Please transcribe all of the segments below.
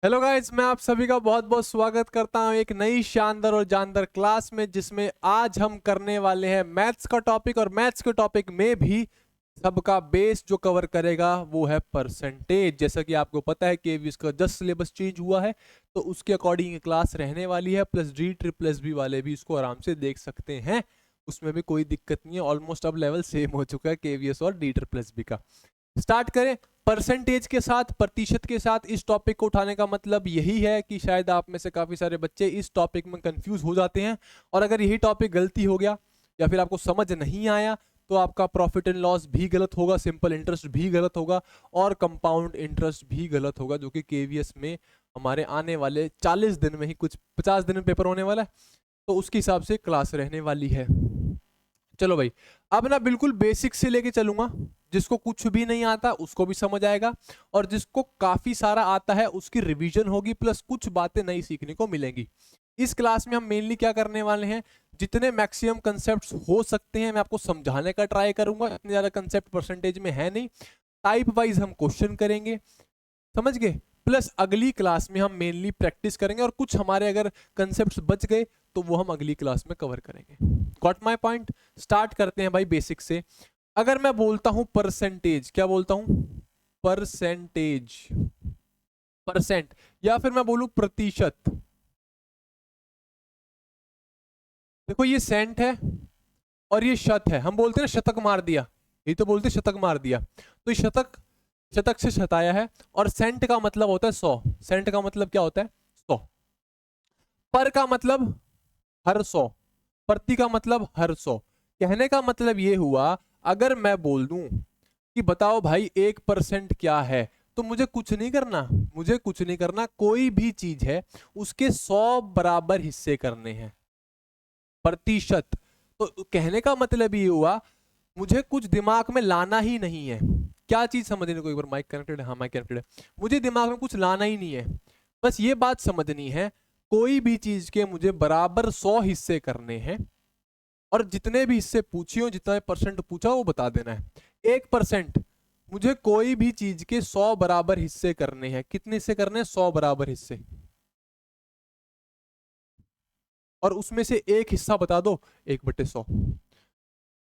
Hello guys, मैं आप सभी का बहुत बहुत स्वागत करता हूं एक नई शानदार और जानदार क्लास में, जिसमें आज हम करने वाले हैं मैथ्स का टॉपिक। और मैथ्स के टॉपिक में भी सबका बेस जो कवर करेगा वो है परसेंटेज। जैसा कि आपको पता है कि इसका जस्ट सिलेबस चेंज हुआ है, तो उसके अकॉर्डिंग ये क्लास रहने वाली है। Plus D triple S B वाले भी इसको आराम से देख सकते हैं, उसमें भी कोई दिक्कत नहीं है। ऑलमोस्ट अब लेवल सेम हो चुका है केवीएस और डी ट्रिपल एस बी का। स्टार्ट करें। परसेंटेज के साथ, प्रतिशत के साथ इस टॉपिक को उठाने का मतलब यही है कि शायद आप में से काफी सारे बच्चे इस टॉपिक में कंफ्यूज हो जाते हैं, और अगर यही टॉपिक गलती हो गया या फिर आपको समझ नहीं आया तो आपका प्रॉफिट एंड लॉस भी गलत होगा, सिंपल इंटरेस्ट भी गलत होगा और कंपाउंड इंटरेस्ट भी गलत होगा, जो कि केवीएस में हमारे आने वाले 40 दिन में ही, कुछ 50 दिन में पेपर होने वाला है, तो उसके हिसाब से क्लास रहने वाली है। चलो भाई, अब ना बिल्कुल बेसिक से लेके चलूंगा। जिसको कुछ भी नहीं आता उसको भी समझ आएगा, और जिसको काफी सारा आता है उसकी रिवीजन होगी, प्लस कुछ बातें नई सीखने को मिलेंगी। इस क्लास में हम मेनली क्या करने वाले हैं, जितने मैक्सिमम कंसेप्ट्स हो सकते हैं मैं आपको समझाने का ट्राई करूंगा। इतने ज्यादा कंसेप्ट परसेंटेज में है नहीं। टाइप वाइज हम क्वेश्चन करेंगे, समझ गए। प्लस अगली क्लास में हम मेनली प्रैक्टिस करेंगे, और कुछ हमारे अगर कंसेप्ट्स बच गए तो वो हम अगली क्लास में कवर करेंगे। Got my point. स्टार्ट करते हैं भाई बेसिक से। अगर मैं बोलता हूं परसेंटेज, क्या बोलता हूं? परसेंटेज, परसेंट, या फिर मैं बोलूं प्रतिशत। देखो ये सेंट है और ये शत है। हम बोलते हैं ना शतक मार दिया, ये तो बोलते हैं शतक मार दिया। तो ये शतक, शतक से शताया है। और सेंट का मतलब होता है 100। सेंट का मतलब क्या होता है? 100। पर का मतलब हर 100। प्रति का मतलब हर 100। कहने का मतलब ये हुआ, अगर मैं बोल दूं कि बताओ भाई 1% क्या है, तो मुझे कुछ नहीं करना, मुझे कुछ नहीं करना। कोई भी चीज है उसके 100 बराबर हिस्से करने हैं। प्रतिशत, तो कहने का मतलब ये हुआ मुझे कुछ दिमाग में लाना ही नहीं है। क्या चीज समझने को, एक बार माइक कनेक्टेड है? हाँ माइक कनेक्टेड है। मुझे दिमाग में कुछ लाना ही नहीं है, बस ये बात समझनी है, कोई भी चीज के मुझे बराबर 100 हिस्से करने हैं, और जितने भी हिस्से पूछे हो, जितना परसेंट पूछा वो बता देना है। 1%, मुझे कोई भी चीज के 100 बराबर हिस्से करने हैं। कितने हिस्से करने हैं? 100 बराबर हिस्से। और उसमें से एक हिस्सा बता दो, 1/100।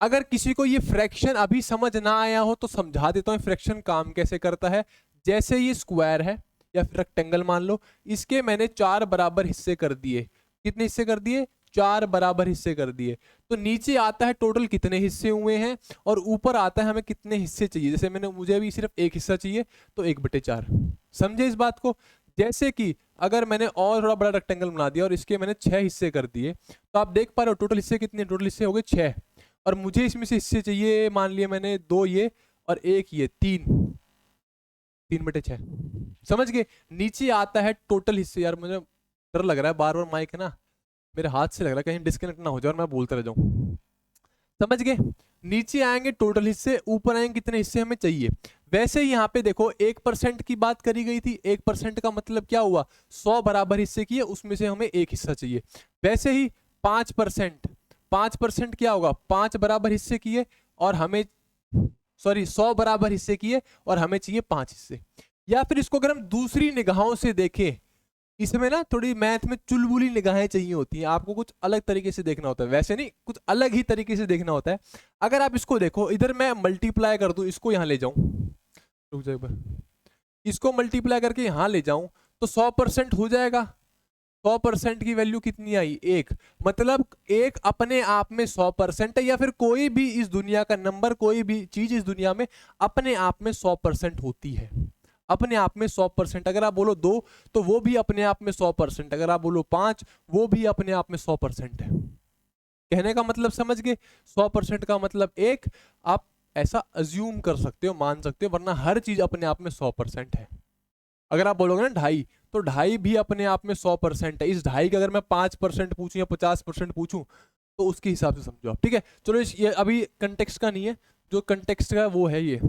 अगर किसी को ये फ्रैक्शन अभी समझ ना आया हो तो समझा देता हूँ फ्रैक्शन काम कैसे करता है। जैसे ये स्क्वायर है या फिर रेक्टेंगल मान लो, इसके मैंने 4 बराबर हिस्से कर दिए। कितने हिस्से कर दिए? 4 बराबर हिस्से कर दिए। तो नीचे आता है टोटल कितने हिस्से हुए हैं, और ऊपर आता है हमें कितने हिस्से चाहिए। जैसे मैंने, मुझे अभी सिर्फ एक हिस्सा चाहिए, तो 1/4। समझे इस बात को? जैसे कि अगर मैंने और थोड़ा बड़ा रेक्टेंगल बना दिया और इसके मैंने 6 हिस्से कर दिए, तो आप देख पा रहे हो टोटल हिस्से कितने? टोटल हिस्से हो गए 6। और मुझे इसमें से हिस्से चाहिए, मान लिया मैंने 2 ये और 1 ये, 3। 3/6। समझ गए? नीचे आता है टोटल हिस्से। यार मुझे डर लग रहा है, बार बार माइक है ना मेरे हाथ से लग रहा है कहीं डिस्कनेक्ट ना हो जाए और मैं बोलता रह जाऊं। समझ गए? नीचे आएंगे टोटल हिस्से, ऊपर आएंगे कितने हिस्से हमें चाहिए। वैसे ही यहाँ पे देखो 1% की बात करी गई थी। 1% का मतलब क्या हुआ? 100 बराबर हिस्से किए, उसमें से हमें एक हिस्सा चाहिए। वैसे ही 5%, 5% क्या होगा? 5 बराबर हिस्से किए और हमें, सॉरी 100 बराबर हिस्से किए और हमें चाहिए 5 हिस्से। या फिर इसको अगर हम दूसरी निगाहों से देखें, इसमें ना थोड़ी मैथ में चुलबुली निगाहें चाहिए होती हैं। आपको कुछ अलग तरीके से देखना होता है, वैसे नहीं, कुछ अलग ही तरीके से देखना होता है। अगर आप इसको देखो, इधर मैं मल्टीप्लाई कर दूं, इसको यहां ले जाऊं, रुक जाओ एक बार, इसको मल्टीप्लाई करके यहां ले जाऊं, तो 100% हो जाएगा। 100% की वैल्यू कितनी आई? 1। मतलब एक अपने आप में 100% है, या फिर कोई भी इस दुनिया का नंबर, कोई भी चीज इस दुनिया में अपने आप में 100% होती है। अपने आप में 100%। अगर आप बोलो 2, तो वो भी अपने आप में 100%। अगर आप बोलो 5, वो भी अपने आप में 100% है। कहने का मतलब समझ गए? 100% का मतलब 1। आप ऐसा अज्यूम कर सकते हो, मान सकते हो, वरना हर चीज अपने आप में 100% है। अगर आप बोलोगे ना 2.5, तो 2.5 भी अपने आप में 100% है। इस 2.5 का अगर मैं 5% पूछूं या 50% पूछूं, तो उसके हिसाब से समझो आप। ठीक है, चलो ये अभी कंटेक्स्ट का नहीं है, जो कंटेक्स्ट का वो है ये।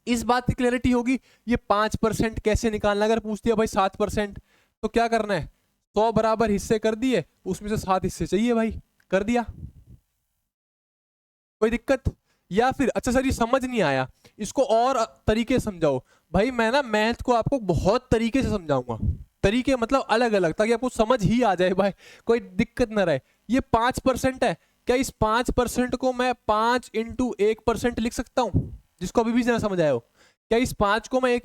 इस बात की क्लैरिटी होगी। ये 5% कैसे निकालना? अगर पूछ दिया भाई 7%, तो क्या करना है? 100 बराबर हिस्से कर दिए, उसमें से 7 हिस्से चाहिए भाई, कर दिया। कोई दिक्कत? या फिर अच्छा सर ये समझ नहीं आया, इसको और तरीके से समझाओ। भाई मैं ना मैथ को आपको बहुत तरीके से समझाऊंगा, तरीके मतलब अलग अलग, ताकि आपको समझ ही आ जाए भाई, कोई दिक्कत ना रहे। ये 5% है, क्या इस 5% को मैं 5 इंटू 1% लिख सकता हूँ, जिसको अभी भी जरा समझ आया हो? क्या इस 5 को मैं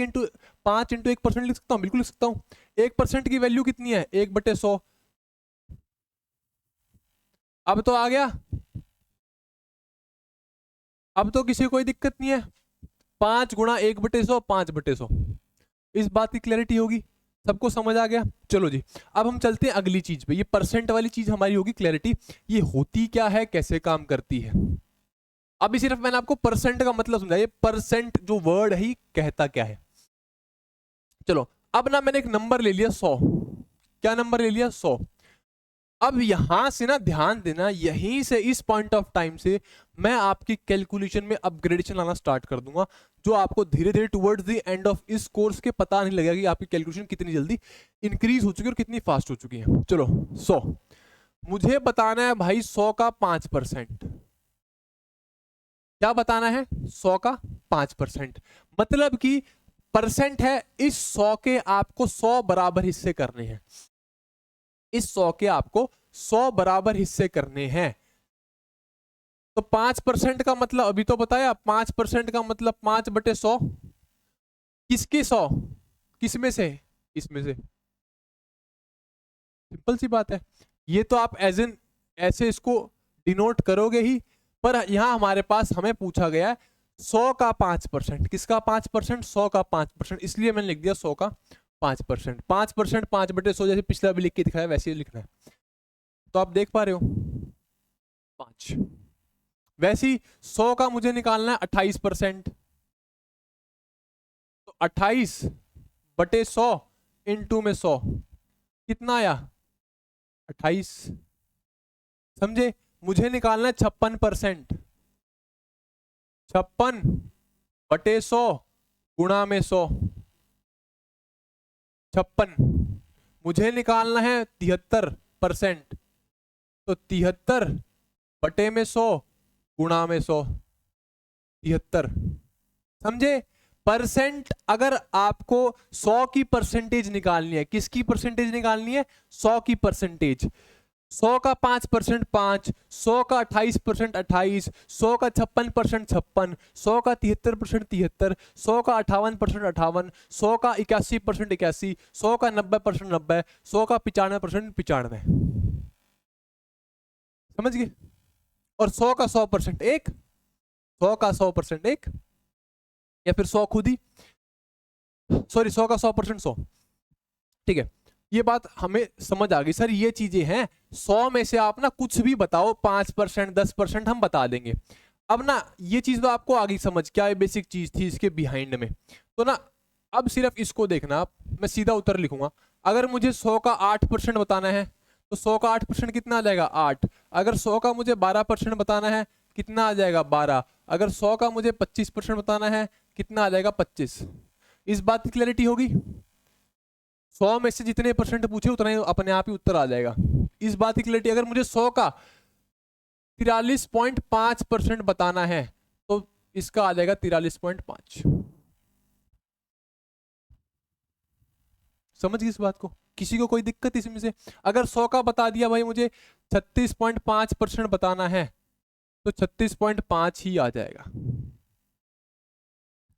5 इंटू 1% लिख सकता हूँ? बिल्कुल लिख सकता हूँ। 1% की वैल्यू कितनी है? 1/100। अब तो आ गया, अब तो किसी को कोई दिक्कत नहीं है। 5 गुणा 1/100, 5/100। इस बात की क्लैरिटी होगी, सबको समझ आ गया? चलो जी, अब हम चलते हैं अगली चीज पे। ये परसेंट वाली चीज हमारी होगी क्लैरिटी, ये होती क्या है, कैसे काम करती है। अभी सिर्फ मैंने आपको परसेंट का मतलब समझाया, परसेंट जो वर्ड है ये कहता क्या है। चलो अब ना मैंने एक नंबर ले लिया 100। क्या नंबर ले लिया? 100। अब यहां से ना ध्यान देना, यहीं से इस पॉइंट ऑफ टाइम से मैं आपकी कैलकुलेशन में अपग्रेडेशन लाना स्टार्ट कर दूंगा, जो आपको धीरे धीरे टुवर्ड्स द एंड ऑफ इस कोर्स के पता नहीं लगेगा कि आपकी कैलकुलेशन कितनी जल्दी इंक्रीज हो चुकी है और कितनी फास्ट हो चुकी है। चलो 100 मुझे बताना है भाई, 100 का 5%। क्या बताना है? 100 का 5%, मतलब कि परसेंट है, इस 100 के आपको 100 बराबर हिस्से करने हैं। इस 100 के आपको 100 बराबर हिस्से करने हैं। तो 5% का मतलब अभी तो बताया, 5% का मतलब 5/100। किसके 100? किसमें से? इसमें से। सिंपल सी बात है, ये तो आप एज एन ऐसे इसको डिनोट करोगे ही, पर यहां हमारे पास हमें पूछा गया है 100 का 5%। किसका 5%? 100 का 5%, इसलिए मैंने लिख दिया 100 का 5%। 5%, 5/100, जैसे पिछला भी लिख के दिखाया वैसे ही लिखना है। तो आप देख पा रहे हो 5। वैसे ही 100 का मुझे निकालना है 28%। तो 28/100 इंटू में 100 कितना आया? 28। समझे? मुझे निकालना है 56%। 56/100 गुणा में 100। 56 मुझे निकालना है 73%। तो 73/100 गुणा में 100, 73। समझे? परसेंट, अगर आपको 100 की परसेंटेज निकालनी है, किसकी परसेंटेज निकालनी है? 100 की परसेंटेज। 100 का 5% 5, 100 का 28% 28, 100 का 56% 56, 100 का 73% 73, 100 का 58% 58, 100 का 81% 81, 100 का 90% 90, 100 का 95% 95। समझ गए? और 100 का 100% एक, 100 का 100% एक, या फिर 100 खुद ही, सॉरी 100 का 100% 100। ठीक है, ये बात हमें समझ आ गई। सर ये चीजें हैं, 100 में से आप ना कुछ भी बताओ, 5% 10% हम बता देंगे। अब ना ये चीज तो आपको आ गई समझ, क्या बेसिक चीज थी इसके बिहाइंड में। तो ना अब सिर्फ इसको देखना आप, मैं सीधा उत्तर लिखूंगा। अगर मुझे 100 का 8% बताना है, तो 100 का 8% कितना आ जाएगा? 8। अगर 100 का मुझे 12% बताना है, कितना आ जाएगा? 12। अगर 100 का मुझे 25% बताना है, कितना आ जाएगा? 25। इस बात की क्लैरिटी होगी? 100 में से जितने परसेंट पूछे उतना ही अपने आप ही उत्तर आ जाएगा। इस बात की क्लैरिटी, अगर मुझे 100 का 43.5% बताना है, तो इसका आ जाएगा 43.5। समझ गई इस बात को? किसी को कोई दिक्कत इसमें से? अगर 100 का बता दिया भाई मुझे 36.5% बताना है, तो 36.5 ही आ जाएगा।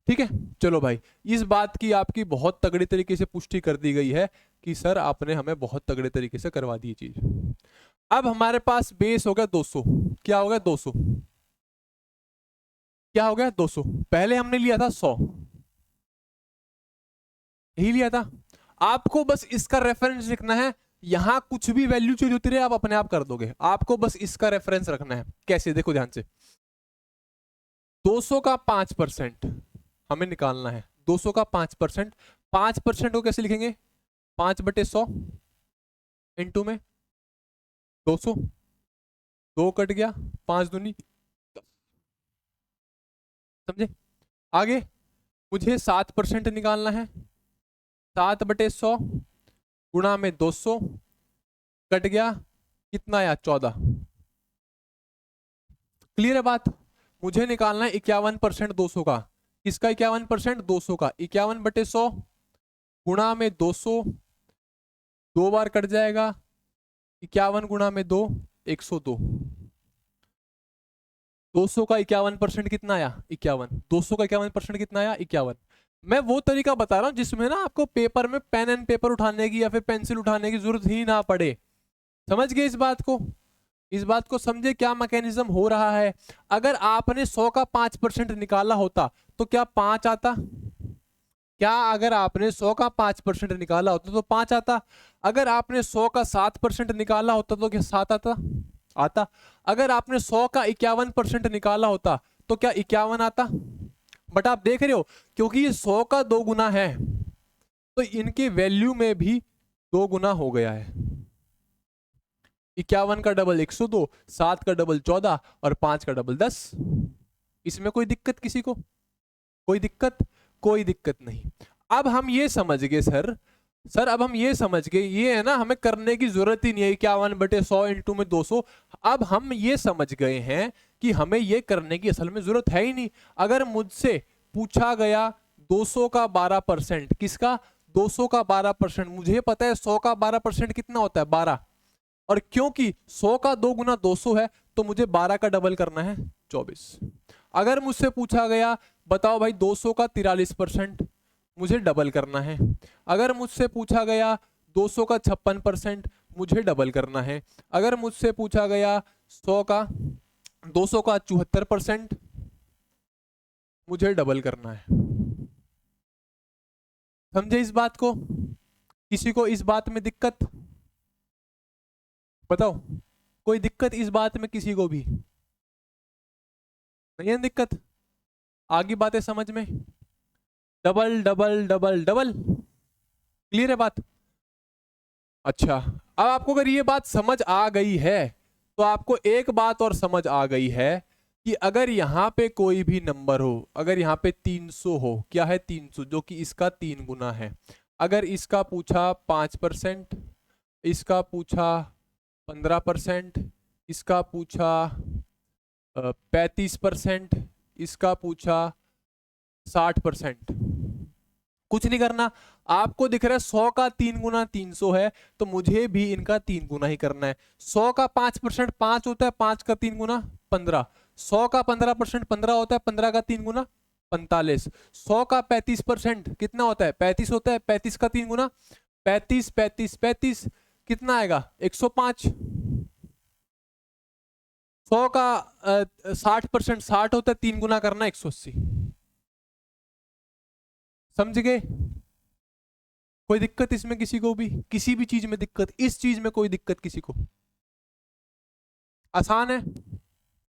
ठीक है, चलो भाई, इस बात की आपकी बहुत तगड़ी तरीके से पुष्टि कर दी गई है कि सर आपने हमें बहुत तगड़े तरीके से करवा दी चीज। अब हमारे पास बेस हो गया 200। क्या हो गया? 200। क्या हो गया? 200। पहले हमने लिया था 100, यही लिया था। आपको बस इसका रेफरेंस लिखना है, यहां कुछ भी वैल्यू चेंज होती रहे आप अपने आप कर दोगे। आपको बस इसका रेफरेंस रखना है। कैसे? देखो ध्यान से, 200 का 5% हमें निकालना है। 200 का 5%, 5% को कैसे लिखेंगे? 5/100 इंटू में 200, 2 कट गया, 5 दूनी 10। समझे? आगे मुझे 7% निकालना है। 7/100 गुणा में 200, कट गया, कितना आया? 14। क्लियर है बात? मुझे निकालना है 51% 200 का। किसका 51%? 200 का। 51/100 गुणा में 200, 2 बार कट जाएगा। 51 गुणा में 2, 102। 200 का 51% कितना आया? 51। 200 का 51% कितना आया? 51। मैं वो तरीका बता रहा हूं जिसमें ना आपको पेपर में पेन एंड पेपर उठाने की या फिर पेंसिल उठाने की जरूरत ही ना पड़े। समझ गए इस बात को? इस बात को समझे क्या मैकेनिज्म हो रहा है। अगर आपने 100 का 5% निकाला होता तो क्या 5 आता? क्या अगर आपने 100 का 5% निकाला होता तो 5 आता? अगर आपने 100 का 7% निकाला होता तो क्या 7 आता? आता। अगर आपने 100 का 51% निकाला होता तो क्या 51 आता? बट आप देख रहे हो क्योंकि ये 100 का 2 गुना है तो इनके वैल्यू में भी 2 गुना हो गया है। 51 का डबल 102, 7 का डबल 14 और 5 का डबल 10। इसमें कोई दिक्कत किसी को? कोई दिक्कत? कोई दिक्कत नहीं। अब हम ये समझ गए सर अब हम ये समझ गए, ये है ना, हमें करने की जरूरत ही नहीं है 51/100 इंटू में 200। अब हम ये समझ गए हैं कि हमें ये करने की असल में जरूरत है ही नहीं। अगर मुझसे पूछा गया 200 का 12%, किसका? 200 का 12%, मुझे पता है 100 का 12% कितना होता है? 12। और क्योंकि 100 का 2 गुना 200 है तो मुझे 12 का डबल करना है, 24। अगर मुझसे पूछा गया बताओ भाई 200 का 43%, मुझे डबल करना है। अगर मुझसे पूछा गया 200 का 56%, मुझे डबल करना है। अगर मुझसे पूछा गया 200 का 74%, मुझे डबल करना है। समझे इस बात को? किसी को इस बात में दिक्कत? बताओ, कोई दिक्कत इस बात में किसी को भी? नहीं है दिक्कत? आगे बातें समझ में? Double double double double, clear है बात? अच्छा, अब आपको अगर ये बात समझ आ गई है तो आपको एक बात और समझ आ गई है कि अगर यहाँ पे कोई भी नंबर हो, अगर यहाँ पे 300 हो, क्या है 300, जो कि इसका 3 गुना है। अगर इसका पूछा 5%, इसका पूछा 15%, इसका पूछा 35%, इसका पूछा 60%, कुछ नहीं करना। आपको दिख रहा है 100 का 3 गुना 300 है तो मुझे भी इनका 3 गुना ही करना है। 100 का 5% 5 होता है, 5 का 3 गुना 15। 100 का 15% 15 होता है, 15 का 3 गुना 45। 100 का 35% कितना होता है? 35 होता है, 35 का 3 गुना 35, 35, 35 कितना आएगा? 105। 100 का 60% 60 होता है, 3 गुना करना 180। समझ गए? कोई दिक्कत इसमें किसी को भी? किसी भी चीज में दिक्कत? इस चीज में कोई दिक्कत किसी को? आसान है?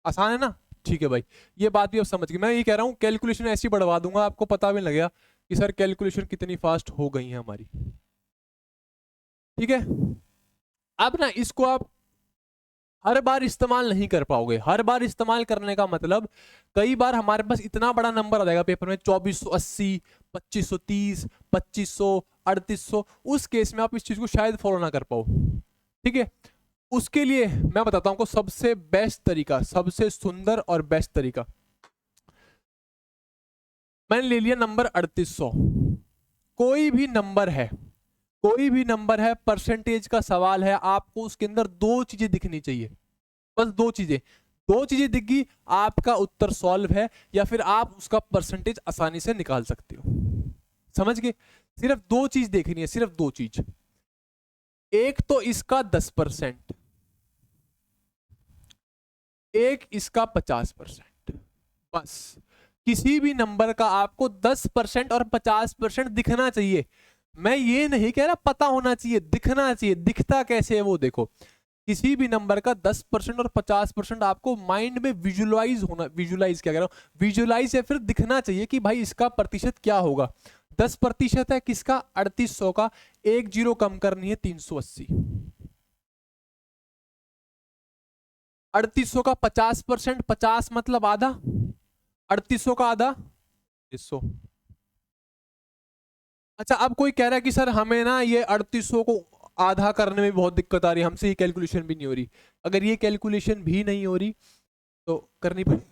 आसान है ना? ठीक है भाई, ये बात भी अब समझ गए। मैं ये कह रहा हूं कैलकुलेशन ऐसी बढ़वा दूंगा आपको पता भी लगेगा कि सर कैलकुलेशन कितनी फास्ट हो गई है हमारी। ठीक है, अब ना इसको आप हर बार इस्तेमाल नहीं कर पाओगे। हर बार इस्तेमाल करने का मतलब, कई बार हमारे पास इतना बड़ा नंबर आ जाएगा पेपर में 2480, 2530, 2500, 3800, उस केस में आप इस चीज को शायद फॉलो ना कर पाओ। ठीक है, उसके लिए मैं बताता हूं आपको सबसे बेस्ट तरीका, सबसे सुंदर और बेस्ट तरीका। मैंने ले लिया नंबर 3800। कोई भी नंबर है, कोई भी नंबर है, परसेंटेज का सवाल है, आपको उसके अंदर 2 चीजें दिखनी चाहिए, बस 2 चीजें। 2 चीजें दिख गई, आपका उत्तर सॉल्व है, या फिर आप उसका परसेंटेज आसानी से निकाल सकते हो। समझ गए? सिर्फ 2 चीज देखनी है, सिर्फ 2 चीज। एक तो इसका 10%, एक इसका 50%। बस किसी भी नंबर का आपको 10% और 50% दिखना चाहिए। मैं ये नहीं कह रहा पता होना चाहिए, दिखना चाहिए। दिखता कैसे है वो देखो। किसी भी नंबर का 10% और 50% आपको माइंड में विजुअलाइज होना, विजुअलाइज क्या कह रहा हूं, विजुअलाइज या फिर दिखना चाहिए कि भाई इसका प्रतिशत क्या होगा। 10% है किसका? 3800 का। 1 जीरो कम करनी है, 380। 3800 का 50%, 50 मतलब आधा, 3800 का आधा 100। अच्छा, अब कोई कह रहा है कि सर हमें ना ये 3800 को आधा करने में बहुत दिक्कत आ रही है, हमसे ये कैलकुलेशन भी नहीं हो रही। अगर ये कैलकुलेशन भी नहीं हो रही तो करनी पड़ेगी।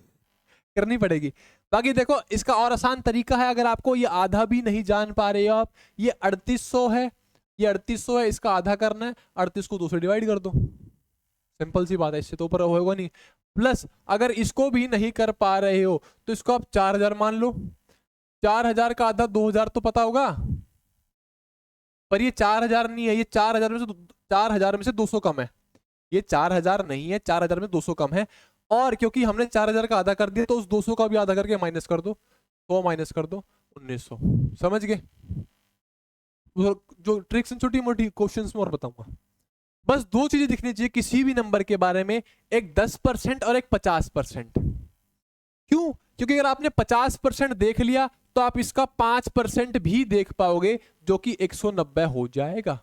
करनी पड़ेगी। बाकी देखो इसका और आसान तरीका है, अगर आपको ये आधा भी नहीं जान पा रहे हो आप, ये 3800 है, ये 3800 है, इसका आधा करना है, 38 को 2 से डिवाइड कर दो, सिंपल सी बात है, इससे तो ऊपर होगा नहीं। प्लस अगर इसको भी नहीं कर पा रहे हो तो इसको आप 4000 मान लो, 4000 का आधा 2000 तो पता होगा, पर ये 4000 नहीं है, ये 4000 में से 200 कम है, ये 4000 नहीं है, 4000 में 200 कम है। और क्योंकि हमने 4000 का आधा कर दिया तो उस 200 का भी आधा करके माइनस कर दो, 100 माइनस कर दो 1900। समझ गए? जो ट्रिक्स एंड छोटी मोटी क्वेश्चंस में और बताऊंगा। बस दो चीजें दिखनी चाहिए किसी भी नंबर के बारे में, एक 10% और एक 50%। क्यों? क्योंकि अगर आपने 50% देख लिया तो आप इसका 5% भी देख पाओगे, जो कि 190 हो जाएगा।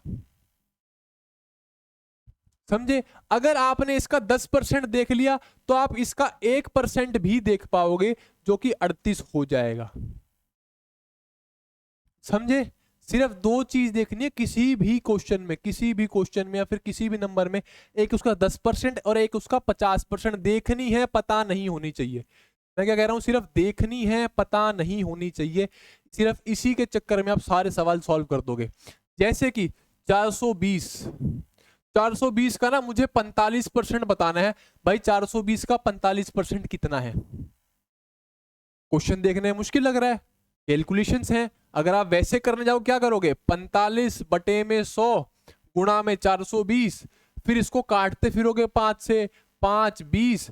समझे? अगर आपने इसका 10% देख लिया तो आप इसका 1% भी देख पाओगे, जो कि 38 हो जाएगा। समझे? सिर्फ दो चीज देखनी है किसी भी क्वेश्चन में, किसी भी क्वेश्चन में या फिर किसी भी नंबर में, एक उसका 10% और एक उसका 50% देखनी है, पता नहीं होनी चाहिए। मैं क्या कह रहा हूं, सिर्फ देखनी है, पता नहीं होनी चाहिए। सिर्फ इसी के चक्कर में आप सारे सवाल सॉल्व कर दोगे। जैसे कि 420 का ना मुझे 45% बताना है, भाई 420 का 45% कितना है? क्वेश्चन देखने में मुश्किल लग रहा है, कैलकुलेशंस हैं। अगर आप वैसे करने जाओ क्या करोगे, 45 बटे में 100 गुणा में 420, फिर इसको काटते फिरोगे 5 से, 5 20,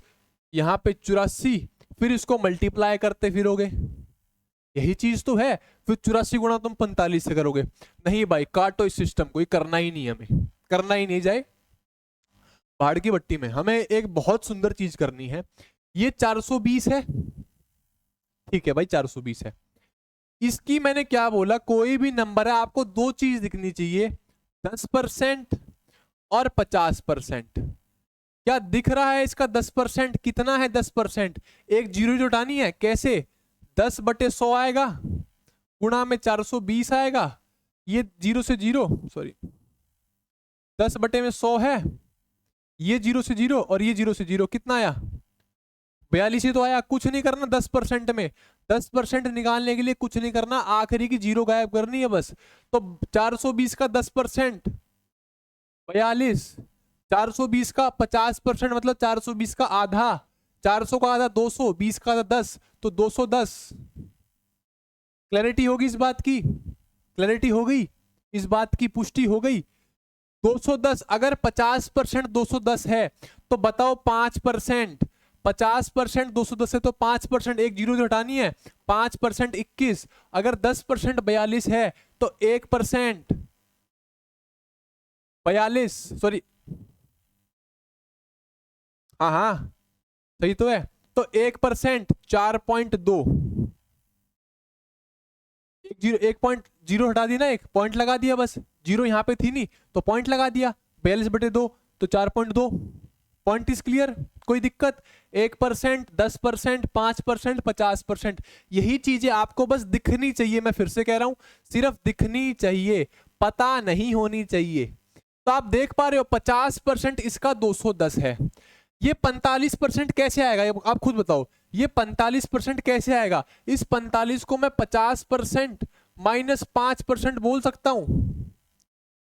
यहाँ पे 84, फिर इसको मल्टीप्लाई करते फिरोगे, यही चीज तो है। फिर 84 गुणा तुम 45 से करोगे, नहीं भाई काटो इस सिस्टम को, ये करना ही नहीं, हमें करना ही नहीं, जाए पहाड़ की बट्टी में। हमें एक बहुत सुंदर चीज करनी है। ये 420 है, ठीक है भाई 420 है। इसकी मैंने क्या बोला, कोई भी नंबर है आपको दो चीज दिखनी चाहिए, 10% और 50%। क्या दिख रहा है इसका 10%? कितना है 10%? एक जीरो जुटानी है, कैसे? 10 बटे 100 आएगा, गुणा में 420 आएगा, ये जीरो से जीरो, सॉरी 10 बटे में 100 है, ये जीरो से जीरो और ये जीरो से जीरो, कितना आया? 42 ही तो आया। कुछ नहीं करना 10% में, 10% निकालने के लिए कुछ नहीं करना, आखिरी की जीरो गायब करनी है बस। तो 420 का 10% 42, 420 का 50% मतलब 420 का आधा, 400 का आधा 200, 20 का आधा 10, तो 210। क्लैरिटी होगी इस बात की? क्लैरिटी हो गई इस बात की? पुष्टि हो गई? 210। अगर 50% 210 है तो बताओ 5%, 50% 210 है तो 5%, एक जीरो जो हटानी है, 5% 21। अगर 10% 42 है तो 1% 42, सॉरी हाँ हाँ सही तो है। तो 1% 4.2, एक पॉइंट जीरो हटा दी ना, एक पॉइंट लगा दिया बस, जीरो यहाँ पे थी नहीं तो पॉइंट लगा दिया, 42 बटे 2 तो 4.2। Point is clear? कोई दिक्कत? 1%, 10%, 5%, 50%, यही चीजें आपको बस दिखनी चाहिए। मैं फिर से कह रहा हूं, सिर्फ दिखनी चाहिए, पता नहीं होनी चाहिए। तो आप देख पा रहे हो 50% इसका 210 है, ये 45% कैसे आएगा? आप खुद बताओ, ये 45% कैसे आएगा? इस 45 को मैं 50% माइनस 5% बोल सकता हूं,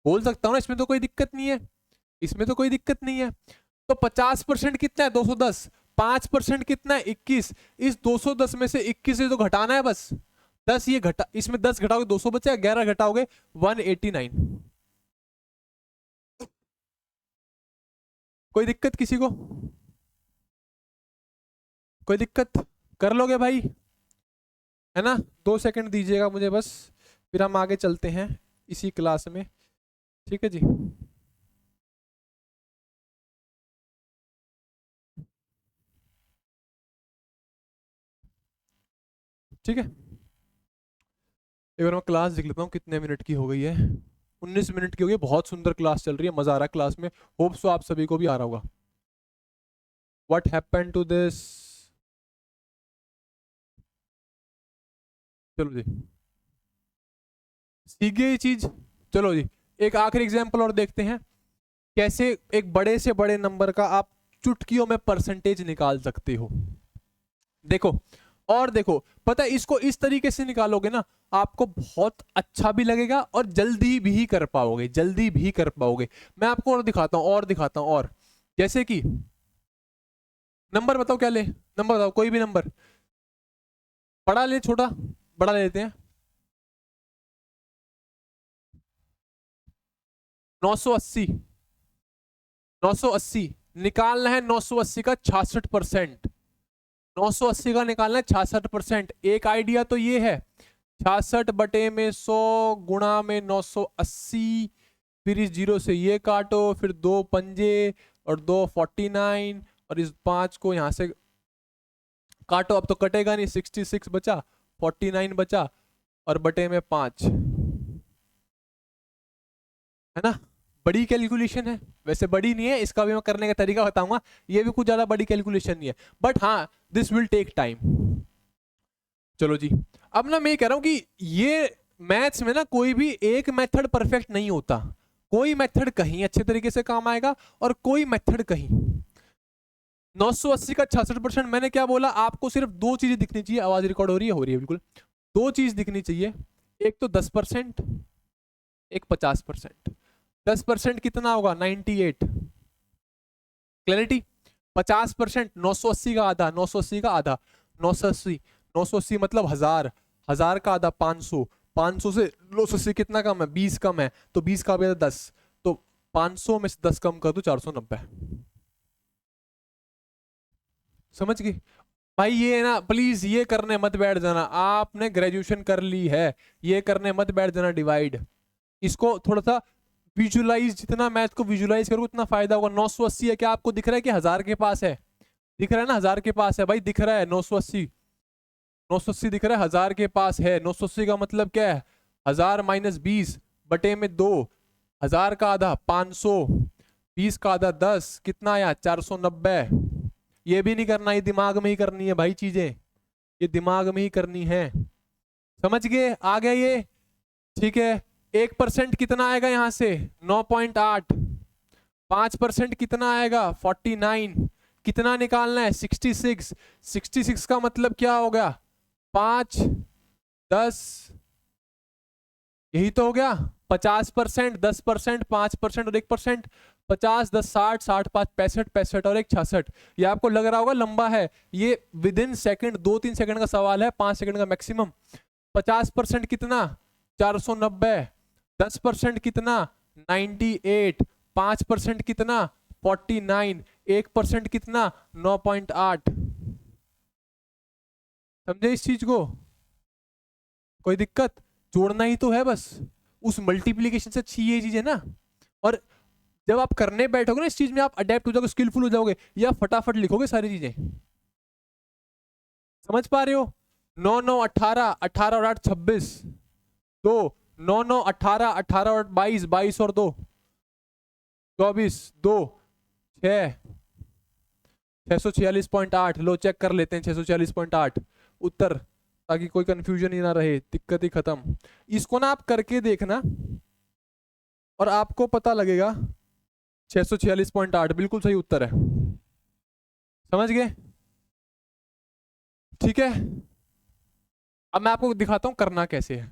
बोल सकता हूं ना, इसमें तो कोई दिक्कत नहीं है, इसमें तो कोई दिक्कत नहीं है। तो 50% कितना है? 210। 5% कितना है? 21। इस 210 में से 21 से तो घटाना है बस, 10 ये घटा, इसमें 10 घटाओगे 200 बचेगा, 11 घटाओगे 189। कोई दिक्कत किसी को? कोई दिक्कत? कर लोगे भाई, है ना? 2 सेकंड दीजिएगा मुझे बस, फिर हम आगे चलते हैं इसी क्लास में, ठीक है जी। ठीक है, एक बार मैं क्लास देख लेता हूँ कितने मिनट की हो गई है। 19 मिनट की हो गई, बहुत सुंदर क्लास चल रही है, मजा आ रहा है क्लास में, होप सो आप सभी को भी आ रहा होगा। What happened to this? चलो जी सीख गए ये चीज। चलो जी एक आखिरी एग्जांपल और देखते हैं, कैसे एक बड़े से बड़े नंबर का आप चुटकियों में परसेंटेज निकाल सकते हो। देखो और देखो, पता है इसको इस तरीके से निकालोगे ना, आपको बहुत अच्छा भी लगेगा और जल्दी भी कर पाओगे, जल्दी भी कर पाओगे। मैं आपको और दिखाता हूं, और दिखाता हूं। और जैसे कि नंबर बताओ क्या ले, नंबर बताओ कोई भी नंबर, बड़ा ले छोटा, बड़ा ले लेते हैं। 980, 980 निकालना है, 980 का 66%, 980 का निकालना है 66%। एक आइडिया तो ये है, 66 बटे में 100 गुणा में 980, फिर इस जीरो से ये काटो, फिर दो पंजे और दो 49, और इस 5 को यहां से काटो, अब तो कटेगा नहीं, 66 बचा, 49 बचा, और बटे में 5, है ना। बड़ी कैलकुलेशन है, वैसे बड़ी नहीं है, इसका भी मैं करने का तरीका बताऊंगा, ये भी कुछ ज्यादा बड़ी कैलकुलेशन नहीं है, बट हाँ दिस विल टेक टाइम। चलो जी, अब ना मैं ये कह रहा हूं कि ये मैथ्स में ना कोई भी एक मेथड परफेक्ट नहीं होता, कोई मेथड कहीं अच्छे तरीके से काम आएगा और कोई मेथड कहीं। 980 का 66%, मैंने क्या बोला, आपको सिर्फ दो चीजें दिखनी चाहिए, आवाज रिकॉर्ड हो रही है बिल्कुल, दो चीज दिखनी चाहिए, एक तो 10%, एक 50%। 10% कितना होगा, 98, क्लैरिटी। 50% 980 का आधा, 980 का आधा, 980, 980 मतलब 1000, 1000 का आधा 500, 500 से 980 कितना कम है, 20 कम है, तो 20 का भी आधा 10, तो 500 में से 10 कम कर दो 490। समझ गई भाई, ये ना प्लीज ये करने मत बैठ जाना, आपने ग्रेजुएशन कर ली है, ये करने मत बैठ जाना डिवाइड, इसको थोड़ा सा विजुलाइज, जितना मैथ को विजुलाइज करोगे उतना फायदा होगा। 980 है, क्या आपको दिख रहा है कि 1000 के पास है, दिख रहा है ना, 1000 के पास है भाई, दिख रहा है 980, 980 दिख रहा है, 1000 के पास है। 980 का मतलब क्या है, 1000 माइनस 20 बटे में 2, 1000 का आधा 500, 20 का आधा 10, कितना आया 490। ये भी नहीं करना, ये दिमाग में ही करनी है भाई चीजें, ये दिमाग में ही करनी है, समझ गए, आ गया ये, ठीक है। 1% कितना आएगा यहां से, 9.8, 5% कितना आएगा 49, कितना निकालना है 66, 66 का मतलब क्या होगा 5, 10, यही तो हो गया। 50%, 10%, 5% और 1%, 50, 10, 60, 60, 5, 65, 65 और 1, 66। ये आपको लग रहा होगा लंबा है, ये विद इन सेकेंड, 2-3 सेकंड का सवाल है, 5 सेकंड का मैक्सिमम। 50% कितना 490, 10% कितना 98, 5% कितना 49, 1% कितना 9.8। समझे इस चीज को, कोई दिक्कत, जोड़ना ही तो है बस, उस मल्टीप्लीकेशन से अच्छी ये चीज है ना। और जब आप करने बैठोगे ना इस चीज में, आप अडेप्ट हो जाओगे, स्किलफुल हो जाओगे, या फटाफट लिखोगे सारी चीजें, समझ पा रहे हो। 9 9 18, 18 और 8 26, 2, 9 9 18, 18 और 22, 22 और 2 24, 2 6, 646.8। लो चेक कर लेते हैं, 646.8 उत्तर, ताकि कोई कंफ्यूजन ही ना रहे, दिक्कत ही खत्म। इसको ना आप करके देखना और आपको पता लगेगा, 646.8 बिल्कुल सही उत्तर है, समझ गए, ठीक है। अब मैं आपको दिखाता हूं करना कैसे है।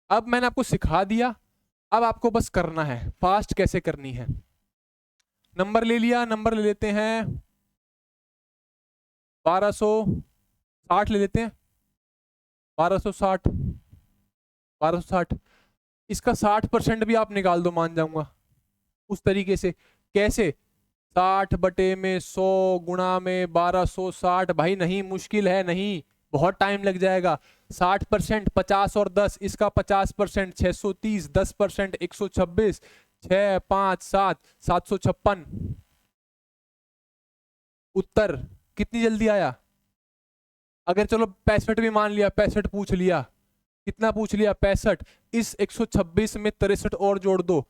अब मैंने आपको सिखा दिया, अब आपको बस करना है, फास्ट कैसे करनी है। नंबर ले लिया, नंबर ले लेते हैं 1260 ले लेते हैं, 1260, 1260। इसका 60% भी आप निकाल दो, मान जाऊंगा उस तरीके से। कैसे, 60 बटे में 100 गुणा में 1260, भाई नहीं मुश्किल है, नहीं बहुत टाइम लग जाएगा। 60%, 50 और 10, इसका 50%, 630, 10%, 126, 6, 5, 7, 756। उत्तर कितनी जल्दी आया। अगर चलो 65 भी मान लिया, 65 पूछ लिया, कितना पूछ लिया 65, इस 126 में 63 और जोड़ दो,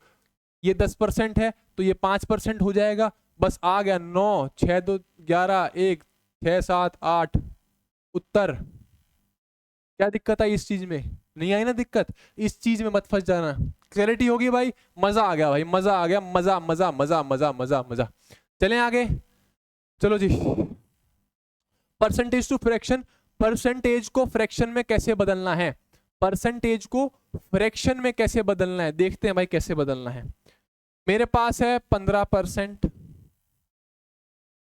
ये 10% है तो ये 5% हो जाएगा, बस आ गया 9, 6, 2, 11, 1, 6, 7, 8। उत्तर। क्या दिक्कत आई इस चीज में, नहीं आई ना दिक्कत, इस चीज में मत फंस जाना। क्लैरिटी होगी भाई, मजा आ गया भाई, मजा आ गया, मजा मजा मजा मजा मजा मजा। चलें आगे, चलो जी। परसेंटेज टू फ्रैक्शन, परसेंटेज को फ्रैक्शन में कैसे बदलना है, परसेंटेज को फ्रैक्शन में कैसे बदलना है, देखते हैं भाई कैसे बदलना है। मेरे पास है 15%,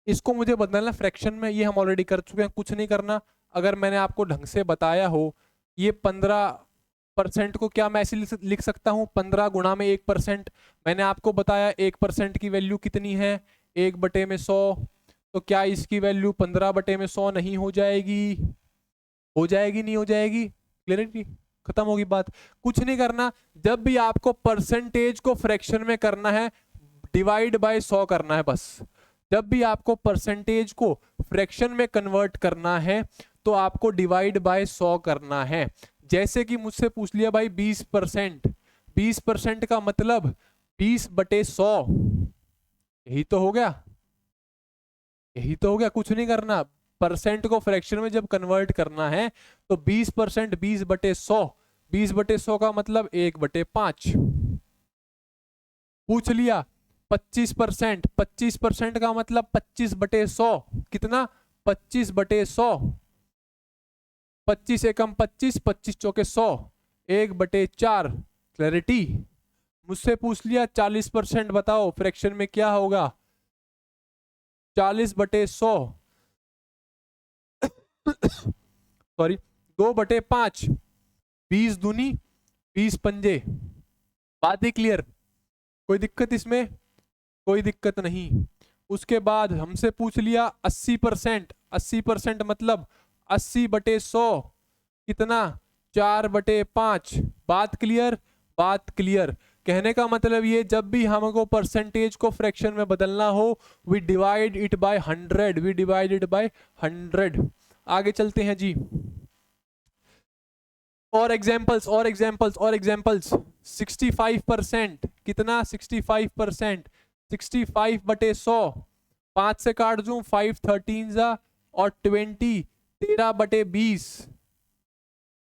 इसको मुझे बदलना फ्रैक्शन में, ये हम ऑलरेडी कर चुके हैं, कुछ नहीं करना। अगर मैंने आपको ढंग से बताया हो, ये 15% को क्या मैं ऐसे लिख सकता हूँ, 15 गुणा में 1%। मैंने आपको बताया 1% की वैल्यू कितनी है, 1/100। तो क्या इसकी वैल्यू 15/100 नहीं हो जाएगी, हो जाएगी, नहीं हो जाएगी, क्लियरिटी, खत्म होगी बात। कुछ नहीं करना, जब भी आपको परसेंटेज को फ्रैक्शन में करना है, डिवाइड बाय 100 करना है बस। जब भी आपको परसेंटेज को फ्रैक्शन में कन्वर्ट करना है तो आपको डिवाइड बाय 100 करना है। जैसे कि मुझसे पूछ लिया भाई 20%, 20% का मतलब 20/100, यही तो हो गया, यही तो हो गया। कुछ नहीं करना, परसेंट को फ्रैक्शन में जब कन्वर्ट करना है तो 20% 20/100, 20/100 का मतलब 1/5। पूछ लिया 25%, 25% का मतलब 25/100, कितना, 25/100, 25 एकम 25, 25 चौके 100, 1/4, क्लैरिटी। मुझसे पूछ लिया 40%, बताओ फ्रैक्शन में क्या होगा, 40/100 सॉरी 2/5, 20 दूनी 20 पंजे। बात ही क्लियर, कोई दिक्कत इसमें, कोई दिक्कत नहीं। उसके बाद हमसे पूछ लिया 80%, 80% मतलब 80/100, कितना, 4/5। बात क्लियर, बात क्लियर। कहने का मतलब ये, जब भी हमको परसेंटेज को फ्रैक्शन में बदलना हो, we divide it by 100, we divide it by 100। आगे चलते हैं जी, और एग्जांपल्स, और एग्जांपल्स, और एग्जांपल्स। 65%, कितना, 65%, 65/100, 5 से काट दूं, 5 13 जा और 20, 13/20।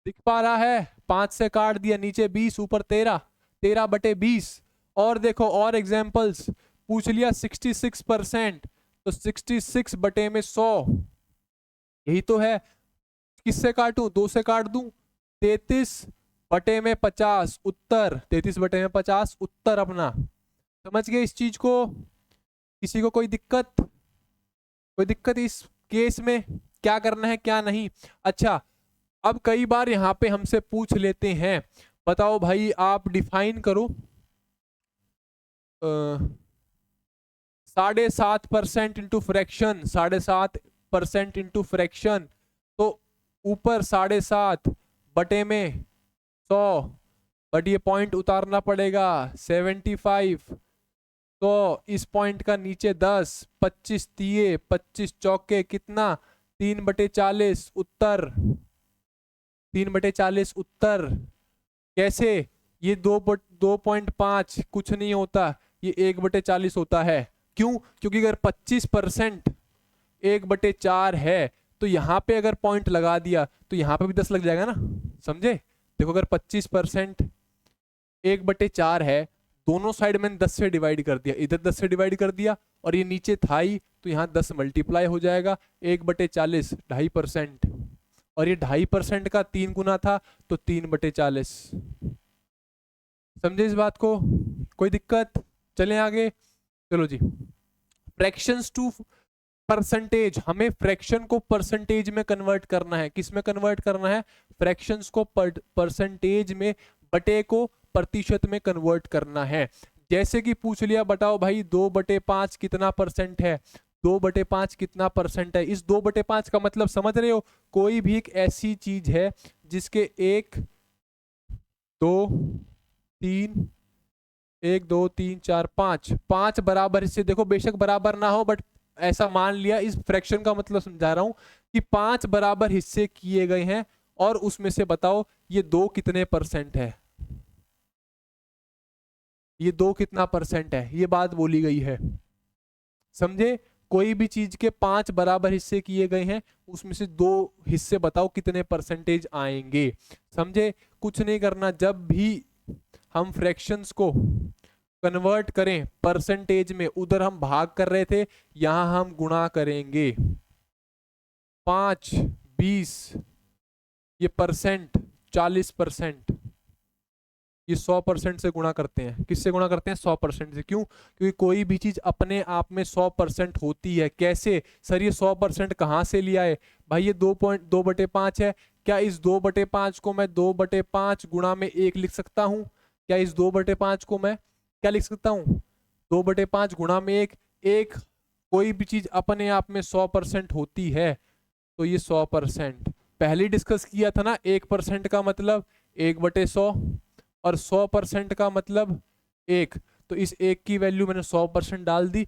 दिख पा रहा है, 5 से काट दिया, नीचे 20 ऊपर 13, 13/20। और देखो और एग्जांपल्स, पूछ लिया 66%, तो 66/100, यही तो है। किससे काटूं, 2 से काट दूं, 33/50, उत्तर 33/50, उत्तर अपना। समझ गए इस चीज को, किसी को कोई दिक्कत, कोई दिक्कत इस केस में, क्या करना है क्या नहीं। अच्छा, अब कई बार यहाँ पे हमसे पूछ लेते हैं, बताओ भाई आप डिफाइन करो 7.5% इंटू फ्रैक्शन, 7.5% इंटू फ्रैक्शन, तो ऊपर 7.5/100, बट ये पॉइंट उतारना पड़ेगा 75। तो इस पॉइंट का नीचे 10, 25 तिये 25 चौके, कितना, 3/40, उत्तर 3/40, उत्तर। कैसे, ये 2.5 कुछ नहीं होता, ये 1/40 होता है। क्यों, क्योंकि अगर 25% 1/4 है तो यहाँ पे अगर पॉइंट लगा दिया तो यहाँ पे भी 10 लग जाएगा ना, समझे। देखो अगर 25% 1/4 है, दोनों साइड मैंने 10 से डिवाइड कर दिया, इधर 10 से डिवाइड कर दिया, और ये नीचे था ही तो यहाँ 10 मल्टीप्लाई हो जाएगा, 1/40 2.5%, और ये 2.5% का 3 गुना था तो 3/40। समझे इस बात को, कोई दिक्कत, चलें आगे। चलो जी, फ्रैक्शंस टू परसेंटेज, हमें फ्रैक्शन को परसेंटेज में कन्वर्ट करना है। किस में कन्वर्ट करना है, फ्रैक्शंस को परसेंटेज में, बटे को प्रतिशत में कन्वर्ट करना है। जैसे कि पूछ लिया, बताओ भाई 2/5 कितना परसेंट है, 2/5 कितना परसेंट है। इस 2/5 का मतलब समझ रहे हो, कोई भी एक ऐसी चीज है जिसके 1 2 3 1 2 3 4 5 5 बराबर हिस्से, देखो बेशक बराबर ना हो बट ऐसा मान लिया, इस फ्रैक्शन का मतलब समझा रहा हूं कि 5 बराबर हिस्से किए गए हैं, और उसमें से बताओ ये 2 कितने परसेंट है, ये 2 कितना परसेंट है, ये बात बोली गई है। समझे, कोई भी चीज के 5 बराबर हिस्से किए गए हैं, उसमें से 2 हिस्से बताओ कितने परसेंटेज आएंगे। समझे, कुछ नहीं करना, जब भी हम फ्रैक्शंस को कन्वर्ट करें परसेंटेज में, उधर हम भाग कर रहे थे, यहां हम गुणा करेंगे। 5, 20, ये परसेंट 40%, ये 100% से गुणा करते हैं। किससे गुणा करते हैं? 100% से। क्यों? क्योंकि कोई भी चीज अपने आप में 100% होती है। कैसे सर? ये 100% कहाँ से लिया है भाई? ये 2.2/5 है। क्या इस 2/5 को मैं 2/5 गुणा में 1 लिख सकता हूँ? क्या इस 2/5 को मैं क्या लिख सकता हूँ? 2/5 गुणा में 1। एक कोई भी चीज अपने आप में 100% होती है तो ये 100%। पहले डिस्कस किया था ना, 1% का मतलब 1/100 और 100% का मतलब 1। तो इस 1 की वैल्यू मैंने 100% डाल दी,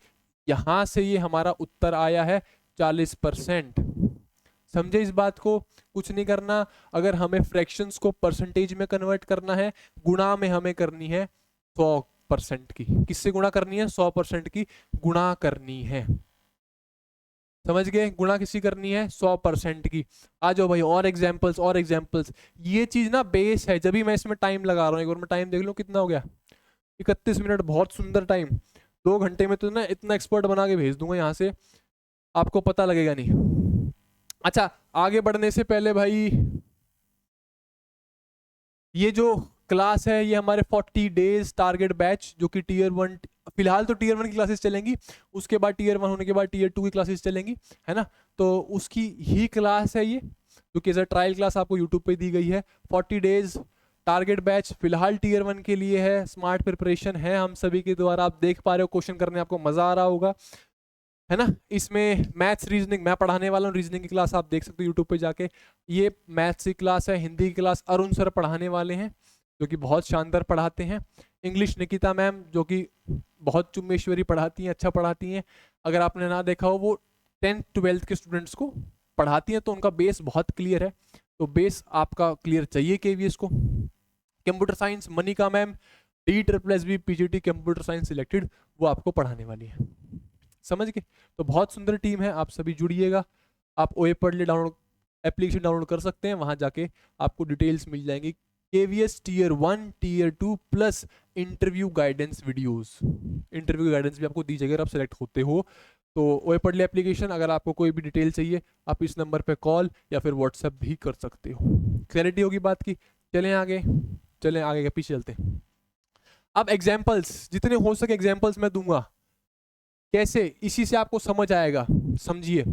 यहां से ये हमारा उत्तर आया है 40%। समझे इस बात को? कुछ नहीं करना। अगर हमें फ्रैक्शंस को परसेंटेज में कन्वर्ट करना है, गुणा में हमें करनी है 100% की। किससे गुणा करनी है? 100% की गुणा करनी है। समझ गए? गुणा किसी करनी है? 100% की। आ जाओ भाई, और एग्जांपल्स और एग्जांपल्स। ये चीज ना बेस है, जब भी मैं इसमें टाइम लगा रहा हूँ। एक बार मैं टाइम देख लूँ कितना हो गया, 31 मिनट। बहुत सुंदर टाइम। 2 घंटे में तो ना इतना एक्सपर्ट बना के भेज दूंगा यहाँ से, आपको पता लगेगा नहीं। अच्छा, आगे बढ़ने से पहले भाई, ये जो क्लास है ये हमारे 40 डेज टारगेट बैच, जो कि टीयर 1, फिलहाल तो टीयर 1 की क्लासेस चलेंगी, उसके बाद टीयर 1 होने के बाद टीयर 2 की क्लासेस चलेंगी, है ना? तो उसकी ही क्लास है ये, जो कि एज अ ट्रायल क्लास आपको यूट्यूब पे दी गई है। 40 डेज टारगेट बैच फिलहाल टीयर 1 के लिए है। स्मार्ट प्रिपरेशन है हम सभी के द्वारा। आप देख पा रहे हो, क्वेश्चन करने आपको मजा आ रहा होगा, है ना? इसमें मैथ्स रीजनिंग मैं पढ़ाने वाला हूँ। रीजनिंग की क्लास आप देख सकते हो यूट्यूब पे जाके। ये मैथ्स की क्लास है। हिंदी की क्लास अरुण सर पढ़ाने वाले हैं, जो कि बहुत शानदार पढ़ाते हैं। इंग्लिश निकिता मैम, जो कि बहुत चुम्बेश्वरी पढ़ाती हैं, अच्छा पढ़ाती हैं। अगर आपने ना देखा हो, वो 10th 12th के स्टूडेंट्स को पढ़ाती हैं, तो उनका बेस बहुत क्लियर है। तो बेस आपका क्लियर चाहिए केवीएस को। Computer science Manika ma'am, DSSB PGT computer science selected, वो आपको पढ़ाने वाली है। समझ गए? तो बहुत सुंदर टीम है, आप सभी जुड़िएगा। आप ओए पढ़ले डाउनलोड एप्लीकेशन डाउनलोड कर सकते हैं, वहां जाके आपको डिटेल्स मिल जाएंगी। KVS tier 1 tier 2 plus interview guidance videos. Interview guidance भी आपको दी जाएगी अगर आप सेलेक्ट होते हो तो। ओए पढ़ले एप्लीकेशन, अगर आपको कोई भी डिटेल चाहिए आप इस नंबर पे कॉल या फिर व्हाट्सएप भी कर सकते हो। क्लैरिटी होगी बात की? चलें आगे, चलें आगे के पीछे चलते हैं। अब एग्जाम्पल्स, जितने हो सके एग्जाम्पल्स मैं दूंगा। कैसे? इसी से आपको समझ आएगा, समझिए।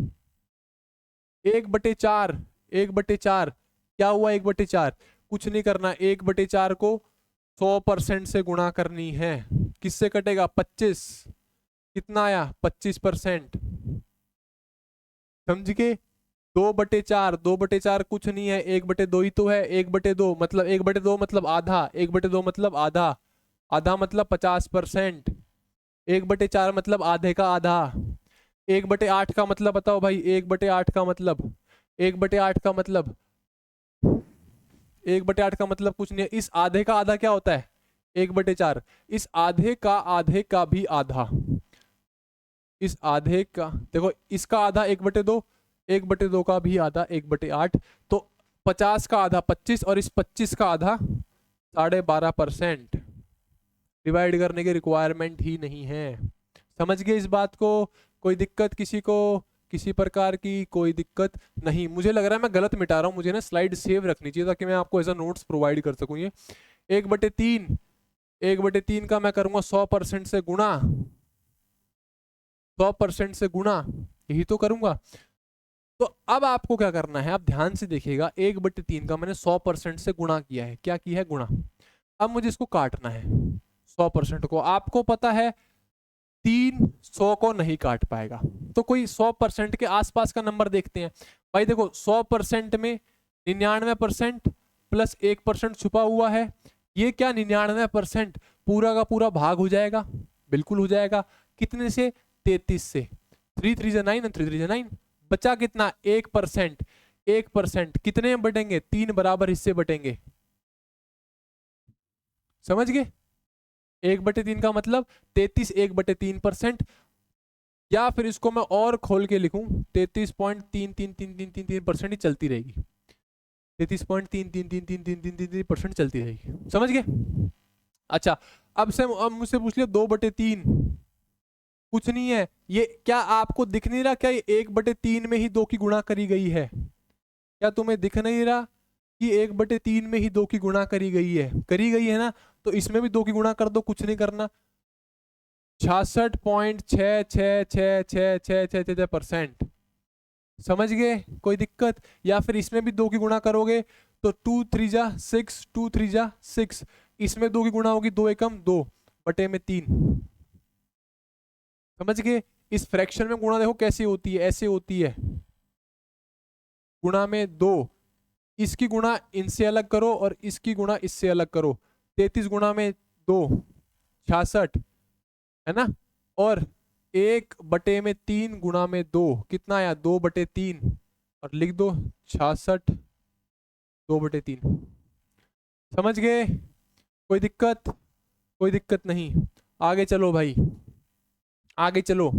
1/4, 1/4 क्या हुआ? 1/4 कुछ नहीं करना। 1/4 को 100% से गुणा करनी है। किससे कटेगा? 25। कितना आया? 25%। समझ गए? 2/4, 2/4 कुछ नहीं है, 1/2 ही तो है। 1/2 मतलब 1/2 मतलब आधा, 1/2 मतलब आधा, आधा मतलब 50%। 1/4 मतलब आधे का आधा। 1/8 का मतलब बताओ भाई, 1/8 का मतलब, 1/8 का मतलब, 1/8 का मतलब कुछ नहीं है। इस आधे का आधा क्या होता है? 1/4। इस आधे का भी आधा, इस आधे का देखो, इसका आधा 1/2, 1/2 का भी आधा 1/8। तो 50 का आधा 25 और इस 25 का आधा 12.5%। डिवाइड करने की रिक्वायरमेंट ही नहीं है। समझ गए इस बात को? कोई दिक्कत किसी को? किसी प्रकार की कोई दिक्कत नहीं? मुझे लग रहा है मैं गलत मिटा रहा हूँ, मुझे ना स्लाइड सेव रखनी चाहिए ताकि मैं आपको एज अ नोट्स प्रोवाइड कर सकूँ। ये 1/3, 1/3 का मैं करूंगा 100% से गुणा, 100% से गुणा, यही तो करूंगा। तो अब आपको क्या करना है, आप ध्यान से देखिएगा। 1/3 का मैंने 100% से गुणा किया है। क्या किया है? गुणा। अब मुझे इसको काटना है 100% को। आपको पता है 3 100 को नहीं काट पाएगा, तो कोई 100% के आसपास का नंबर देखते हैं। भाई देखो, 100% में 99% प्लस 1% छुपा हुआ है। ये क्या 99% पूरा का पूरा भाग हो जाएगा? बिल्कुल हो जाएगा। कितने से? 33 से। 3 3 9 और 3 3 9। बचा कितना? 1%। 1% कितने में बटेंगे? 3 बराबर हिस्से बटेंगे। समझ गए? 1/3 का मतलब 33 1/3%। या फिर इसको मैं और खोल के लिखूं, 33.333333% ही चलती रहेगी। 33.333333% चलती रहेगी। समझ गए? अच्छा, अब मुझसे पूछ लिया 2/3। कुछ नहीं है। ये क्या आपको दिख नहीं रहा क्या ये 1/3 में ही 2 की गुणा करी गई है? क्या तुम्हें दिख नहीं रहा कि 1/3 में ही 2 की गुणा करी गई है ना? तो इसमें भी 2 की गुणा कर दो, कुछ नहीं करना। 66.666666% समझ गए? कोई दिक्कत? या फिर इसमें भी 2 की गुणा करोगे तो 2 3 जा 6, 2 3 जा 6, इसमें 2 की गुणा होगी 2 एकम 2/3। समझ गए? इस फ्रैक्शन में गुणा देखो कैसी होती है, ऐसे होती है, गुणा में 2, इसकी गुणा इनसे अलग करो और इसकी गुणा इससे अलग करो। 33 गुणा में 2 66 है ना, और 1/3 गुणा में 2 कितना आया 2/3, और लिख दो 66 2/3। समझ गए? कोई दिक्कत? कोई दिक्कत नहीं। आगे चलो भाई, आगे चलो।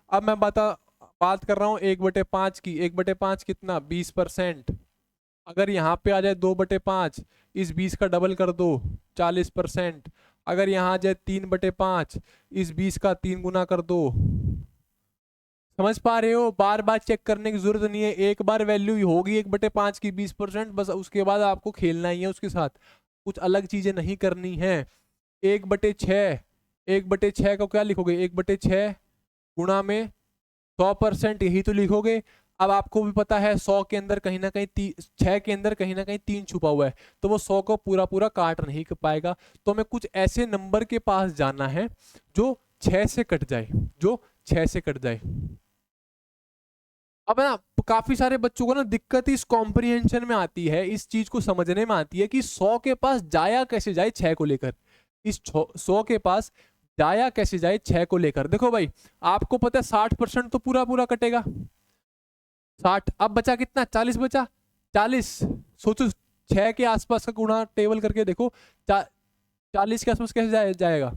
अब मैं बात कर रहा हूँ 1/5 की। 1/5 कितना 20%। अगर यहाँ पे आ जाए 2/5, इस 20 का डबल कर दो 40%। अगर यहाँ आ जाए 3/5, इस 20 का 3 गुना कर दो। समझ पा रहे हो? बार बार चेक करने की जरूरत नहीं है, एक बार वैल्यू होगी 1/5 की 20%, बस उसके बाद आपको खेलना ही है उसके साथ, कुछ अलग चीजें नहीं करनी है। 1/6, 1/6 को क्या लिखोगे 1/6 गुणा में 100%, यही तो लिखोगे। अब आपको भी पता है 100 के अंदर कहीं ना कहीं 6 के अंदर कहीं ना कहीं 3 छुपा हुआ है, तो वो 100 को पूरा पूरा काट नहीं कर पाएगा। तो हमें कुछ ऐसे नंबर के पास जाना है जो 6 से कट जाए, जो 6 से कट जाए। अब ना काफी सारे बच्चों को ना दिक्कत इस कॉम्प्रिहेंशन में आती है, इस चीज को समझने में आती है कि 100 के पास जाया कैसे जाए 6 को लेकर। इस 100 के पास जाया कैसे जाए 6 को लेकर। देखो भाई, आपको पता है 60% तो पूरा पूरा कटेगा 60। अब बचा कितना 40 बचा 40। सोचो 6 के आसपास का गुणा टेबल करके देखो, 40 के आसपास कैसे जाएगा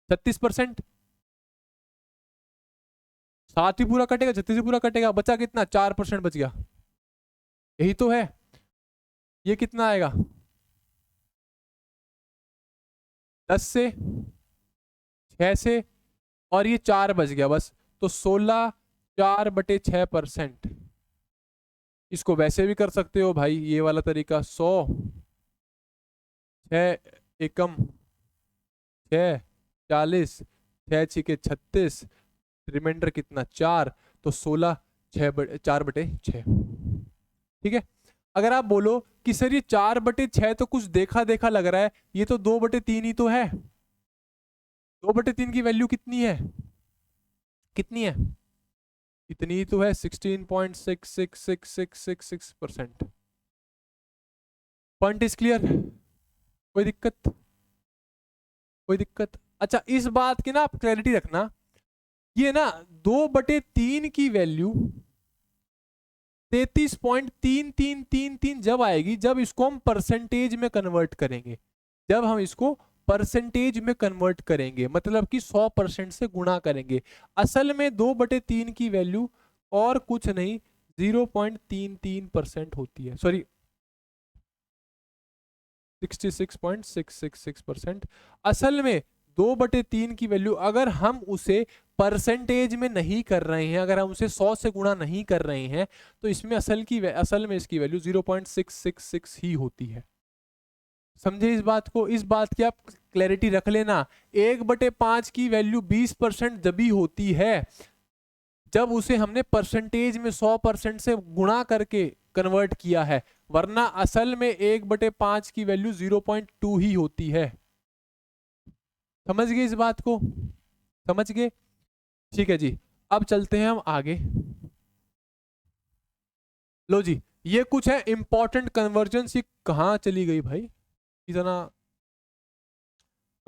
36%। 60 ही पूरा कटेगा 36 ही पूरा कटेगा, बचा कितना 4% बच गया, यही तो है। ये कितना आएगा 10 से 6 से, और ये 4 बच गया बस, तो 16 4/6%। इसको वैसे भी कर सकते हो भाई, ये वाला तरीका 100 6 एकम 6 40 6 छिके 36, रिमाइंडर कितना 4, तो 16 4/6। ठीक है। अगर आप बोलो कि सर ये 4/6 तो कुछ देखा देखा लग रहा है, ये तो 2/3 ही तो है। 2/3 की वैल्यू कितनी है, कितनी है, इतनी ही तो है 16.666666%। Point is clear? कोई दिक्कत? कोई दिक्कत? अच्छा, इस बात की ना आप क्लैरिटी रखना, ये ना 2/3 की वैल्यू 33.3333 जब आएगी, जब इसको हम परसेंटेज में कन्वर्ट करेंगे, जब हम इसको परसेंटेज में कन्वर्ट करेंगे, मतलब कि 100% से गुणा करेंगे। असल में 2/3 की वैल्यू और कुछ नहीं 0.33% होती है, सॉरी 66.666%। असल में 2/3 की वैल्यू अगर हम उसे परसेंटेज में नहीं कर रहे हैं, अगर हम उसे 100 से गुणा नहीं कर रहे हैं, तो इसमें असल में इसकी वैल्यू 0.666 ही होती है। समझे इस बात को? इस बात की आप क्लैरिटी रख लेना। 1/5 की वैल्यू 20% जब भी होती है जब उसे हमने परसेंटेज में 100% से गुणा करके कन्वर्ट किया है, वरना असल में 1/5 की वैल्यू 0.2 ही होती है। समझ गए इस बात को? समझ गए? ठीक है जी, अब चलते हैं हम आगे। लो जी, ये कुछ है इंपॉर्टेंट कन्वर्जन्स। ये कहाँ चली गई भाई इतना,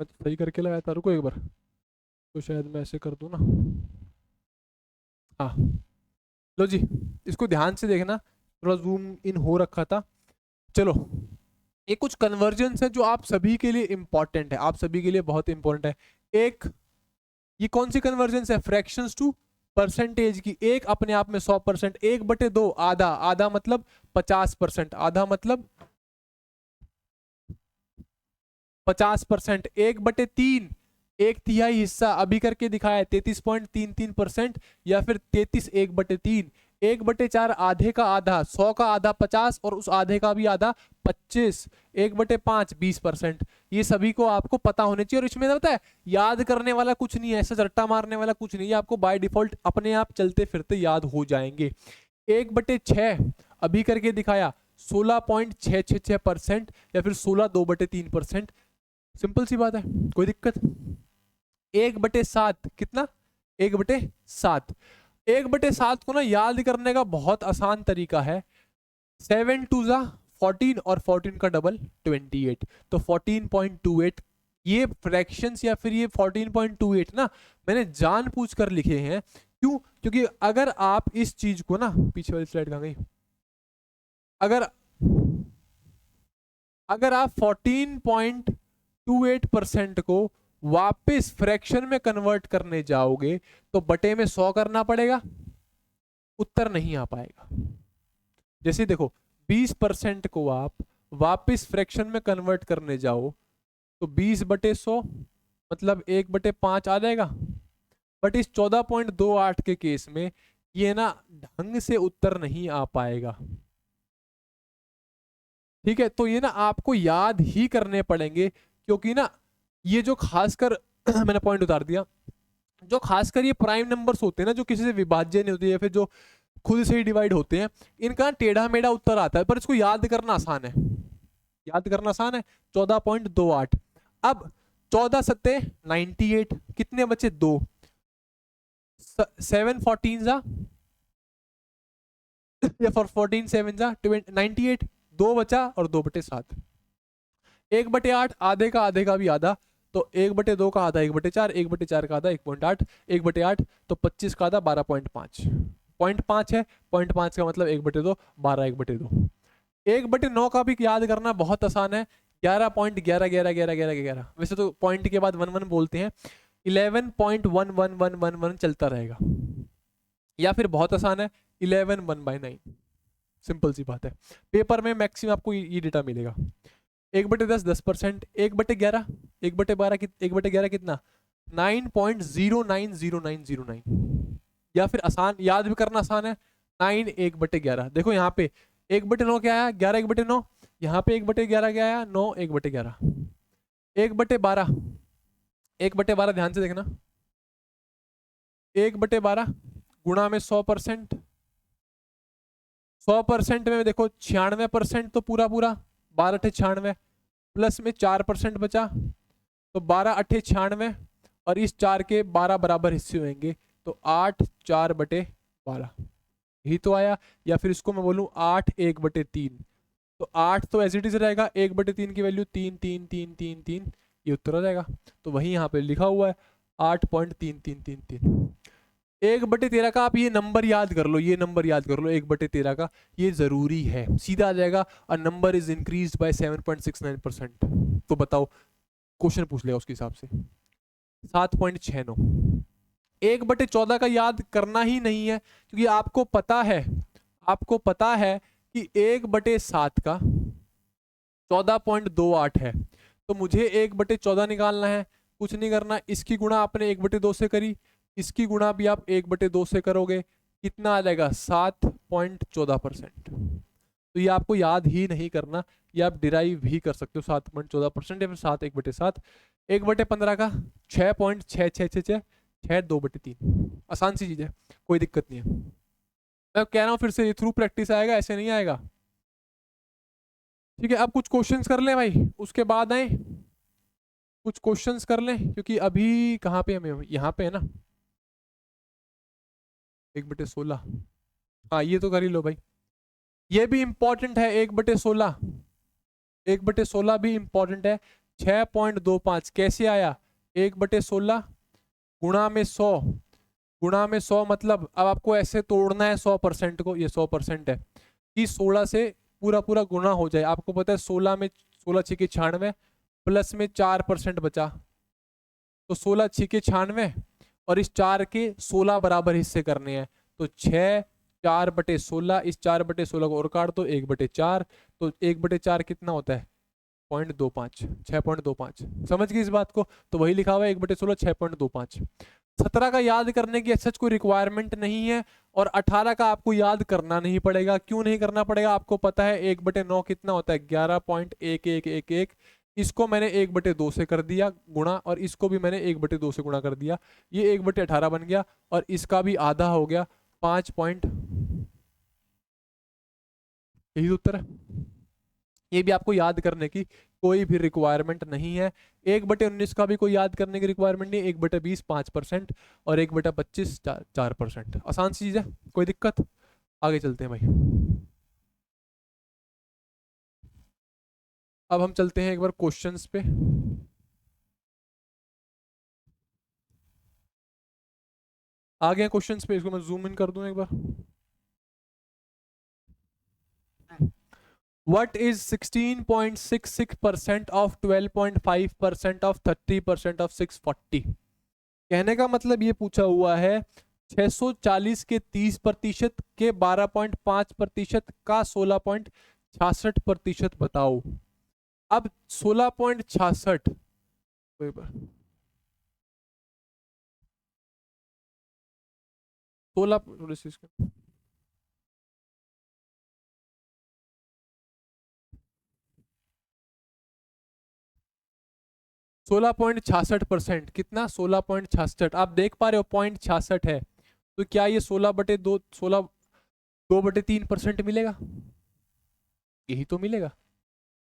मैं तो सही करके लगाया था, रुको एक बार, तो शायद मैं ऐसे कर दूं ना। हाँ लो जी, इसको ध्यान से देखना, थोड़ा जूम इन हो रखा था। चलो, ये कुछ कन्वर्जन्स है जो आप सभी के लिए इंपॉर्टेंट है, आप सभी के लिए बहुत इंपॉर्टेंट है। एक, ये कौन सी कन्वर्जन्स है, फ्रैक्शंस टू परसेंटेज की। एक अपने आप में 100%, 1/2 आधा, आधा मतलब 50%, आधा मतलब 50%, 1/3 एक तिहाई हिस्सा अभी करके दिखाया 33.33%, या फिर 33 1/3, 1/4 आधे का आधा, 100 का आधा 50 और उस आधे का भी आधा 25, 1/5 20%। ये सभी को आपको पता होने चाहिए। और इसमें पता है याद करने वाला कुछ नहीं है, ऐसे रट्टा मारने वाला कुछ नहीं है, आपको बाय डिफॉल्ट अपने आप चलते फिरते याद हो जाएंगे। 1/6 अभी करके दिखाया 16.666%, या फिर 16 2/3%। सिंपल सी बात है, कोई दिक्कत। 1/7 कितना, 1/7। 1/7 को ना याद करने का बहुत आसान तरीका है, 7 2 जा 14 और 14 का डबल 28, तो 14.28। ये फ्रैक्शंस या फिर ये 14.28 ना मैंने जानबूझ कर लिखे हैं। क्यों? क्योंकि अगर आप इस चीज को ना, पीछे वाली स्लाइड कहाँ गई, अगर आप 14.28% को वापस फ्रैक्शन में कन्वर्ट करने जाओगे तो बटे में 100 करना पड़ेगा, उत्तर नहीं आ पाएगा। जैसे देखो 20% को आप वापस फ्रैक्शन में कन्वर्ट करने जाओ तो 20/100 मतलब 1/5 आ जाएगा। बट इस 14.28 के केस में ये ना ढंग से उत्तर नहीं आ पाएगा। ठीक है, तो ये ना आपको याद ही करने पड़ेंगे, क्योंकि ना ये जो खासकर मैंने पॉइंट उतार दिया, जो खासकर ये प्राइम नंबर्स होते हैं ना, जो किसी से विभाज्य नहीं होते या फिर जो खुद से ही डिवाइड होते हैं, इनका टेढ़ा मेढ़ा उत्तर आता है, पर इसको याद करना आसान है। याद करना आसान है। 14.28। अब 14 सत्ते 98, कितने बचे 2, 7 14 जा या 14 7 जा 98, 2 बचा और 2/7। 1/8 आधे का भी आधा, तो 1/2 का आधा 1/4, 1/4 का आधा 1.8, 1/8 तो 25 का आधा 12.5, 0.5 है, 0.5 का मतलब 1/2, 12 1/2। 1/9 का भी याद करना बहुत आसान है, 11.11 वैसे तो पॉइंट के बाद 1 बोलते हैं, 11.11111 चलता रहेगा। या फिर बहुत आसान है 11 1/9, सिंपल सी बात है। पेपर में मैक्सिमम आपको ये डेटा मिलेगा। 1/10 10%, 1/11 1/11 कितना 9.090909। या फिर आसान याद भी करना आसान है 9 1/11। देखो यहाँ पे 1/9 क्या आया, 11 1/9, यहाँ पे 1/11 क्या आया 9 1/11। 1/12 1/12 ध्यान से देखना, 1/12 गुणा में 100%, 100% में देखो 96% तो पूरा 12 8 96, प्लस में 4% बचा तो 12 8 96, और इस 4 के 12 बराबर हिस्से होंगे तो 8 4/12 ही तो आया। या फिर इसको मैं बोलूं 8 1/3, तो 8 तो एज इट इज रहेगा, 1/3 की वैल्यू 3 3 3 3 3, ये उत्तर आ जाएगा। तो वही यहाँ पे लिखा हुआ है 8.3333। 1/13 का आप ये नंबर याद कर लो, ये नंबर याद कर लो 1/13 का, ये जरूरी है, सीधा आ जाएगा। अ नंबर इज इंक्रीज बाय 7.69%। तो बताओ, क्वेश्चन पूछ लेगा उसके हिसाब से। 7.69। 1/14 का याद करना ही नहीं है, क्योंकि आपको पता है कि 1/7 का 14.28 है, तो मुझे 1/14 निकालना है। कुछ नहीं करना, इसकी गुणा आपने 1/2 से करी, इसकी गुणा भी आप 1/2 से करोगे, कितना आ जाएगा 7.14%। तो ये आपको याद ही नहीं करना, ये आप डिराइव ही कर सकते हो 7.14% या फिर 7 1/7। 1/15 का 6.6666, 6 2/3। आसान सी चीज है, कोई दिक्कत नहीं है। मैं कह रहा हूँ फिर से, थ्रू प्रैक्टिस आएगा, ऐसे नहीं आएगा। ठीक है, अब कुछ क्वेश्चंस कर लें भाई, उसके बाद आए कुछ क्वेश्चंस कर लें, क्योंकि अभी कहाँ पे हमें, यहाँ पे है ना 1/16। हाँ ये तो कर ही लो भाई, ये भी इंपॉर्टेंट है 1/16। 1/16 भी इंपॉर्टेंट है। 6.25 कैसे आया, 1/16 गुणा में 100, गुणा में 100 मतलब अब आपको ऐसे तोड़ना है 100% को, ये 100% है कि 16 से पूरा गुणा हो जाए। आपको पता है 16 में 16 6 96, प्लस में 4% बचा, तो 16 6 96, और इस 4 के 16 बराबर हिस्से करने हैं, तो 6 4/16, इस 4/16 को और काट दो 1/4, तो 1/4 कितना होता है 6.25, 6.25 समझ गए इस बात को। तो वही लिखा हुआ है 1/16 6.25। 17 का याद करने की सच कोई रिक्वायरमेंट नहीं है, और 18 का आपको याद करना नहीं पड़ेगा। क्यों नहीं करना पड़ेगा? आपको पता है 1/9 कितना होता है, 11.1111। इसको मैंने 1/2 से कर दिया गुणा, और इसको भी मैंने 1/2 से गुणा कर दिया, ये 1/18 बन गया, और इसका भी आधा हो गया 5 पॉइंट। यही उत्तर है। ये भी आपको याद करने की कोई भी रिक्वायरमेंट नहीं है। 1/19 का भी कोई याद करने की रिक्वायरमेंट नहीं। 1/20 5%, और 1/25 4%। आसान सी चीज है, कोई दिक्कत? आगे चलते हैं भाई। अब हम चलते हैं एक बार क्वेश्चंस पे। आ गए क्वेश्चंस पे, इसको मैं जूम इन कर दूं एक बार। What is 16.66% of 12.5% of 30% of 640? कहने का मतलब ये पूछा हुआ है 640 के 30% के 12.5% का 16.66% बताओ। अब 16.66 16 16.66%, कितना? 16.66। आप देख पा रहे हो 0.66 है, तो क्या ये 16/2 2/3% मिलेगा? यही तो मिलेगा,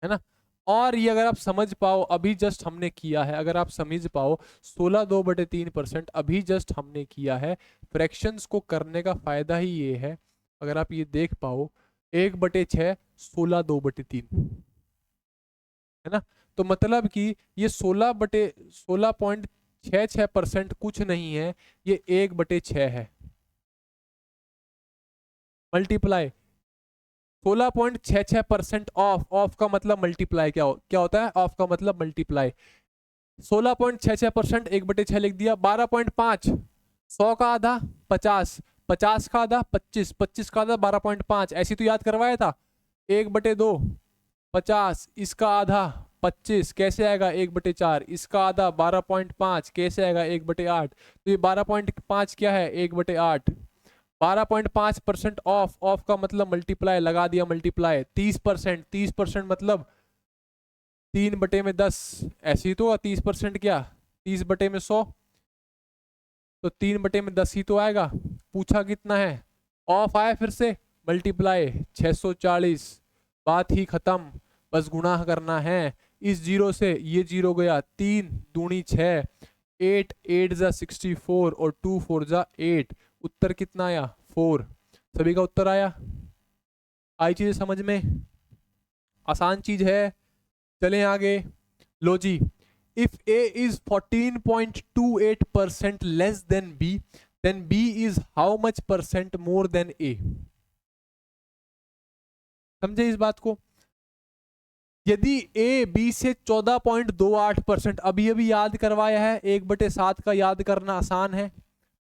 है ना। और ये अगर आप समझ पाओ, अभी जस्ट हमने किया है, अगर आप समझ पाओ 16 2/3% अभी जस्ट हमने किया है। फ्रैक्शंस को करने का फायदा ही ये है, अगर आप ये देख पाओ 1/6 16 2/3, है ना। तो मतलब कि ये 16/16.66% कुछ नहीं है, ये 1/6 है। मल्टीप्लाई 16.66% ऑफ का मतलब मल्टीप्लाई क्या होता है? ऑफ का मतलब मल्टीप्लाई। 16.66% 1/6 लिख दिया। 12.5 100 का आधा 50, 50 का आधा 25, 25 का आधा 12.5, ऐसी तो याद करवाया था। 1/2 50, इसका आधा 25 कैसे आएगा? 1/4, इसका आधा 12.5 कैसे आएगा? 1/8। तो ये 12.5 क्या है? 1/8। 12.5% ऑफ का मतलब मल्टीप्लाई, लगा दिया मल्टीप्लाई। 30%, 30% मतलब 3/10, ऐसे ही तो होगा। 30% क्या? 30/100, तो 3/10 ही तो आएगा। पूछा कितना है? ऑफ आया, फिर से मल्टीप्लाई 640, बात ही खत्म। बस गुणा करना है इस जीरो से, ये जीरो गया, 3 दूनी 6, 8 8 जा 64, और 2 4 जा 8। उत्तर कितना आया? 4। सभी का उत्तर आया। आई चीजें समझ में? आसान चीज है। चलें आगे। लो जी, if A is 14.28% less than B, then B is how much percent more than A? समझे इस बात को? यदि A B से 14.28%, अभी अभी याद करवाया है, 1/7 का याद करना आसान है।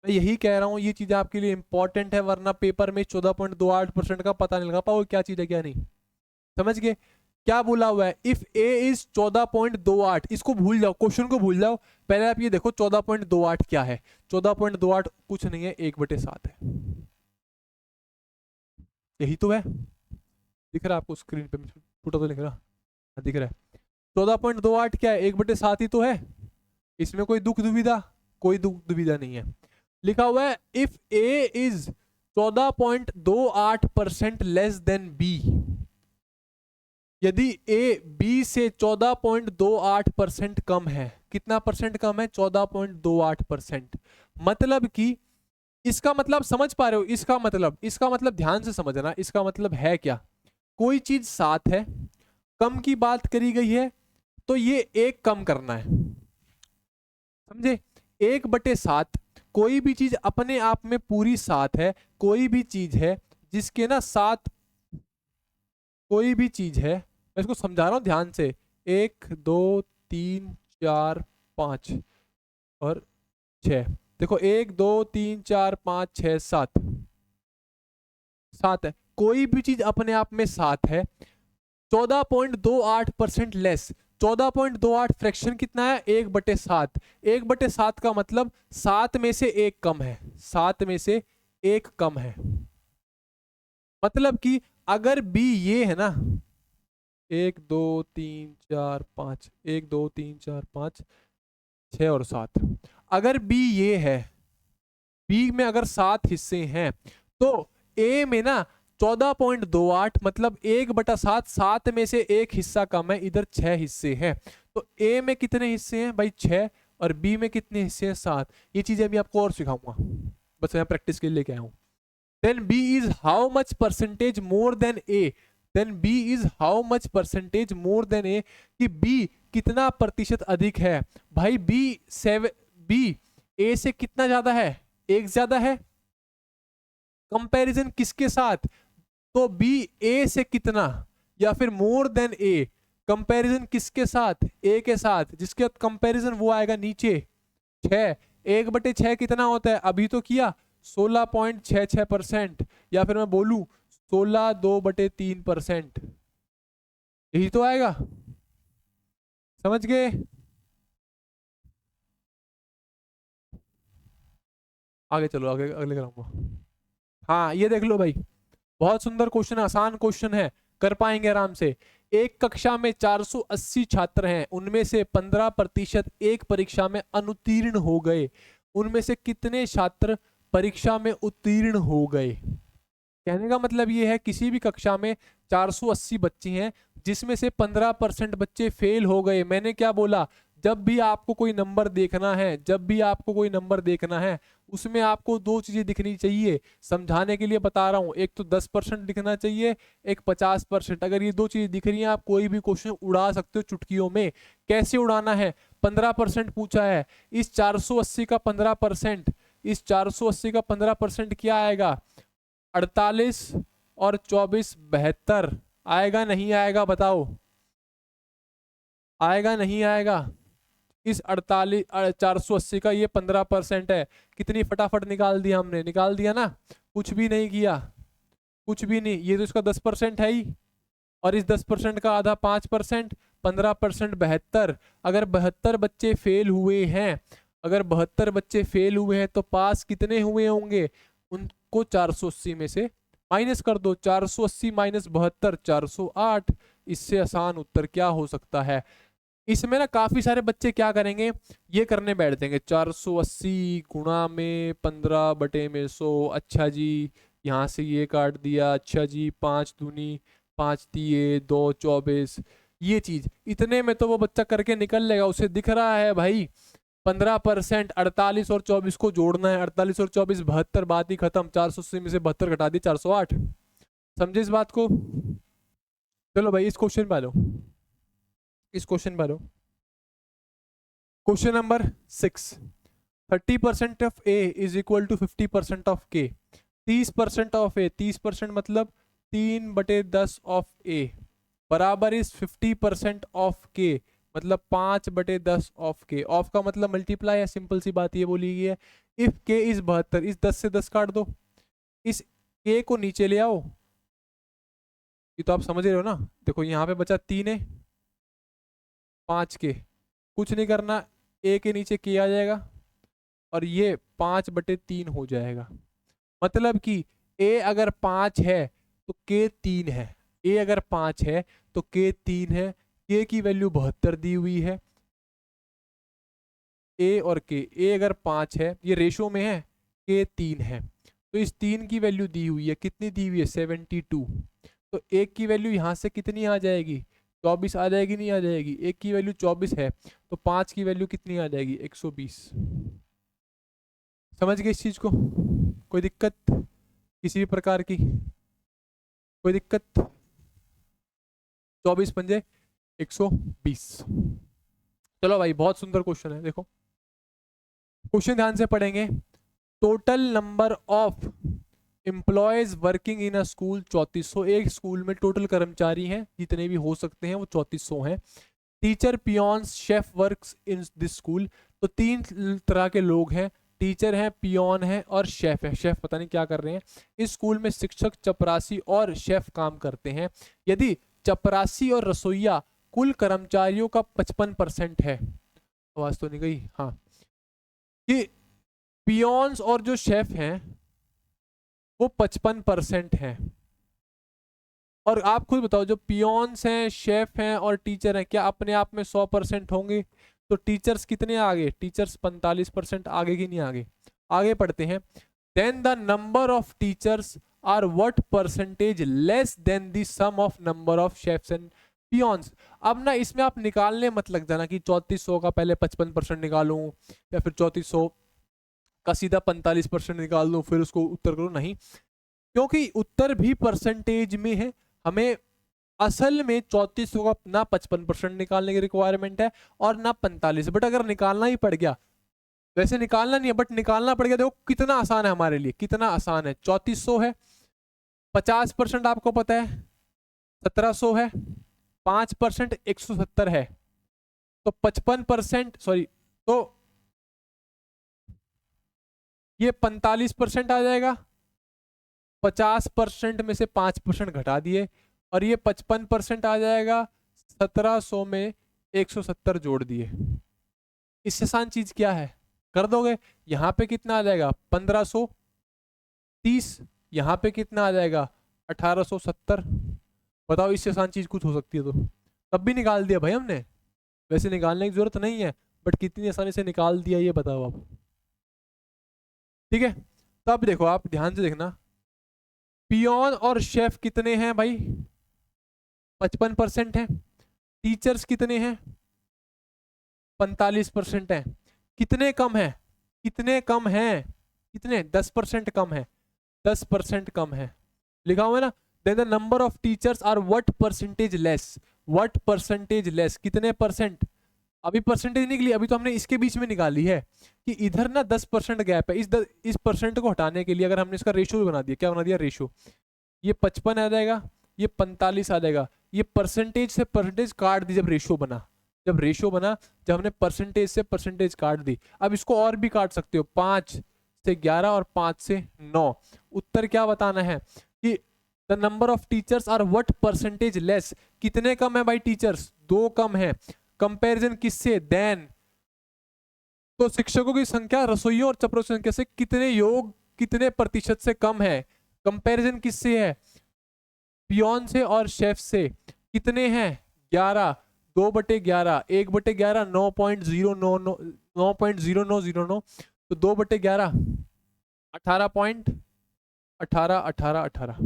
मैं यही कह रहा हूं, ये चीज आपके लिए इंपॉर्टेंट है, वरना पेपर में 14.28% का पता नहीं लगा पाओ क्या चीज है क्या नहीं। समझ गए? क्या बोला हुआ है? इफ ए इज 14.28, इसको भूल जाओ, क्वेश्चन को भूल जाओ। पहले आप ये देखो 14.28 क्या है। 14.28 कुछ नहीं है, 1/7 है। यही तो है। दिख रहा है आपको स्क्रीन पे? छोटा तो लिख रहा, दिख रहा है। 14.28 क्या है? 1/7 ही तो है। इसमें कोई दुख दुविधा? कोई दुख दुविधा नहीं है। लिखा हुआ है if a is 14.28% less than b. यदि ए बी से 14.28% कम है, कितना परसेंट कम है? 14.28%। मतलब कि इसका मतलब समझ पा रहे हो? इसका मतलब ध्यान से समझना, इसका मतलब है क्या? कोई चीज 7 है, कम की बात करी गई है, तो ये एक कम करना है। समझे? 1/7, कोई भी चीज अपने आप में पूरी 7 है। कोई भी चीज है जिसके ना 7, कोई भी चीज है, मैं इसको समझा रहा हूं ध्यान से। 1 2 3 4 5 और 6। देखो 1 2 3 4 5 6 7, 7 है। कोई भी चीज अपने आप में 7 है, 14.28% लेस। 14.28 फ्रैक्शन कितना है? 1/7। 1/7 का मतलब 7 में से 1 कम है। 7 में से 1 कम है। मतलब कि अगर b ये है ना, 1 2 3 4 5, 1 2 3 4 5 6 और 7, अगर b ये है, b में अगर 7 हिस्से हैं तो a में ना 14.28 मतलब 1/7, 7 में से 1 हिस्सा कम है, इधर 6 हिस्से हैं। तो a में कितने हिस्से हैं भाई? 6। और b में कितने हिस्से हैं? 7। ये चीजें अभी आपको और सिखाऊंगा, बस मैं प्रैक्टिस के लिए लेके आया हूं। then b is how much percentage more than a, then b is how much percentage more than a, कि b कितना प्रतिशत अधिक है? भाई b a से कितना ज्यादा है? 1 ज्यादा है। कंपैरिजन किसके साथ? तो b a से कितना, या फिर मोर देन a, कंपैरिजन किसके साथ? a के साथ, जिसके बाद कंपैरिजन वो आएगा नीचे 6। 1/6 कितना होता है? अभी तो किया 16.66%, या फिर मैं बोलूं 16 2/3%, यही तो आएगा। समझ गए? आगे चलो, आगे अगले कराऊंगा। हाँ ये देख लो भाई, बहुत सुंदर क्वेश्चन है, आसान क्वेश्चन है, कर पाएंगे आराम से। एक कक्षा में 480 छात्र हैं, उनमें से 15% एक परीक्षा में अनुत्तीर्ण हो गए। उनमें से कितने छात्र परीक्षा में उत्तीर्ण हो गए? कहने का मतलब ये है किसी भी कक्षा में 480 बच्चे हैं, जिसमें से 15% बच्चे फेल हो गए। मैंने क्या बोला? जब भी आपको कोई नंबर देखना है, जब भी आपको कोई नंबर देखना है, उसमें आपको 2 चीजें दिखनी चाहिए। समझाने के लिए बता रहा हूं, एक तो 10% दिखना चाहिए, एक 50%। अगर ये 2 चीजें दिख रही हैं, आप कोई भी क्वेश्चन उड़ा सकते हो चुटकियों में। कैसे उड़ाना है? 15% पूछा है, इस 480 का 15%, इस 480 का 15% क्या आएगा? 48 और 24 72। आएगा नहीं आएगा बताओ? आएगा नहीं आएगा? इस 48 480 का ये 15% है। कितनी फटाफट निकाल दिया हमने, निकाल दिया ना, कुछ भी नहीं किया, कुछ भी नहीं। ये तो इसका 10% है ही, और इस 10% का आधा 5%, 15% 72। अगर 72 बच्चे फेल हुए हैं, अगर 72 बच्चे फेल हुए हैं तो पास कितने हुए होंगे? उनको 480 में से माइनस कर दो। 480 माइनस 72 408। इससे आसान उत्तर क्या हो सकता है? इसमें ना काफी सारे बच्चे क्या करेंगे, ये करने बैठ जाएंगे 480 गुणा में 15/100। अच्छा जी, यहाँ से ये काट दिया। अच्छा जी, 5 दूनी 5 दिए 2 24। ये चीज इतने में तो वो बच्चा करके निकल लेगा, उसे दिख रहा है भाई 15%। 48 और 24 को जोड़ना है, 48 और 24 72, बात ही खत्म। 480 में से 72 घटा दी 408। समझे इस बात को? चलो भाई इस क्वेश्चन पे आ लो, इस क्वेश्चन पे आ लो। Question number 6, 30% of a is equal to 50% of के। 30% ऑफ ए, 30% मतलब 3/10 ऑफ ए बराबर इज 50% ऑफ के, मतलब 5/10 ऑफ के। ऑफ का मतलब मल्टीप्लाई है, सिंपल सी बात ये बोली गई है। इफ के इज 72, इस 10 से 10 काट दो, इस के को नीचे ले आओ। ये तो आप समझ रहे हो ना? देखो यहाँ पे बचा 3 है, 5 के, कुछ नहीं करना, ए के नीचे के आ जाएगा और ये 5/3 हो जाएगा। मतलब कि ए अगर 5 है तो के 3 है, ए अगर 5 है तो के 3 है। के की वैल्यू 72 दी हुई है। ए और के, ए अगर 5 है, ये रेशो में है, के 3 है, तो इस 3 की वैल्यू दी हुई है, कितनी दी हुई है? 72। तो एक की वैल्यू यहाँ से कितनी आ जाएगी? 24 आ जाएगी, नहीं आ जाएगी? एक की वैल्यू 24 है तो 5 की वैल्यू कितनी आ जाएगी? 120। समझ गए इस चीज को? कोई दिक्कत किसी भी प्रकार की? कोई दिक्कत? 24 पंजे 120। चलो भाई बहुत सुंदर क्वेश्चन है, देखो क्वेश्चन ध्यान से पढ़ेंगे। Total number of employees working in a school 3400। एक स्कूल में टोटल कर्मचारी हैं जितने भी हो सकते हैं वो 3400 हैं। Teacher, peons, chef works in this school. तो 3 तरह के लोग हैं, टीचर हैं, पियोन है और शेफ है। शेफ पता नहीं क्या कर रहे हैं। इस स्कूल में शिक्षक, चपरासी और शेफ काम करते हैं। यदि चपरासी और रसोइया कुल कर्मचारियों का 55% है। आवाज तो नहीं गई? हाँ, कि पियोन्स और जो शेफ हैं वो 55% हैं। और आप खुद बताओ, जो पियोन्स हैं, शेफ हैं और टीचर हैं, क्या अपने आप में 100% होंगे? तो टीचर्स कितने आगे? टीचर्स 45% आगे की नहीं आगे? आगे पढ़ते हैं। Then the number of teachers are what percentage less than the sum of number of chefs and peons. अब ना इसमें आप निकालने मत लग जाना कि 3400 का पहले 55% निकालूं या फिर 3400 का सीधा 45% निकाल दूं फिर उसको उत्तर करो, नहीं, क्योंकि उत्तर भी परसेंटेज में है। हमें असल में 3400 का ना 55% निकालने की रिक्वायरमेंट है और ना 45, बट अगर निकालना ही पड़ गया, वैसे निकालना नहीं है बट निकालना पड़ गया, देखो कितना आसान है हमारे लिए, कितना आसान है। 3400 है, 50% आपको पता है 1700 है, 5% 170 है, तो 55%, सॉरी, तो ये 45% आ जाएगा। 50% में से 5% घटा दिए और ये 55% आ जाएगा। 1700 में 170 जोड़ दिए। इससे आसान चीज क्या है? कर दोगे। यहाँ पे कितना आ जाएगा? 1530। यहाँ पे कितना आ जाएगा? 1870। बताओ, इससे आसान चीज कुछ हो सकती है? तो तब भी निकाल दिया भाई हमने। वैसे निकालने की जरूरत नहीं है, बट कितनी आसानी से निकाल दिया ये बताओ आप। ठीक है, तो अब देखो, आप ध्यान से देखना, पियोन और शेफ कितने हैं भाई? 55% है। टीचर्स कितने हैं? 45% है। कितने कम है? कितने कम है? कितने? 10% कम है। 10% कम है, लिखा हुआ है ना। Then the number of teachers are what percentage less. What percentage less, कितने परसेंट? अभी परसेंटेज निकली, अभी तो हमने इसके बीच में निकाली है कि इधर ना 10% गैप है। इस परसेंट को हटाने के लिए अगर हमने इसका रेशो बना दिया, क्या बना दिया? रेशो। ये 55 आ जाएगा, ये 45 आ जाएगा। ये परसेंटेज से परसेंटेज काट दी जब रेशो बना, जब रेशो बना, जब हमने परसेंटेज से परसेंटेज काट दी। अब इसको और भी काट सकते हो, 5 से 11 और 5 से 9। उत्तर क्या बताना है कि the number of teachers are what percentage less. कितने कम है भाई? टीचर्स 2 कम है। कंपैरिजन किससे? देन। तो शिक्षकों की संख्या रसोइयों और चपरासियों की संख्या से कितने प्रतिशत से कम है? कंपैरिजन किससे है? पियोन से और शेफ से। कितने हैं? 11। 2/11, 1/11 9.099, 9.0909, तो 2/11 18.181818।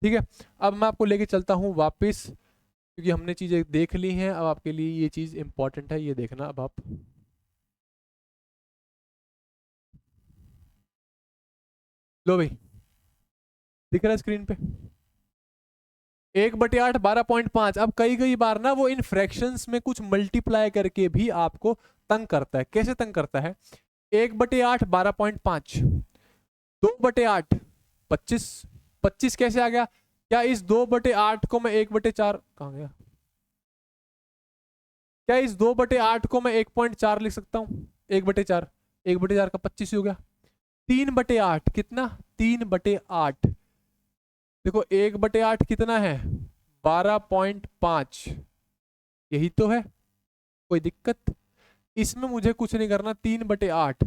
ठीक है, अब मैं आपको लेके चलता हूं वापस, क्योंकि हमने चीजें देख ली हैं। अब आपके लिए ये चीज इंपॉर्टेंट है, ये देखना। अब आप लो भाई, दिख रहा है स्क्रीन पे? 1/8 12.5। अब कई बार ना वो इन फ्रैक्शंस में कुछ मल्टीप्लाई करके भी आपको तंग करता है। कैसे तंग करता है? 1/8 12.5, 2/8 25। 25 कैसे आ गया? क्या इस 2/8 को मैं 1/4, कहाँ गया? क्या इस 2/8 को मैं 1.4 लिख सकता हूँ? 1/4, 1/4 का 25 हो गया। 3/8 कितना? 3/8। देखो 1/8 कितना है? 12.5। यही तो है, कोई दिक्कत? इसमें मुझे कुछ नहीं करना। 3/8,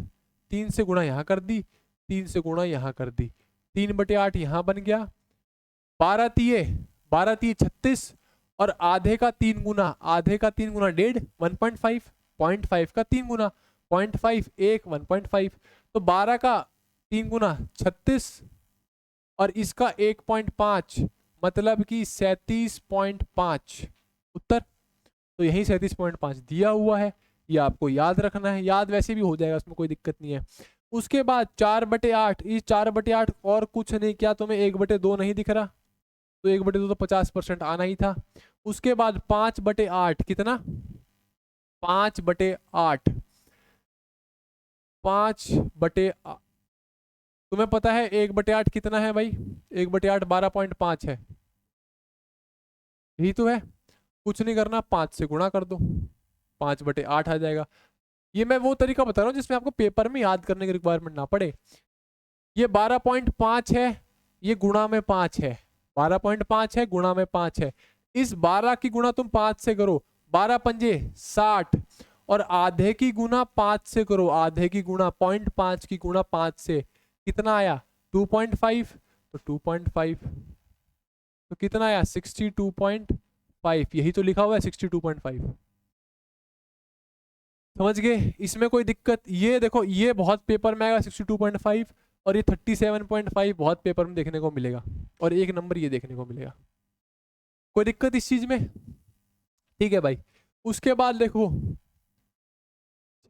3 से गुणा यहां कर दी, 3 से गुणा यहां कर दी, 3/8 यहां बन गया। 12 तिये 36, और आधे का 3 गुना, आधे का 3 गुना 1.5, 1.5, 0.5 का 3 गुना 0.5, 1 1.5, तो 12 का 3 गुना 36 और इसका 1.5, मतलब कि 37.5 उत्तर। तो यही 37.5 दिया हुआ है, ये आपको याद रखना है। याद वैसे भी हो जाएगा, उसमें कोई दिक्कत नहीं है। उसके बाद 4/8, इस 4/8 और कुछ नहीं किया, तुम्हें 1/2 नहीं दिख रहा? तो 1/2 तो 50% आना ही था। उसके बाद 5/8 कितना? 5/8, 5/8 तुम्हें पता है 1/8 कितना है भाई? 1/8 12.5 है, यही तो है। कुछ नहीं करना, 5 से गुणा कर दो, 5/8 आ जाएगा। ये मैं वो तरीका बता रहा हूँ जिसमें आपको पेपर में याद करने की रिक्वायरमेंट ना पड़े। ये 12.5 है, ये गुणा में 5 है, 12.5 है, गुणा में 5 है। इस 12 की गुणा तुम 5 से करो, 12 पंजे 60, और आधे की गुणा 5 से करो, आधे की गुणा 0.5 की गुणा 5 से, कितना आया 2.5, तो 2.5 तो कितना आया 62.5, यही तो लिखा हुआ है 62.5। समझ गए? इसमें कोई दिक्कत? ये देखो, ये बहुत पेपर में आएगा 62.5, और ये 37.5 बहुत पेपर में देखने को मिलेगा, और एक नंबर ये देखने को मिलेगा। कोई दिक्कत इस चीज में? ठीक है भाई। उसके बाद देखो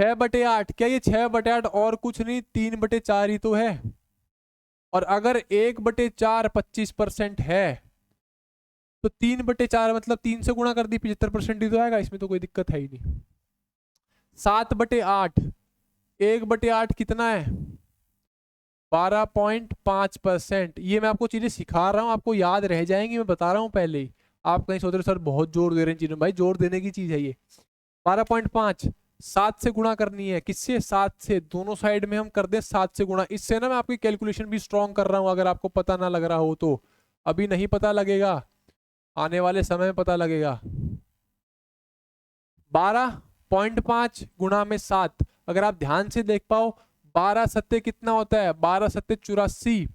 6/8, क्या ये 6/8 और कुछ नहीं, 3/4 ही तो है। और अगर 1/4 25% है, तो 3/4 मतलब 3 से गुणा कर दी, 75% ही तो आएगा, इसमें तो कोई दिक्कत है ही नहीं। 7/8, 1/8 कितना है 12.5%। ये मैं आपको चीजें सिखा रहा हूँ, आपको याद रह जाएंगी, मैं बता रहा हूँ पहले ही। आप कहीं सोच रहे सर बहुत जोर दे रहे हैं चीजों में, भाई जोर देने की चीज है ये। 12.5 7 से गुणा करनी है, किससे 7 से, दोनों साइड में हम कर दें 7 से गुणा। इससे ना मैं आपकी कैलकुलेशन भी स्ट्रॉन्ग कर रहा हूं, अगर आपको पता ना लग रहा हो तो। अभी नहीं पता लगेगा, आने वाले समय में पता लगेगा। 12.5 गुणा में 7, अगर आप ध्यान से देख पाओ, 12 सत्ते कितना होता है, 12 सत्ते 84,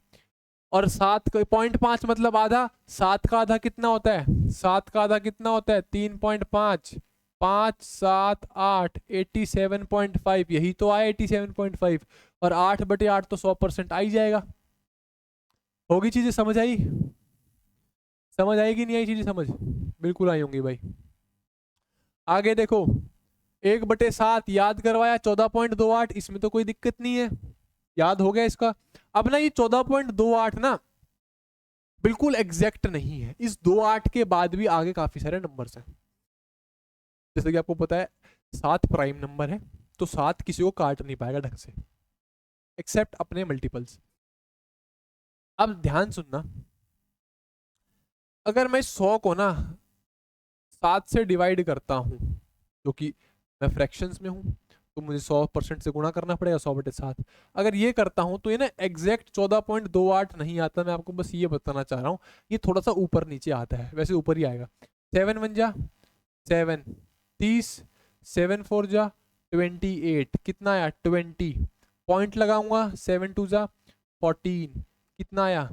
और 7.5 मतलब आधा, 7 का आधा कितना होता है, 7 का आधा कितना होता है 3.5, 5 7 8 87.5, यही तो आया 87.5, और 8/8 तो 100% आ ही जाएगा। होगी चीजें समझ आई? समझ आएगी नहीं आई चीजें समझ? बिल्कुल आई होंगी भाई। आगे देखो 1/7 याद करवाया 14.28, इसमें तो कोई दिक्कत नहीं है, याद हो गया इसका। अब ना ये 14.28 ना बिल्कुल एग्जैक्ट नहीं है, इस 28 के बाद भी आगे काफी सारे नंबर्स हैं। जैसे कि आपको पता है 7 प्राइम नंबर है, तो 7 किसी को काट नहीं पाएगा ढंग से, एक्सेप्ट अपने मल्टीपल्स। अब ध्यान सुनना, अगर मैं 100 को ना 7 से डिवाइड करता हूं, क्योंकि मैं फ्रैक्शंस में हूं, तो मुझे 100% से गुणा करना पड़ेगा, 100/7। अगर ये करता हूं तो ये ना एग्जैक्ट 14.28 नहीं आता, मैं आपको बस ये बताना चाह रहा हूँ, ये थोड़ा सा ऊपर नीचे आता है, वैसे ऊपर ही आएगा। 7 1 जा 7 30, 7 4 जा 28, कितना आया 20, पॉइंट लगाऊंगा 7 2 जा 14, कितना आया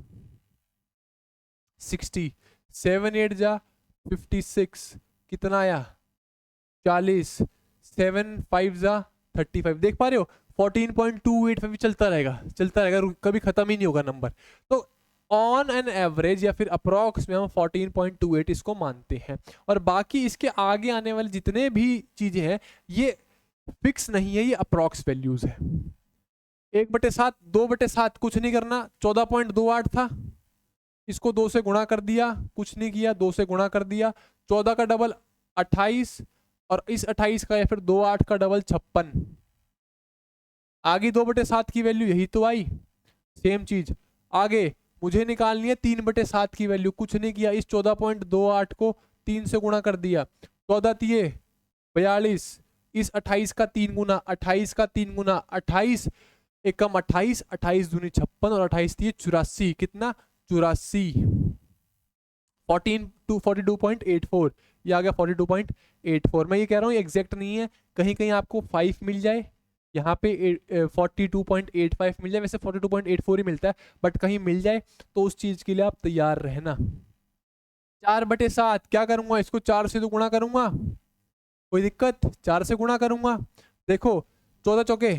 60, 7 8 जा 56, कितना आया 40, 7 5 जा 35, देख पा रहे हो 14.28 पे भी चलता रहेगा, चलता रहेगा, कभी खत्म ही नहीं होगा नंबर। तो ऑन एन एवरेज या फिर अप्रॉक्स में हम 14.28 इसको मानते हैं, और बाकी इसके आगे आने वाले जितने भी चीजें हैं ये फिक्स नहीं है, ये अप्रॉक्स वैल्यूज है। 1/7 2/7 कुछ नहीं करना, 14.28 था, इसको 2 से गुणा कर दिया, कुछ नहीं किया, 2 से गुणा कर दिया, 14 का डबल 28, और इस 28 का या फिर 28 का डबल 56, आगे 2/7 की वैल्यू यही तो आई, सेम चीज। आगे मुझे निकालनी है 3/7 की वैल्यू, कुछ नहीं किया, इस 14.28 को 3 से गुणा कर दिया, 14 तिये 42, इस 28 का 3 गुना, 28 का 3 गुना, 28 एकम 28, 28 दूनी 56, और 28 तिये 84, कितना 84, 42.84, ये आ गया 42.84। मैं ये कह रहा हूँ एग्जैक्ट नहीं है, कहीं कहीं आपको 5 मिल जाए, यहाँ पे 42.85 मिल जाए, वैसे 42.84 ही मिलता है, बट कहीं मिल जाए तो उस चीज के लिए आप तैयार रहना। 4/7 क्या करूंगा, इसको 4 से तो गुणा करूंगा, कोई दिक्कत, 4 से गुणा करूंगा, देखो 14 चौके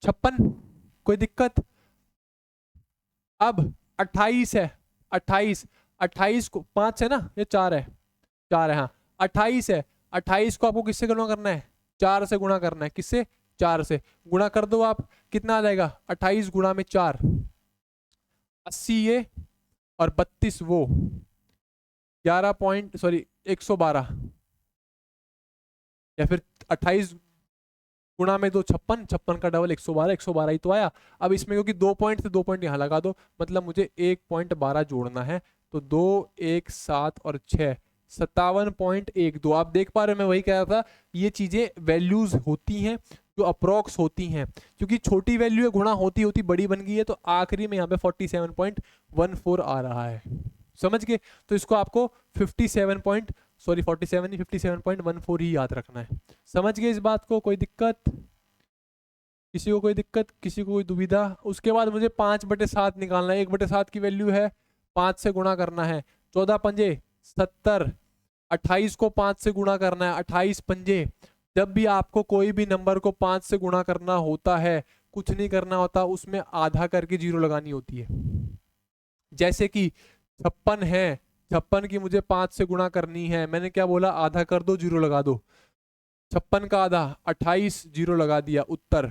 56, कोई दिक्कत। अब 28 है, 28 को 5 है ना, ये 4 है, 4 है, हाँ 28 है, 28 को आपको किससे गुणा करना है, 4 से गुणा करना है, किससे 4 से गुणा कर दो आप, कितना आ जाएगा 28 गुणा में 4, 80 ये, और 32 वो, 112, या फिर 28 गुणा में 2 56, 56 का डबल 112, 112 ही तो आया। अब इसमें क्योंकि 2 पॉइंट थे, 2 पॉइंट यहाँ लगा दो, मतलब मुझे 1.12 जोड़ना है, तो 2 1 7 और 6 57.12। आप देख पा रहे हो, मैं वही कह रहा था, ये चीजें वैल्यूज होती हैं जो अप्रोक्स होती हैं, क्योंकि छोटी वैल्यू है गुणा होती होती बड़ी बन गई है, तो आखिरी में यहाँ पे 47.14 आ रहा है। समझ गए? तो इसको आपको 57.14 ही याद रखना है। समझ गए इस बात को? कोई दिक्कत? किसी को कोई दिक्कत, किसी को कोई दुविधा? उसके बाद मुझे 5/7 निकालना है। 1/7 की वैल्यू है 5 से गुणा करना है, 14 पंजे 70, 28 को 5 से गुणा करना है, 28 पंजे। जब भी आपको कोई भी नंबर को 5 से गुणा करना होता है, कुछ नहीं करना होता, उसमें आधा करके जीरो लगानी होती है। जैसे कि 56 है, 56 की मुझे 5 से गुणा करनी है, मैंने क्या बोला? आधा कर दो, जीरो लगा दो। 56 का आधा 28, जीरो लगा दिया। उत्तर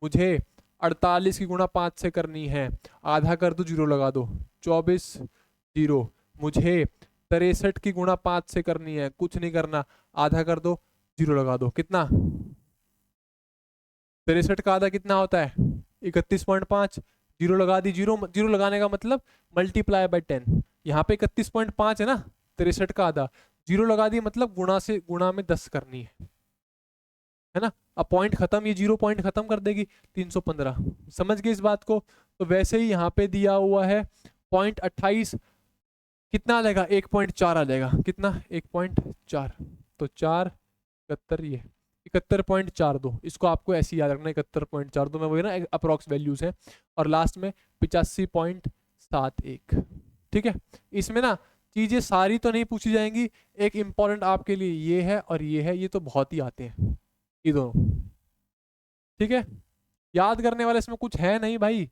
मुझे 48 की गुणा 5 से करनी है, आधा कर दो, जीरो लगा दो। 24, जीरो। मुझे 63 की गुणा 5 से करनी है, कुछ नहीं करना, आधा कर दो, जीरो लगा दो। कितना? 63 का आधा कितना होता है? 31.5। जीरो लगा दी। जीरो जीरो लगाने का मतलब मल्टीप्लाई बाय 10। यहाँ पे 31.5 है ना, 63 का आधा, जीरो लगा दी मतलब गुणा से गुणा में 10 करनी है ना। अब पॉइंट खत्म, ये 0 पॉइंट खत्म कर देगी। 315। समझ गए इस बात को? तो वैसे ही यहाँ पे दिया हुआ है 0.28, कितना आ जाएगा? 1.4 आ जाएगा। कितना? 1.4। तो 4 71, ये 71.42। इसको आपको ऐसे ही याद रखना, 71.42 में वही ना अप्रोक्स वैल्यूज है। और लास्ट में 85.71। ठीक है? इसमें ना चीजें सारी तो नहीं पूछी जाएंगी, एक इंपॉर्टेंट आपके लिए ये है और ये है, ये तो बहुत ही आते हैं ये दोनों। ठीक है? याद करने वाले इसमें कुछ है नहीं भाई।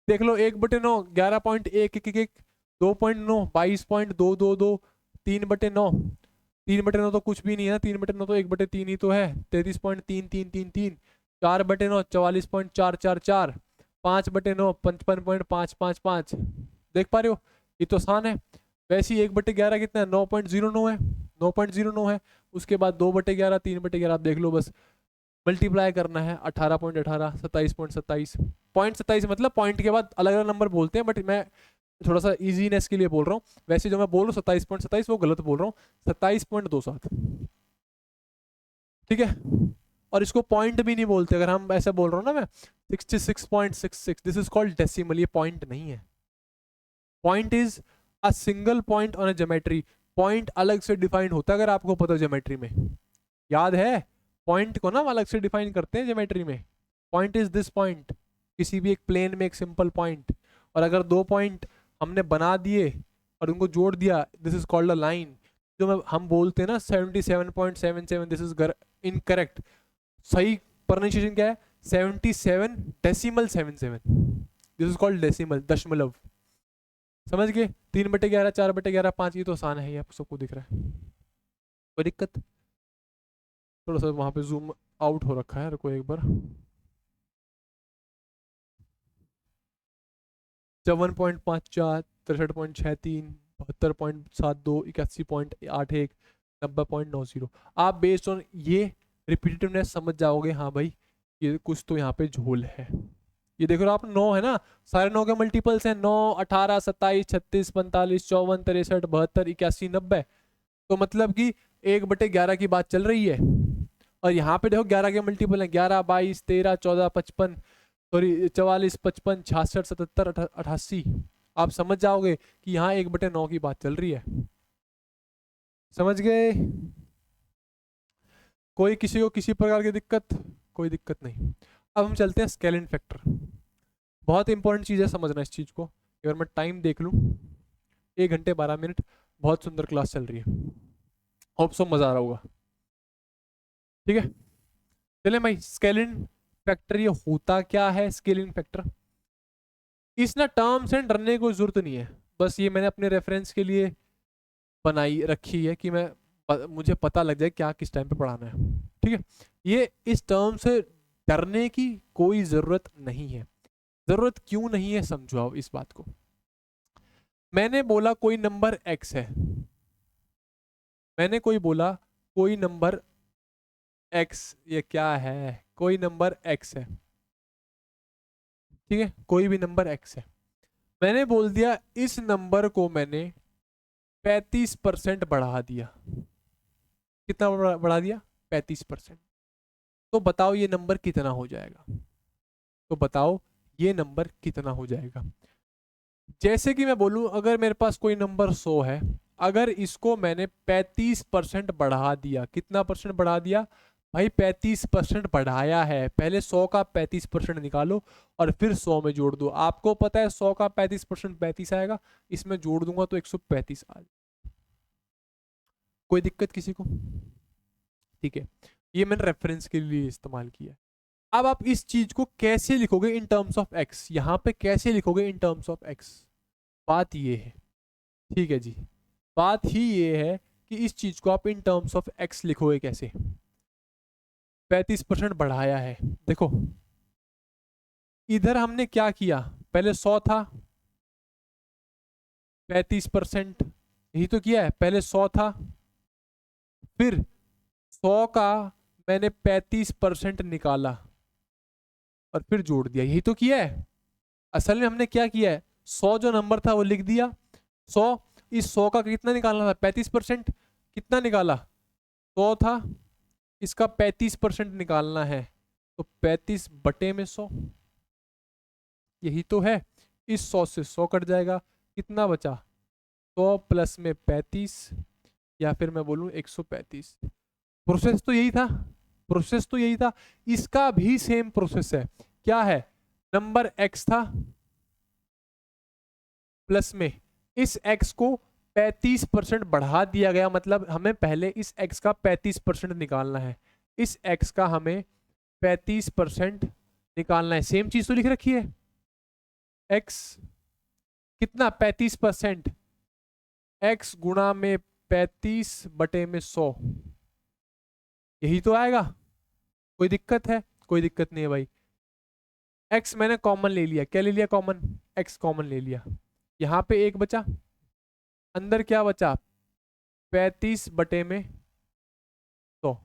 देख लो, 1/9 11.111, 2.9 22.222, 3/9 3/9 तो कुछ भी नहीं है ना, 3/9 तो 1/3 ही तो है, 33.3333, 4/9 44.444, 5/9 55.555। देख पा रहे हो? ये तो आसान है। वैसे ही 1/11 कितना है? 9.09 है, 9.09 है। उसके बाद 2/11, 3/11, आप देख लो, बस मल्टीप्लाई करना है। 18.18, 27.27, 0.27 मतलब पॉइंट के बाद अलग अलग नंबर बोलते हैं, बट मैं थोड़ा सा इजीनेस के लिए बोल रहा हूँ। वैसे जो मैं बोल रहा हूँ 27.27 वो गलत बोल रहा हूँ, 27.27। ठीक है? और इसको पॉइंट भी नहीं बोलते, अगर हम ऐसे बोल रहा हूँ ना मैं 66.66, दिस इज कॉल्ड डेसिमल, ये पॉइंट नहीं है। Point is a single point on a geometry. Point अलग से डिफाइंड होता है, अगर आपको पता है ज्योमेट्री में, याद है? पॉइंट को ना अलग से डिफाइन करते हैं ज्योमेट्री में। पॉइंट इज दिस पॉइंट, किसी भी एक प्लेन में एक सिंपल पॉइंट। और अगर दो पॉइंट हमने बना दिए और उनको जोड़ दिया, this is called a line. जो हम बोलते हैं ना 77.77, दिस इज इनकरेक्ट। सही प्रोनाउंसिएशन क्या है? 77.77, दिस इज कॉल्ड डेसिमल, दशमलव। समझ गए? 3/11, 4/11, 5, ये तो आसान है, ये आप सबको दिख रहा है। कोई दिक्कत? थोड़ा सा वहां पे जूम आउट हो रखा है, रुको एक बार। 54.54, 63.63, 72.72, 81.81, 90.90। आप बेस्ड ऑन ये रिपीटेटिवनेस समझ जाओगे, हाँ भाई ये कुछ तो यहाँ पे झोल है। ये देखो आप 9 है ना, सारे 9 के मल्टीपल्स हैं, 9, 18, 27, 36, 45, 54, 63, 72, 81, 90। तो मतलब कि 1/11 की बात चल रही है। और यहाँ पे देखो 11 के मल्टीपल हैं, 11, 22, 13, 14, 55, सॉरी 44, 55, 66, 77, 88। आप समझ जाओगे कि यहाँ 1/9 की बात चल रही है। समझ गए? कोई किसी को किसी प्रकार की दिक्कत? कोई दिक्कत नहीं। अब हम चलते हैं स्केलिंग फैक्टर। बहुत इंपॉर्टेंट चीज़ है समझना इस चीज़ को। अगर मैं टाइम देख लूँ, 1 घंटे 12 मिनट, बहुत सुंदर क्लास चल रही है, होप सो मज़ा आ रहा होगा। ठीक है, चले भाई। स्केलिंग फैक्टर ये होता क्या है? स्केलिंग फैक्टर इस ना टर्म्स एंड डरने की कोई जरूरत नहीं है, बस ये मैंने अपने रेफरेंस के लिए बनाई रखी है कि मुझे पता लग जाए क्या किस टाइम पे पढ़ाना है। ठीक है, ये इस टर्म से डरने की कोई ज़रूरत नहीं है। ज़रूरत क्यों नहीं है समझो आप इस बात को। मैंने बोला कोई नंबर x है, मैंने बोला कोई नंबर x, ये क्या है? कोई नंबर x है, ठीक है, कोई भी नंबर x है। मैंने बोल दिया इस नंबर को मैंने 35% बढ़ा दिया। कितना बढ़ा दिया? 35%। तो बताओ ये नंबर कितना हो जाएगा, तो बताओ ये नंबर कितना हो जाएगा। जैसे कि मैं बोलूं अगर मेरे पास कोई नंबर 100 है, अगर इसको मैंने 35% बढ़ा दिया, कितना परसेंट बढ़ा दिया भाई, 35% बढ़ाया है, पहले 100 का 35% निकालो और फिर 100 में जोड़ दो। आपको पता है 100 का 35% 35 आएगा, इसमें जोड़ दूंगा तो 135 आ जाएगा। कोई दिक्कत किसी को? ठीक है, ये मैंने रेफरेंस के लिए इस्तेमाल किया। अब आप इस चीज को कैसे लिखोगे इन टर्म्स ऑफ एक्स, यहां पे कैसे लिखोगे इन टर्म्स ऑफ एक्स, बात ये है। ठीक है जी, बात ही ये है कि इस चीज को आप इन टर्म्स ऑफ एक्स लिखोगे कैसे। 35% बढ़ाया है, देखो इधर हमने क्या किया, पहले 100 था, 35% यही तो किया है, पहले 100 था, फिर 100 का मैंने 35% निकाला और फिर जोड़ दिया, यही तो किया है। असल में हमने क्या किया है, 100 जो नंबर था वो लिख दिया, 100, इस 100 का कितना निकालना था, 35%, कितना निकाला, 100 था, इसका 35% निकालना है, तो 35 बटे में 100, यही तो है। इस 100 से 100 कट जाएगा, कितना बचा, 100 प्लस में 35, या फिर मैं बोलूं 135। प्रोसेस तो यही था, प्रोसेस तो यही था, इसका भी सेम प्रोसेस है। क्या है, नंबर x था, प्लस में इस x को 35% बढ़ा दिया गया, मतलब हमें पहले इस x का 35% निकालना है, इस x का हमें 35% निकालना है। सेम चीज तो लिख रखी है, x कितना 35%, x गुणा में 35 बटे में 100, यही तो आएगा। कोई दिक्कत है? कोई दिक्कत नहीं है भाई। x मैंने कॉमन ले लिया, क्या ले लिया कॉमन, x कॉमन ले लिया, यहां पे एक बचा, अंदर क्या बचा, 35 बटे में 100।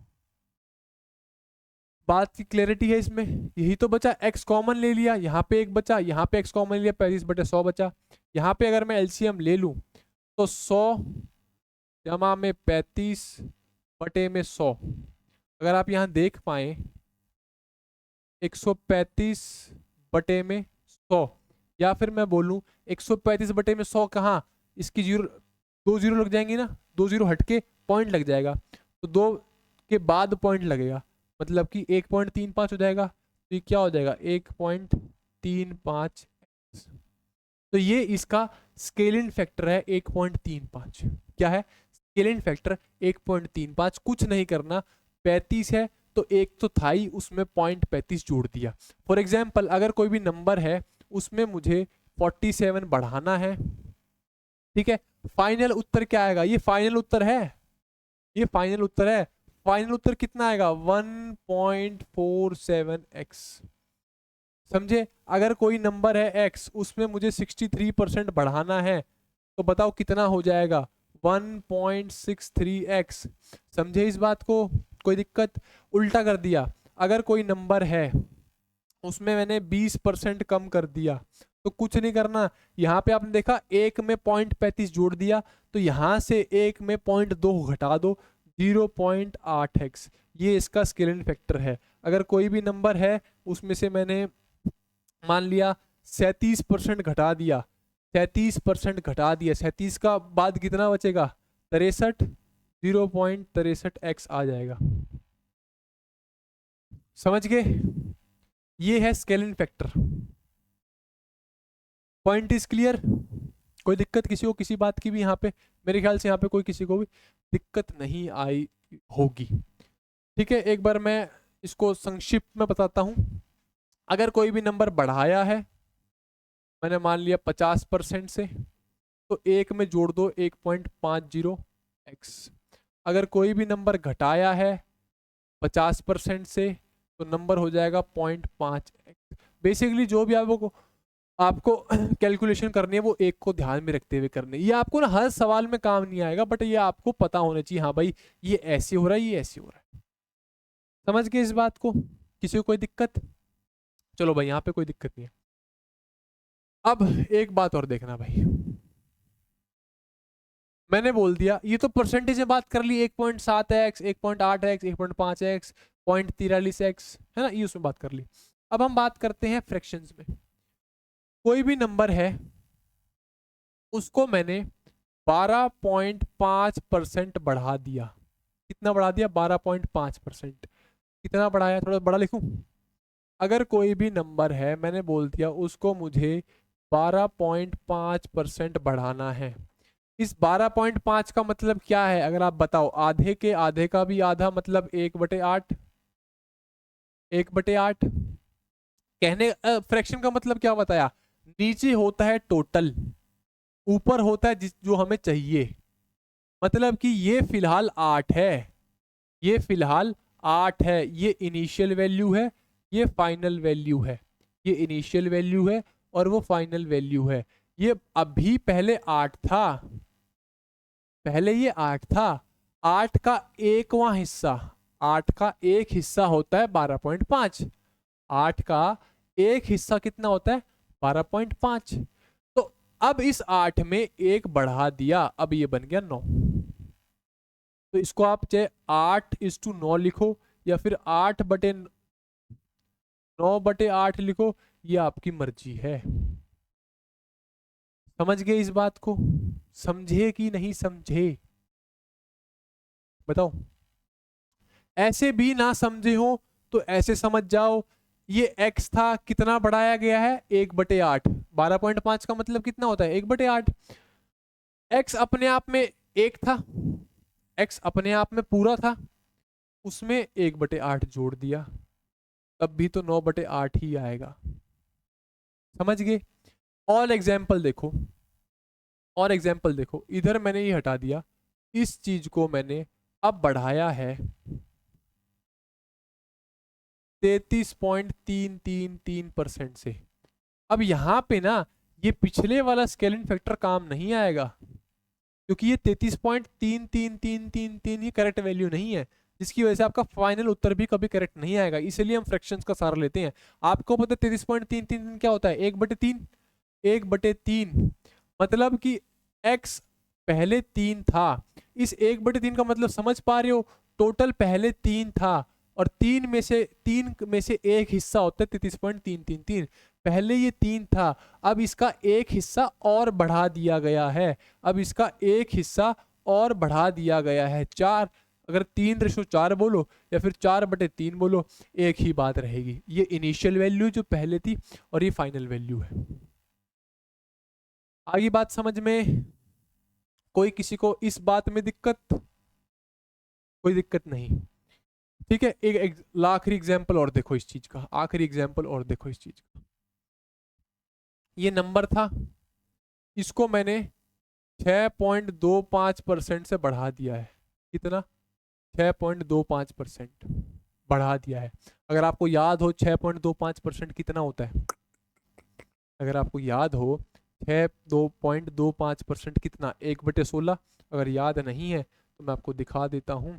बात की क्लैरिटी है इसमें, यही तो बचा, x कॉमन ले लिया, यहाँ पे एक बचा, यहाँ पे x कॉमन लिया, 35 बटे 100 बचा। यहाँ पे अगर मैं एलसीएम ले लूं तो 100 जमा में 35 बटे में 100, अगर आप यहाँ देख पाए 135 बटे में 100, या फिर मैं बोलूं 135 बटे में 100 कहाँ, इसकी जीरो, 2 जीरो लग जाएंगी ना, 2 जीरो हटके पॉइंट लग जाएगा, तो 2 के बाद पॉइंट लगेगा, मतलब कि 1.35 हो जाएगा, तो ये क्या हो जाएगा 1.35। तो ये इसका स्केलिंग फैक्टर है 1.35। क्या है स्केलिंग फैक्टर 1.35, कुछ नहीं करना, 35 है तो एक तो था ही, उसमें 0.35 जोड़ दिया। फॉर एग्जाम्पल अगर कोई भी नंबर है उसमें मुझे 47 बढ़ाना है, ठीक है, फाइनल उत्तर क्या आएगा, ये फाइनल उत्तर है, ये फाइनल उत्तर है, फाइनल उत्तर कितना आएगा 1.47x। समझे, अगर कोई नंबर है x उसमें मुझे 63% बढ़ाना है, तो बताओ कितना हो जाएगा 1.63x। समझे इस बात को? कोई दिक्कत? उल्टा कर दिया, अगर कोई नंबर है उसमें मैंने 20% कम कर दिया, तो कुछ नहीं करना, यहाँ पे आपने देखा एक में 0.35 जोड़ दिया, तो यहाँ से एक में 0.2 घटा दो, 0.8x, ये इसका स्केलिंग फैक्टर है। अगर कोई भी नंबर है उसमें से मैंने मान लिया 37% घटा दिया, 37% घटा दिया, 37 का बाद कितना बचेगा 63, 0.63x आ जाएगा। समझ गए? ये है scaling factor. Point is clear? कोई दिक्कत किसी को किसी बात की भी? यहाँ पे मेरे ख्याल से यहाँ पे कोई किसी को भी दिक्कत नहीं आई होगी। ठीक है, एक बार मैं इसको संक्षिप्त में बताता हूं। अगर कोई भी नंबर बढ़ाया है, मैंने मान लिया 50% से, तो एक में जोड़ दो 1.50x। अगर कोई भी नंबर घटाया है 50% से, तो नंबर हो जाएगा 0.5x। बेसिकली जो भी आपको कैलकुलेशन करनी है वो एक को ध्यान में रखते हुए करनी है। ये आपको ना हर सवाल में काम नहीं आएगा, बट ये आपको पता होना चाहिए, हाँ भाई ये ऐसे हो रहा है, ये ऐसे हो रहा है। समझ गए इस बात को? किसी को कोई दिक्कत? चलो भाई यहाँ पे कोई दिक्कत नहीं है। अब एक बात और देखना भाई, मैंने बोल दिया ये तो परसेंटेज में बात कर ली, 1.7x, 1.8x, 1.5x, 0.43x, है ना, ये उसमें बात कर ली। अब हम बात करते हैं फ्रैक्शंस में। कोई भी नंबर है उसको मैंने 12.5% बढ़ा दिया। कितना बढ़ा दिया? 12.5%। कितना बढ़ाया? थोड़ा बड़ा लिखूं। अगर कोई भी नंबर है मैंने बोल दिया उसको मुझे 12.5% बढ़ाना है। इस 12.5 का मतलब क्या है अगर आप बताओ? आधे के आधे का भी आधा मतलब 1/8। 1/8 कहने फ्रैक्शन का मतलब क्या बताया? नीचे होता है टोटल, ऊपर होता है जिस जो हमें चाहिए। मतलब कि ये फिलहाल 8 है, ये फिलहाल 8 है, ये इनिशियल वैल्यू है, ये फाइनल वैल्यू है। ये इनिशियल वैल्यू है और वो फाइनल वैल्यू है। ये अभी पहले 8 था, पहले ये 8 था। 8 का 1वां हिस्सा, 8 का एक हिस्सा होता है 12.5। 8 का एक हिस्सा कितना होता है? 12.5। तो अब इस 8 में एक बढ़ा दिया, अब ये बन गया 9। तो इसको आप चाहे 8:9 लिखो या फिर 8/9/8 लिखो, ये आपकी मर्जी है। समझ गए इस बात को? समझे कि नहीं समझे? बताओ। ऐसे भी ना समझे हो तो ऐसे समझ जाओ, ये x था, कितना बढ़ाया गया है? 1/8। 12.5 का मतलब कितना होता है? 1/8। x अपने आप में एक था, x अपने आप में पूरा था, उसमें 1/8 जोड़ दिया, तब भी तो 9/8 ही आएगा। समझ गए? और एग्जाम्पल देखो, और एग्जाम्पल देखो, इधर मैंने ये हटा दिया, इस चीज को मैंने अब बढ़ाया है 33.333% से। अब यहां पे ना ये पिछले वाला स्केलिंग फैक्टर काम नहीं आएगा, क्योंकि ये 33.33333 ही करेक्ट वैल्यू नहीं है, जिसकी वजह से आपका फाइनल उत्तर भी कभी करेक्ट नहीं आएगा। इसलिए हम फ्रैक्शंस का सहारा लेते हैं। आपको पता है 33.333 क्या होता है? 1/3। 1/3 मतलब कि x पहले 3 था। इस 1/3 का मतलब समझ पा रहे हो? टोटल पहले 3 था और 3 में से एक हिस्सा होता है 33.333। पहले ये 3 था, अब इसका एक हिस्सा और बढ़ा दिया गया है। अब इसका एक हिस्सा और बढ़ा दिया गया है 4। अगर 3:4 बोलो या फिर 4/3 बोलो, एक ही बात रहेगी। ये इनिशियल वैल्यू जो पहले थी और ये फाइनल वैल्यू है। आगे बात समझ में? कोई किसी को इस बात में दिक्कत? कोई दिक्कत नहीं। ठीक है, एक आखिरी एग्जाम्पल और देखो इस चीज का, आखिरी एग्जाम्पल और देखो इस चीज का। ये नंबर था, इसको मैंने 6.25% से बढ़ा दिया है। कितना? 6.25% बढ़ा दिया है। अगर आपको याद हो 6.25% कितना होता है? अगर आपको याद हो 6.25% कितना? 1/16। अगर याद नहीं है तो मैं आपको दिखा देता हूं।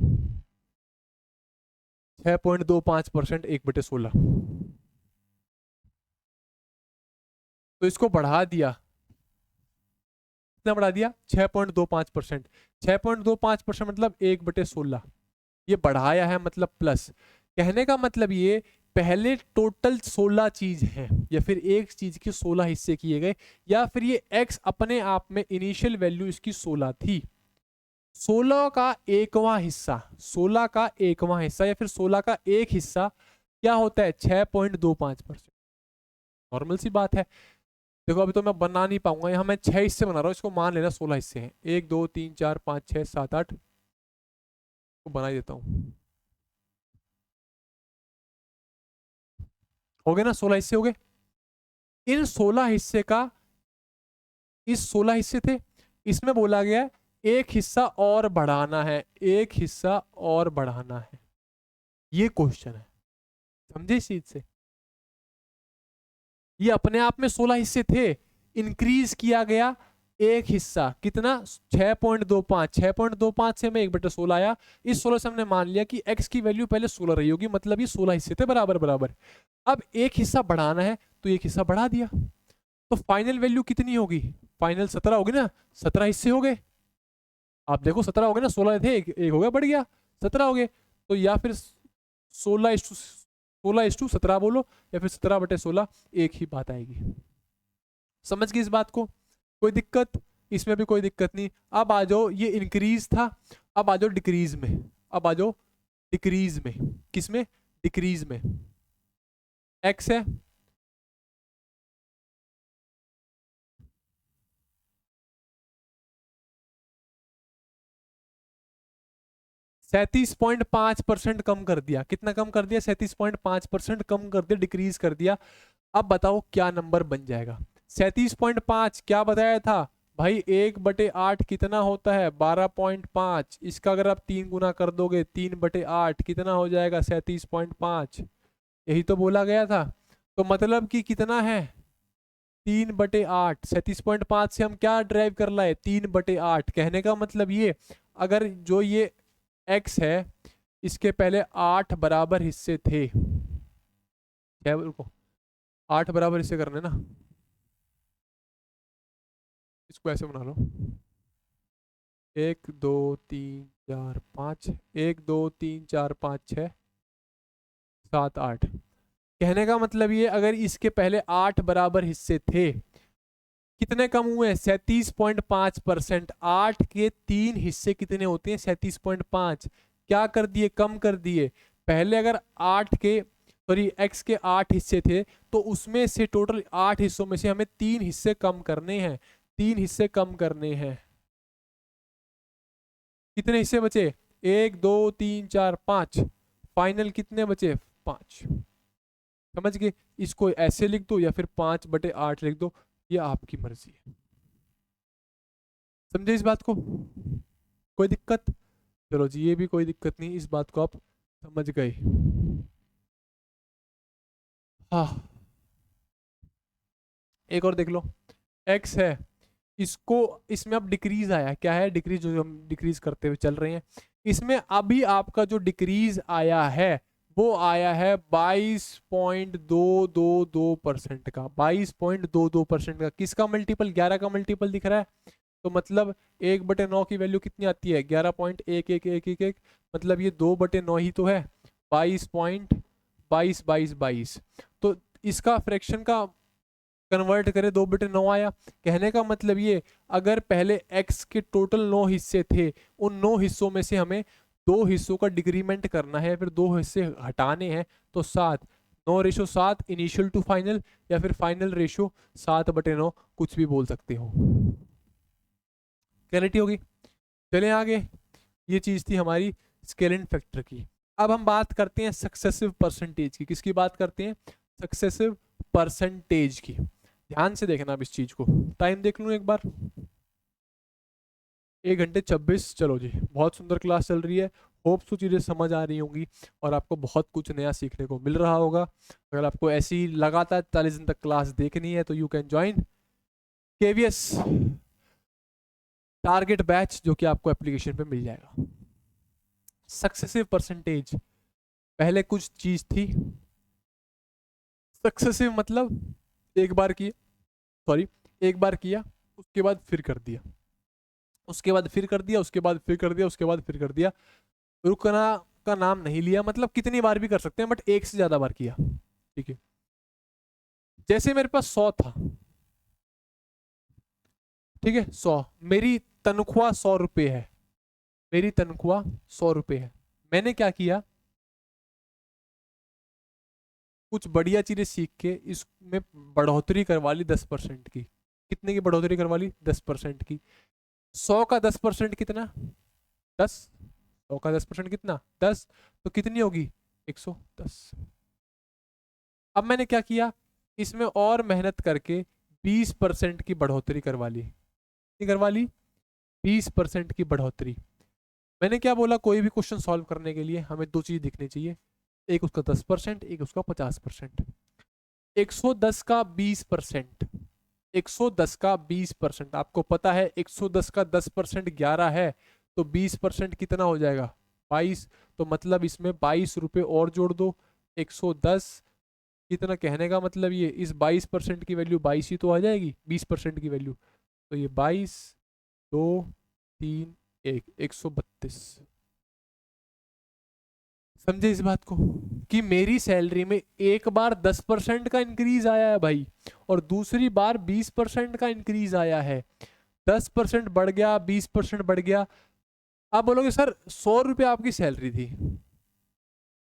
6.25% 1/16। तो इसको बढ़ा दिया, कितना बढ़ा दिया? 6.25%। 6.25% मतलब 1/16। ये बढ़ाया है मतलब प्लस। कहने का मतलब ये पहले टोटल 16 चीज है, या फिर एक चीज के 16 हिस्से किए गए, या फिर ये x अपने आप में इनिशियल वैल्यू इसकी 16 थी। 16 का एकवां हिस्सा, 16 का एकवां हिस्सा या फिर 16 का एक हिस्सा क्या होता है? 6.25%। नॉर्मल सी बात है। देखो अभी तो मैं बना नहीं पाऊंगा, यहाँ मैं 6 हिस्से बना रहा हूँ, इसको मान लेना 16 हिस्से हैं। 1 2 3 4 5 6 7 8 को बना ही देता हूँ। हो गए ना? 16 हिस्से हो गए। इन 16 हिस्से का, इस 16 हिस्से थे, इसमें बोला गया है एक हिस्सा और बढ़ाना है, एक हिस्सा और बढ़ाना है। ये क्वेश्चन है, समझे इस चीज से? ये अपने आप में 16 हिस्से थे, इंक्रीज किया गया एक हिस्सा। कितना? 6.25। 6.25 से मैं 1/16 आया। इस 16 से हमने मान लिया कि x की वैल्यू पहले 16 रही होगी, मतलब ये 16 हिस्से थे बराबर बराबर। अब एक हिस्सा बढ़ाना है तो एक हिस्सा बढ़ा दिया, तो फाइनल वैल्यू कितनी होगी? फाइनल 17 होगी ना? 17 हिस्से हो गए। आप देखो 17 हो गए ना, 16 थे, एक हो गया, बढ़ गया 17 हो गए। तो या फिर 16:17 बोलो या फिर 17/16, एक ही बात आएगी। समझ गए इस बात को? कोई दिक्कत? इसमें भी कोई दिक्कत नहीं। अब आ जाओ, ये इंक्रीज था, अब आ जाओ डिक्रीज में। अब आ जाओ डिक्रीज में। किसमें? डिक्रीज में। एक्स है, %37.5 कम कर दिया। कितना कम कर दिया? 37.5% कम कर दिया, डिक्रीज कर दिया। अब बताओ क्या नंबर बन जाएगा? 37.5 क्या बताया था भाई? 1/8 कितना होता है? 12.5। इसका अगर आप 3 गुना कर दोगे, 3/8 कितना हो जाएगा? 37.5। यही तो बोला गया था। तो मतलब कि कितना है? 3/8। 37.5 से हम क्या ड्राइव कर लाए? 3/8। कहने का मतलब ये, अगर जो ये x है, इसके पहले 8 बराबर हिस्से थे, क्या रुको, 8 बराबर हिस्से करने ना, इसको ऐसे बना लो, 1 2 3 4 5, 1 2 3 4 5 6 7 8। कहने का मतलब ये, अगर इसके पहले 8 बराबर हिस्से थे, कितने कम हुए? 37.5%। 8 के 3 हिस्से कितने होते हैं? 37.5। क्या कर दिए? कम कर दिए। पहले अगर 8 के, सॉरी, x के 8 हिस्से थे, तो उसमें से टोटल 8 हिस्सों में से हमें 3 हिस्से कम करने हैं। 3 हिस्से कम करने हैं। कितने हिस्से बचे? 1 2 3 4 5। फाइनल कितने बचे? 5। समझ गए? इसको ऐसे लिख दो या फिर 5/8 लिख दो, ये आपकी मर्जी है। समझे इस बात को? कोई दिक्कत? चलो जी, ये भी कोई दिक्कत नहीं, इस बात को आप समझ गए। हाँ, एक और देख लो। x है, इसको, इसमें अब डिक्रीज आया। क्या है? डिक्रीज, जो हम डिक्रीज करते हुए चल रहे हैं, इसमें अभी आपका जो डिक्रीज आया है वो आया है 22.222% का। 22.22% का। किसका मल्टीपल? 11 का मल्टीपल दिख रहा है। तो मतलब 1/9 की वैल्यू कितनी आती है? 11.111111। मतलब ये 2/9 ही तो है। 22.222222। तो इसका फ्रैक्शन का कन्वर्ट करें, 2/9 आया। कहने का मतलब ये, अगर पहले x के टोटल 9 हिस्से थे, उन 9 हिस्सों में से हमें 2 हिस्सों का डिक्रीमेंट करना है, फिर 2 हिस्से हटाने हैं, तो 7। 9:7 इनिशियल टू फाइनल, या फिर फाइनल रेशियो 7/9, कुछ भी बोल सकते हो। क्लैरिटी होगी? चलें आगे। ये चीज थी हमारी स्केलिंग फैक्टर की। अब हम बात करते हैं सक्सेसिव परसेंटेज की। किसकी बात करते हैं? सक्सेसिव परसेंटेज की। ध्यान से देखना अब इस चीज को। टाइम देख लूं एक बार, 1 घंटे 26। चलो जी, बहुत सुंदर क्लास चल रही है। होप सो चीज़ें समझ आ रही होंगी और आपको बहुत कुछ नया सीखने को मिल रहा होगा। अगर आपको ऐसी लगातार 40 दिन तक क्लास देखनी है तो you can join KVS target batch, जो कि आपको एप्लीकेशन पे मिल जाएगा। सक्सेसिव परसेंटेज, पहले कुछ चीज थी। सक्सेसिव मतलब एक बार किया, सॉरी, एक बार किया, उसके बाद फिर कर दिया, उसके बाद फिर कर दिया, उसके बाद फिर कर दिया, उसके बाद फिर कर दिया। रुकना का नाम नहीं लिया। मतलब कितनी बार भी कर सकते हैं, बट एक से ज्यादा बार किया। ठीक है? जैसे मेरे पास 100 था, ठीक है, 100, मेरी तनख्वाह 100 रुपये है, मेरी तनख्वाह 100 रुपये है। मैंने क्या किया? कुछ बढ़िया चीजें सीख के इसमें बढ़ोतरी करवा ली 10% की। कितने की बढ़ोतरी करवा ली? 10% की। 100 का 10% कितना? 10। 100 का 10% कितना? 10। तो कितनी होगी? 110। अब मैंने क्या किया? इसमें और मेहनत करके 20% की बढ़ोतरी करवा ली। कितनी करवा ली? 20% की बढ़ोतरी। मैंने क्या बोला? कोई भी क्वेश्चन सॉल्व करने के लिए हमें दो चीज दिखनी चाहिए, एक उसका 10%, एक उसका 50%। 110 का 20%, 110 का 20%, आपको पता है 110 का 10% 11 है, तो 20% कितना हो जाएगा? 22। तो मतलब इसमें 22 रुपये और जोड़ दो। 110 कितना? कहने का मतलब ये, इस 22% की वैल्यू 22 ही तो आ जाएगी, 20% की वैल्यू। तो ये 22 2 3 1, 132। समझे इस बात को कि मेरी सैलरी में एक बार 10% का इंक्रीज आया है भाई, और दूसरी बार 20% का इंक्रीज आया है। 10% बढ़ गया, 20% बढ़ गया। आप बोलोगे सर 100 रुपये आपकी सैलरी थी,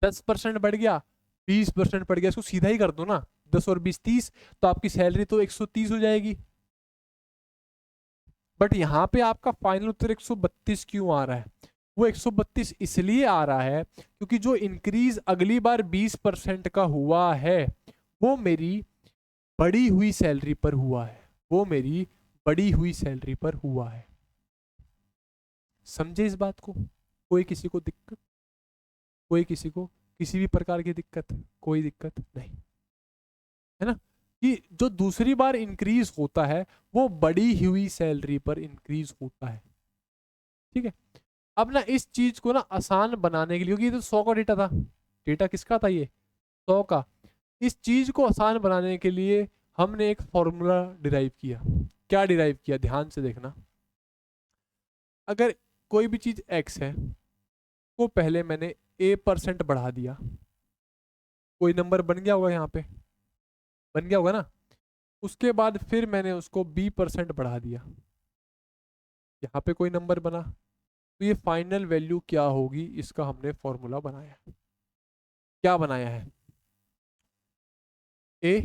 10% बढ़ गया, 20% बढ़ गया, इसको सीधा ही कर दो ना, 10 और 20 30, तो आपकी सैलरी तो 130 हो जाएगी। बट यहाँ पे आपका फाइनल उत्तर 132 क्यों आ रहा है? वो 132 इसलिए आ रहा है क्योंकि जो इंक्रीज अगली बार 20% का हुआ है वो मेरी बढ़ी हुई सैलरी पर हुआ है, वो मेरी बढ़ी हुई सैलरी पर हुआ है। समझे इस बात को? कोई किसी को दिक्कत? कोई किसी को किसी भी प्रकार की दिक्कत? कोई दिक्कत नहीं है ना, कि जो दूसरी बार इंक्रीज होता है वो बढ़ी हुई सैलरी पर इंक्रीज होता है। ठीक है, अब ना इस चीज को ना आसान बनाने के लिए, क्योंकि ये तो 100 का डेटा था, डेटा किसका था ये? 100 का। इस चीज को आसान बनाने के लिए हमने एक फॉर्मूला डिराइव किया। क्या डिराइव किया? ध्यान से देखना। अगर कोई भी चीज x है वो पहले मैंने a% बढ़ा दिया, कोई नंबर बन गया होगा, यहाँ पे बन गया होगा ना। उसके बाद फिर मैंने उसको b% बढ़ा दिया, यहाँ पे कोई नंबर बना, तो ये फाइनल वैल्यू क्या होगी इसका हमने फॉर्मूला बनाया है। क्या बनाया है? a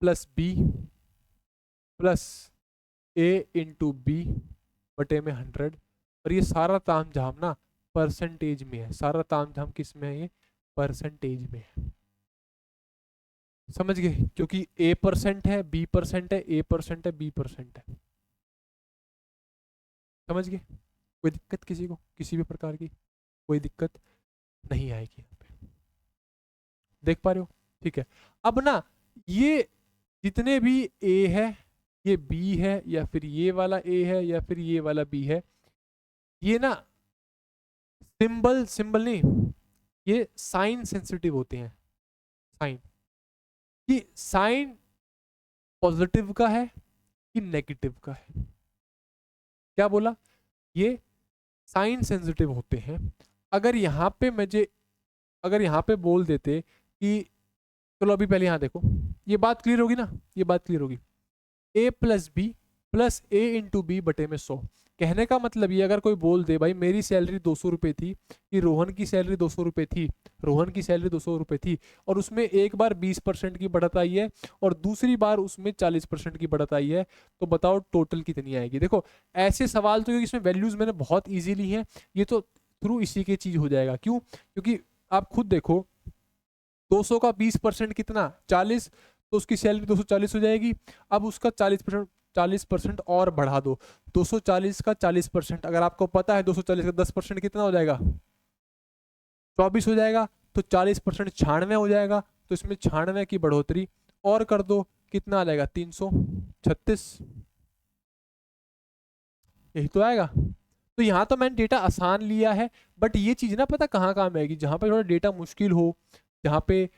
plus b plus a into b बटे में 100, और ये सारा ताम झाम ना परसेंटेज में है, सारा ताम झाम किस में है? ये परसेंटेज में है। समझ गए? क्योंकि a% है, b% है, a% है, b% है। समझ गए? कोई दिक्कत किसी को किसी भी प्रकार की? कोई दिक्कत नहीं आएगी यहाँ पे, देख पा रहे हो? ठीक है, अब ना ये जितने भी a है, ये b है, या फिर ये वाला a है, या फिर ये वाला b है, ये ना सिंबल सिंबल नहीं, ये साइन सेंसिटिव होते हैं। साइन, कि साइन पॉजिटिव का है कि नेगेटिव का है? क्या बोला? ये साइन सेंसिटिव होते हैं। अगर यहाँ पे मुझे, अगर यहाँ पे बोल देते कि चलो अभी पहले यहाँ देखो, ये बात क्लियर होगी ना, ये बात क्लियर होगी। a plus b plus a into b बटे में 100, कहने का मतलब ये, अगर कोई बोल दे भाई मेरी सैलरी 200 रुपये थी, कि रोहन की सैलरी 200 रुपये थी, रोहन की सैलरी 200 रुपये थी, और उसमें एक बार 20% की बढ़त आई है और दूसरी बार उसमें 40% की बढ़त आई है, तो बताओ टोटल कितनी आएगी? देखो ऐसे सवाल तो इसमें वैल्यूज मैंने बहुत ईजी ली है, ये तो थ्रू इसी की चीज हो जाएगा। क्यों? क्योंकि आप खुद देखो 200 का 20% कितना? 40, तो उसकी सैलरी 240 हो जाएगी। अब उसका 40% और बढ़ा दो, 240 का 40%, अगर आपको पता है 240 का 10% कितना हो जाएगा? 24 हो जाएगा। तो 40% 96 हो जाएगा, तो इसमें 96 की बढ़ोतरी और कर दो, कितना आ जाएगा? 336, यही तो आएगा। तो यहाँ तो मैंने डेटा आसान लिया है, बट ये चीज ना पता कहाँ काम आएगी? जहाँ पे थोड़ा डेटा मुश्किल हो, जहाँ पे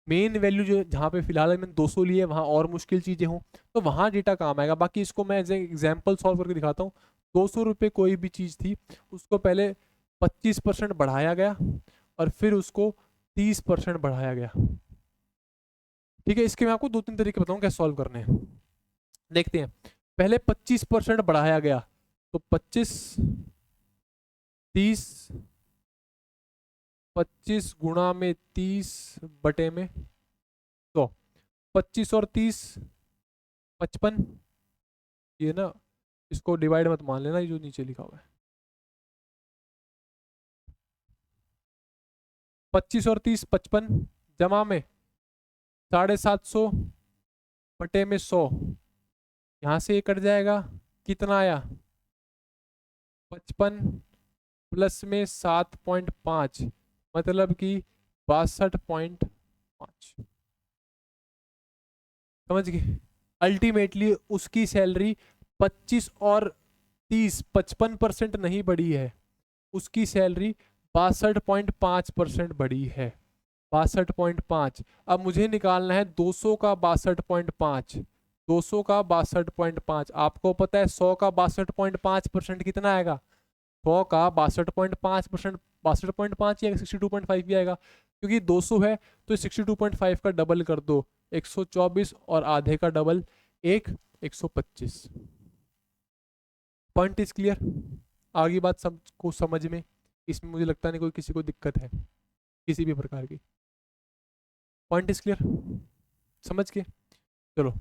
मेन वैल्यू जो, जहाँ पे फिलहाल मैंने 200 लिए वहाँ और मुश्किल चीजें हों, तो वहाँ डेटा काम आएगा। बाकी इसको मैं एज एग्जाम्पल सॉल्व करके दिखाता हूँ। 200 रुपये कोई भी चीज़ थी, उसको पहले 25% बढ़ाया गया और फिर उसको 30% बढ़ाया गया। ठीक है, इसके मैं आपको 2-3 तरीके बताऊँ कैसे सॉल्व करने हैं। देखते हैं। पहले 25% बढ़ाया गया, तो 25 30, 25 गुणा में 30 बटे में 100, 25 और 30 55, ये ना इसको डिवाइड मत मान लेना, ये जो नीचे लिखा हुआ है। 25 और 30 55, जमा में 750 बटे में 100, यहाँ से ये कट जाएगा, कितना आया? 55 प्लस में 7.5, मतलब कि 62.5। समझ गए? अल्टीमेटली उसकी सैलरी 25 और 30, 55% नहीं बढ़ी है, उसकी सैलरी 62.5% बढ़ी है। 62.5। अब मुझे निकालना है 200 का 62.5, 200 का 62.5। आपको पता है 100 का 62.5% कितना आएगा? 100 का 62.5%, 62.5 या 62.5 भी आएगा, क्योंकि 200 है तो 62.5 का डबल कर दो 124, और आधे का डबल 125। Point is clear? आगे बात को समझ में, इसमें मुझे लगता नहीं कोई किसी को दिक्कत है किसी भी प्रकार की। Point is clear? समझ के चलो।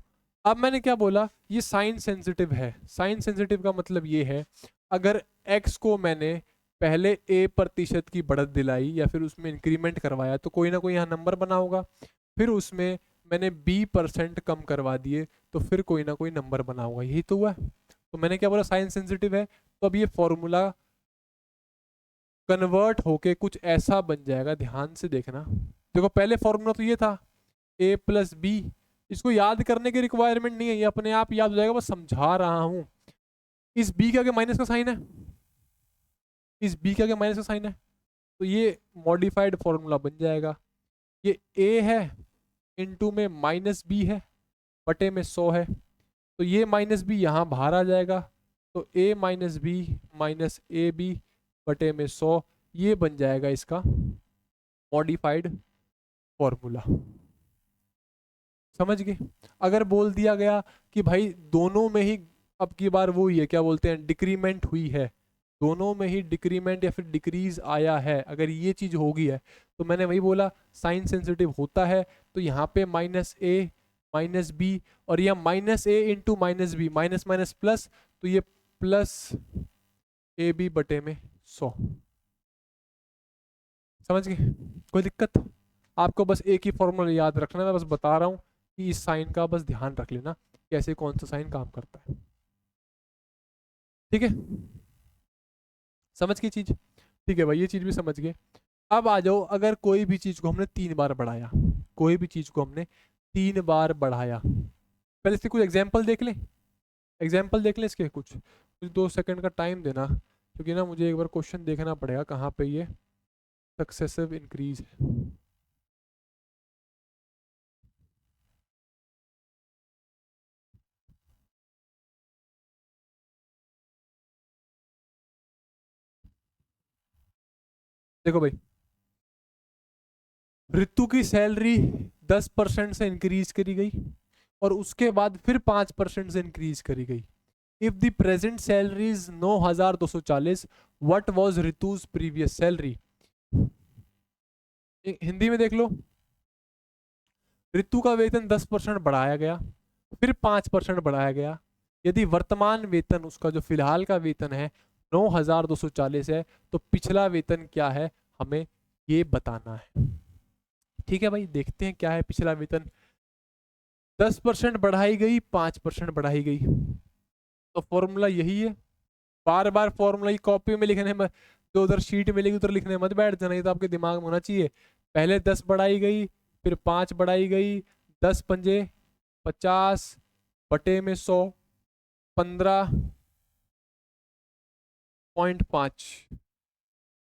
अब मैंने क्या बोला, ये साइन सेंसिटिव है। साइन सेंसिटिव का मतलब ये है, अगर x को मैंने पहले a% की बढ़त दिलाई या फिर उसमें इंक्रीमेंट करवाया तो कोई ना कोई यहाँ नंबर बना होगा, फिर उसमें मैंने b% कम करवा दिए तो फिर कोई ना कोई नंबर बना होगा। यही तो हुआ। तो मैंने क्या बोला, साइन सेंसिटिव है, तो अब ये फॉर्मूला कन्वर्ट होके कुछ ऐसा बन जाएगा। ध्यान से देखना, देखो पहले फॉर्मूला तो ये था a+b, इसको याद करने की रिक्वायरमेंट नहीं है, ये अपने आप याद हो जाएगा, बस समझा रहा हूं। इस b के आगे माइनस का साइन है, इस b के आगे माइनस का साइन है, तो ये मॉडिफाइड फॉर्मूला बन जाएगा। ये a है, इनटू में -b है, बटे में 100 है, तो ये -b यहाँ बाहर आ जाएगा, तो a - b माइनस ab बटे में 100, ये बन जाएगा इसका मॉडिफाइड फॉर्मूला। समझ गए? अगर बोल दिया गया कि भाई दोनों में ही अब की बार वो ही है, क्या बोलते हैं, डिक्रीमेंट हुई है, दोनों में ही डिक्रीमेंट या फिर डिक्रीज आया है, अगर ये चीज होगी है, तो मैंने वही बोला साइन सेंसिटिव होता है, तो यहाँ पे -a -b, और यह -a into -b, minus minus plus, तो ये +ab बटे में 100। समझ गए? कोई दिक्कत? आपको बस एक ही फॉर्मूला याद रखना है, मैं बस बता रहा हूँ कि इस साइन का बस ध्यान रख लेना कैसे कौन सा साइन काम करता है। ठीक है, समझ गई चीज? ठीक है भाई, ये चीज भी समझ गए। अब आ जाओ, अगर कोई भी चीज को हमने 3 बार बढ़ाया, कोई भी चीज को हमने 3 बार बढ़ाया, पहले इसके कुछ एग्जाम्पल देख लें, एग्जाम्पल देख लें इसके कुछ 2 सेकंड का टाइम देना, क्योंकि ना मुझे एक बार क्वेश्चन देखना पड़ेगा कहाँ पे ये सक्सेसिव इंक्रीज है। देखो भाई, ऋतु की सैलरी 10% से इंक्रीज करी गई और उसके बाद फिर 5% से इंक्रीज करी गई। If the present salary is 9,240, what was Rituj's previous salary? Hindi में देख लो, ऋतु का वेतन 10% बढ़ाया गया, फिर 5% बढ़ाया गया। यदि वर्तमान वेतन, उसका जो फिलहाल का वेतन है 9,240 है, तो पिछला वेतन क्या है हमें ये बताना है। ठीक है भाई, देखते हैं क्या है पिछला वेतन। 10% बढ़ाई गई, 5% बढ़ाई गई, तो फॉर्मूला यही है। बार बार फॉर्मूला ही कॉपी में लिखने में, जो उधर शीट मिलेगी उधर लिखने मत बैठ जाना, ये तो आपके दिमाग में होना चाहिए। पहले 10 बढ़ाई गई, फिर 5 बढ़ाई गई, 10 पंजे 50 बटे में 100, 15.5,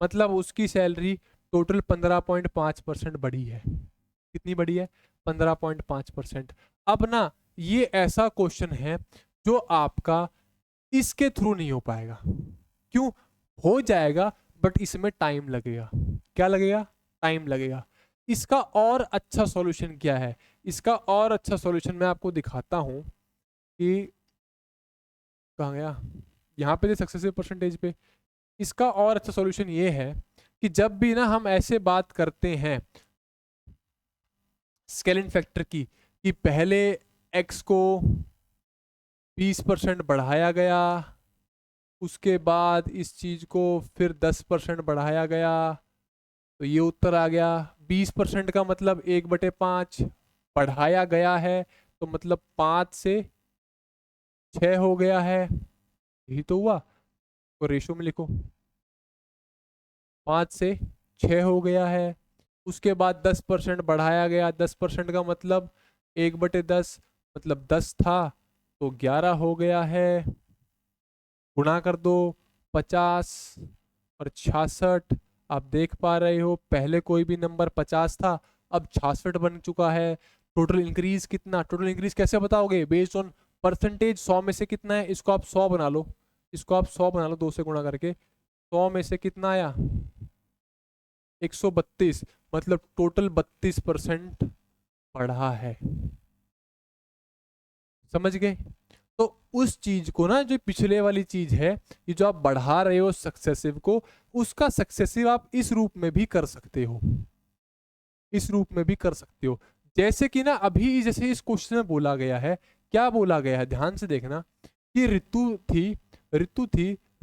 मतलब उसकी सैलरी टोटल 15.5% बढ़ी है। कितनी बढ़ी है? 15.5%। अब ना ये ऐसा क्वेश्चन है जो आपका इसके थ्रू नहीं हो पाएगा। क्यों? हो जाएगा बट इसमें टाइम लगेगा। क्या लगेगा? टाइम लगेगा। इसका और अच्छा सॉल्यूशन क्या है? इसका और अच्छा सॉल्यूशन मैं आपको दिखाता हूं कि कहाँ गया, यहाँ पे सक्सेसिव परसेंटेज पे। इसका और अच्छा सॉल्यूशन ये है कि जब भी ना हम ऐसे बात करते हैं स्केलिंग फैक्टर की, कि पहले x को 20% बढ़ाया गया, उसके बाद इस चीज को फिर 10% बढ़ाया गया, तो ये उत्तर आ गया। 20% का मतलब 1/5 बढ़ाया गया है, तो मतलब 5 से 6 हो गया है, यही तो हुआ। तो रेशो में लिखो, 5 से 6 हो गया है। उसके बाद 10% बढ़ाया गया, 10% का मतलब 1/10, मतलब 10 था तो 11 हो गया है। गुणा कर दो 50 और 66। आप देख पा रहे हो पहले कोई भी नंबर 50 था, अब 66 बन चुका है। टोटल इंक्रीज कितना? टोटल इंक्रीज कैसे बताओगे? Based on percentage. 100 में से कितना है, इसको आप 100 बना लो, इसको आप 100 बना लो 2 से गुणा करके, 100 में से कितना आया 132, मतलब टोटल 32% बढ़ा है। समझ गए? तो उस चीज को ना, जो पिछले वाली चीज है, ये जो आप बढ़ा रहे हो सक्सेसिव को, उसका सक्सेसिव आप इस रूप में भी कर सकते हो, इस रूप में भी कर सकते हो। जैसे कि ना अभी जैसे इस क्वेश्चन में बोला गया है, क्या बोला गया है ध्यान से देखना, कि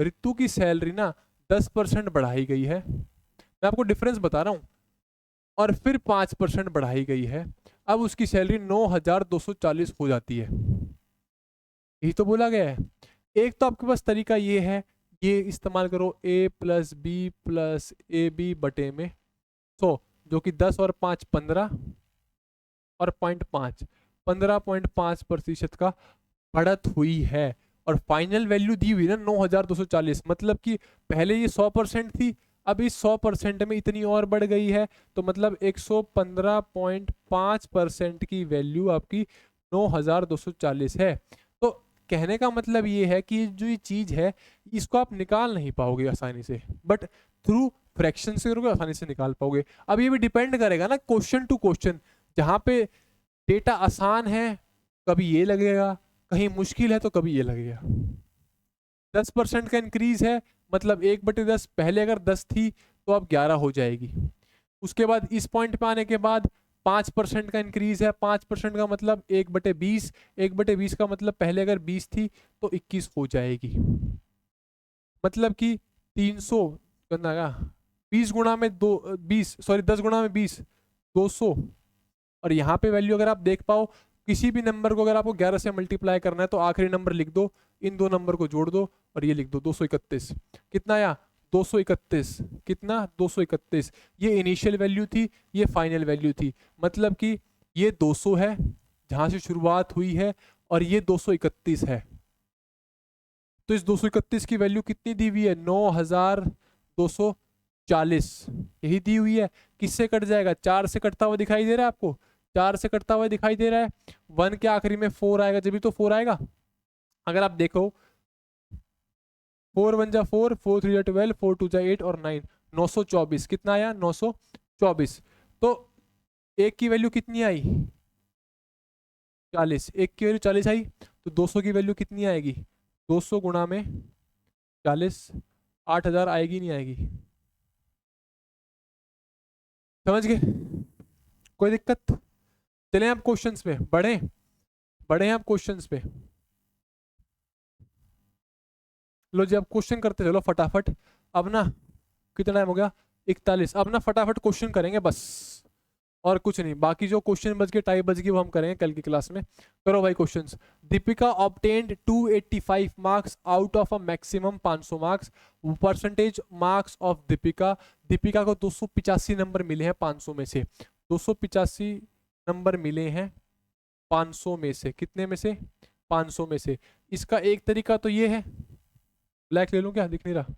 ऋतु की सैलरी ना 10% बढ़ाई गई है, मैं आपको डिफरेंस बता रहा हूं, और फिर 5% बढ़ाई गई है, अब उसकी सैलरी 9,240 हो जाती है। यही तो बोला गया है। एक तो आपके पास तरीका ये है, ये इस्तेमाल करो a+b+ab/100, जो कि 10 और 5 15 और 0.5 15.5% का बढ़त हुई है। और फाइनल वैल्यू दी हुई ना 9,240, मतलब कि पहले ये 100% थी, अब इस 100% में इतनी और बढ़ गई है, तो मतलब 115.5% की वैल्यू आपकी 9,240 है। तो कहने का मतलब ये है कि जो ये चीज है इसको आप निकाल नहीं पाओगे आसानी से, बट थ्रू फ्रैक्शन से करोगे आसानी से निकाल पाओगे। अब ये भी डिपेंड करेगा ना क्वेश्चन टू क्वेश्चन, जहां पे डेटा आसान है कभी ये लगेगा, कहीं मुश्किल है तो कभी ये लगेगा। 10% का इंक्रीज है, मतलब 1/10, पहले अगर 10 थी तो अब 11 हो जाएगी। उसके बाद इस पॉइंट पे आने के बाद 5% का इंक्रीज है, 5% का मतलब 1/20, 1/20 का मतलब पहले अगर 20 थी तो 21 हो जाएगी। मतलब कि 300 करना का 20 गुणा में 10 गुणा में 20 200। और यहाँ पे वैल्यू अगर आप देख पाओ, किसी भी नंबर को अगर आपको 11 से मल्टीप्लाई करना है तो आखिरी नंबर लिख दो, इन दो नंबर को जोड़ दो और ये लिख दो 231। कितना आया 231, कितना 231। ये इनिशियल वैल्यू थी, ये फाइनल वैल्यू थी, मतलब कि ये 200 है जहां से शुरुआत हुई है, और ये 231 है। तो इस 231 की वैल्यू कितनी दी हुई है 9,240, यही दी हुई है। किससे कट जाएगा, 4 से कटता हुआ दिखाई दे रहा है आपको, 4 से कटता हुआ दिखाई दे रहा है। 1 के आखिरी में 4 आएगा, जब भी तो 4 आएगा। अगर आप देखो 4 1 जा 4, 4 3 जा 12, 4 2 जा 8 और 9, 924। कितना आया 924। तो एक की वैल्यू कितनी आई 40, एक की वैल्यू 40 आई, तो 200 की वैल्यू कितनी आएगी 200 गुणा में 40, 8,000 आएगी नहीं आएगी? समझ गए? कोई दिक्कत? चलें आप क्वेश्चंस पे बढ़े, बढ़े हैं आप क्वेश्चंस पे। लो जी अब क्वेश्चन करते चलो फटाफट। अब ना कितना टाइम हो गया 41। अब ना फटाफट क्वेश्चन करेंगे बस, और कुछ नहीं। बाकी जो क्वेश्चन बच गए, टाइप बच गई, वो हम करेंगे कल की क्लास में। करो भाई questions. Deepika obtained 285 marks out of a maximum 500 marks. Percentage marks of Deepika, Deepika को 285 नंबर मिले हैं 500 में से। 285 नंबर मिले हैं 500 में से, कितने में से 500 में से। इसका एक तरीका तो ये है, ब्लैक ले लूं क्या, दिख नहीं रहा।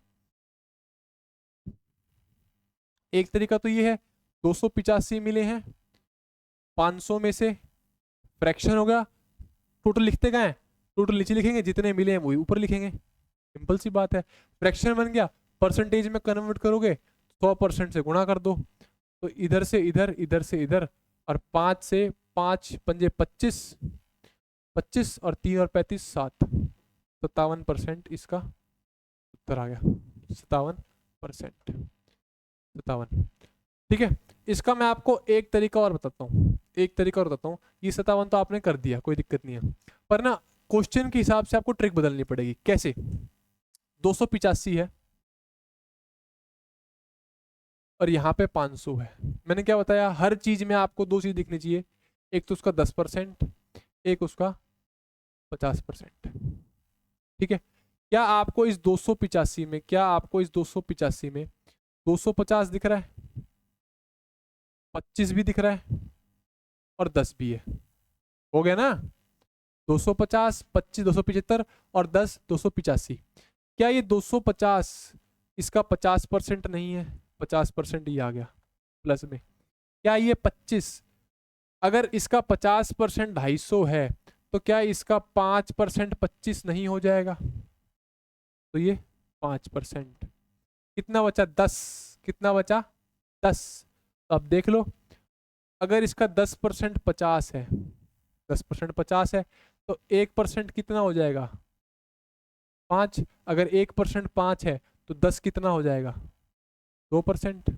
एक तरीका तो ये है 285 मिले हैं 500 में से, फ्रैक्शन होगा, टोटल लिखते कहाँ है, टोटल नीचे लिखेंगे, जितने मिले हैं वही ऊपर लिखेंगे, सिंपल सी बात है। फ्रैक्शन बन गया, परसेंटेज में कन्वर्ट करोगे 100% से गुणा कर दो, तो इधर से इधर, इधर से इधर, और 5 से 5 पंजे 25, 25 और 3 और 35 7, 57% इसका उत्तर आ गया। 57%, 57। ठीक है, इसका मैं आपको एक तरीका और बताता हूँ, एक तरीका और बताता हूँ। ये 57 तो आपने कर दिया, कोई दिक्कत नहीं है, पर ना क्वेश्चन के हिसाब से आपको ट्रिक बदलनी पड़ेगी। कैसे? 285 है और यहाँ पे 500 है। मैंने क्या बताया, हर चीज में आपको दो चीज दिखनी चाहिए, एक तो उसका 10%, एक उसका 50%। ठीक है, क्या आपको इस 285 में, क्या आपको इस 285 में 250 दिख रहा है, 25 भी दिख रहा है और 10 भी है? हो गया ना, 250, 25 275 और 10 285। क्या ये 250 इसका 50% नहीं है? 50% ही आ गया प्लस में। क्या ये 25 अगर इसका 50% 250 है, तो क्या इसका 5% 25 नहीं हो जाएगा? तो ये 5%। कितना बचा 10, कितना बचा 10। तो अब देख लो, अगर इसका 10% 50 है, 10% 50 है, तो 1% कितना हो जाएगा 5। अगर 1% 5 है तो 10 कितना हो जाएगा 2%।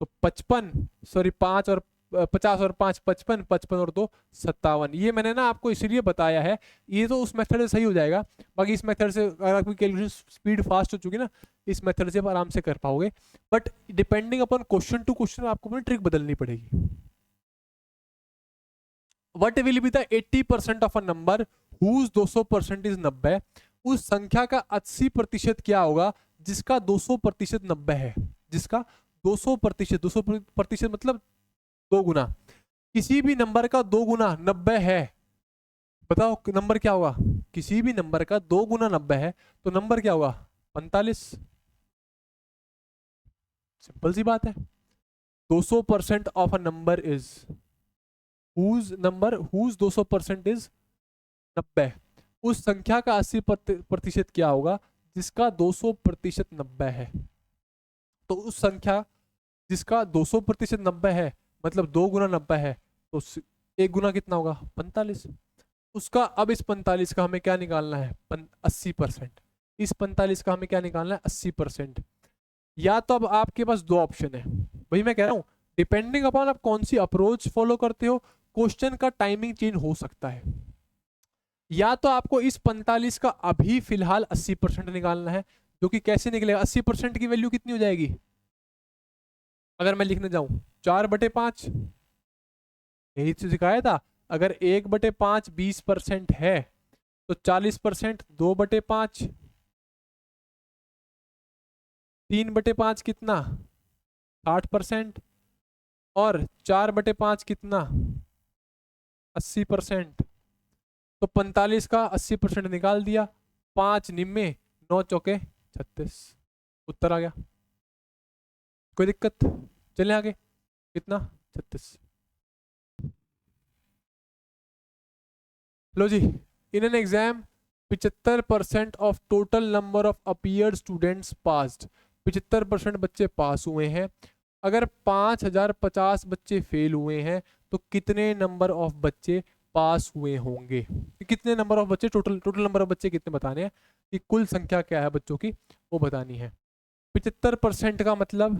तो 55, सॉरी 5 और 50 और 5 55, 55 और 2 57। ये मैंने ना आपको इसलिए बताया है, ये तो उस मेथड से सही हो जाएगा। बाकी इस मेथड से अगर आपकी कैलकुलेशन स्पीड फास्ट हो चुकी ना, इस मेथड से आप आराम से कर पाओगे। But depending upon question to question आपको अपनी ट्रिक बदलनी पड़ेगी। What will be the 80% of a number whose 200% is 90। उस संख्या का 80% क्या होगा जिसका 200% 90 है। जिसका 200%, 200% मतलब 2 गुना। किसी भी नंबर का 2 गुना 90 है, बताओ नंबर क्या होगा। किसी भी नंबर का 2 गुना 90 है तो नंबर क्या होगा 45। सिंपल सी बात है। 200% of a number is whose 200% is 90। उस संख्या का 80% क्या होगा जिसका 200% 90 है। तो उस संख्या जिसका 200% 90 है, मतलब 2 गुना 90 है, तो 1 गुना कितना होगा 45। उसका अब इस 45 का हमें क्या निकालना है 80%। इस 45 का हमें क्या निकालना है 80%। या तो अब आपके पास दो ऑप्शन है, वही मैं कह रहा हूं, डिपेंडिंग अपॉन आप कौन सी अप्रोच फॉलो करते हो, क्वेश्चन का टाइमिंग चेंज हो सकता है। या तो आपको इस 45 का अभी फिलहाल 80% निकालना है, जो कि कैसे निकलेगा 80% की वैल्यू कितनी हो जाएगी। अगर मैं लिखने जाऊं 4/5, यही तो सिखाया था। अगर 1/5 20% है तो 40% 2/5, 3/5 कितना 60%, और 4/5 कितना 80%। तो 45 का 80% निकाल दिया, 5 निम्मे 9 चौके 36, उत्तर आ गया। कोई दिक्कत, चले आगे। कितना 36। लो जी, in an exam 75% of total number of appeared students passed. 75% बच्चे पास हुए हैं। अगर 5050 बच्चे फेल हुए हैं तो कितने नंबर ऑफ बच्चे पास हुए होंगे। कितने नंबर ऑफ बच्चे, टोटल नंबर ऑफ बच्चे कितने बताने हैं, कि कुल संख्या क्या है बच्चों की वो बतानी है। 75% का मतलब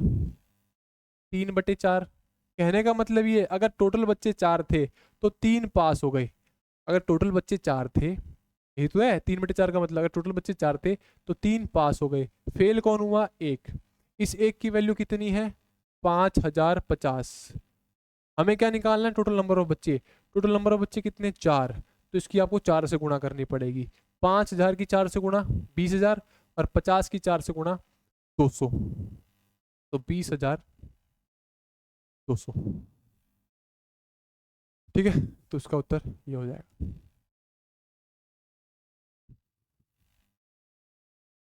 3/4। कहने का मतलब ये, अगर टोटल बच्चे 4 थे तो 3 पास हो गए। अगर टोटल बच्चे 4 थे, यही तो है 3/4 का मतलब, अगर टोटल बच्चे 4 थे तो 3 पास हो गए। फेल कौन हुआ 1। इस 1 की वैल्यू कितनी है 5050। हमें क्या निकालना है टोटल नंबर ऑफ बच्चे। टोटल नंबर ऑफ बच्चे कितने 4, तो इसकी आपको 4 से गुणा करनी पड़ेगी। 5000 की 4 से गुणा 20,000, और 50 की 4 से गुणा 200, तो 20,200। ठीक है, तो इसका उत्तर ये हो जाएगा।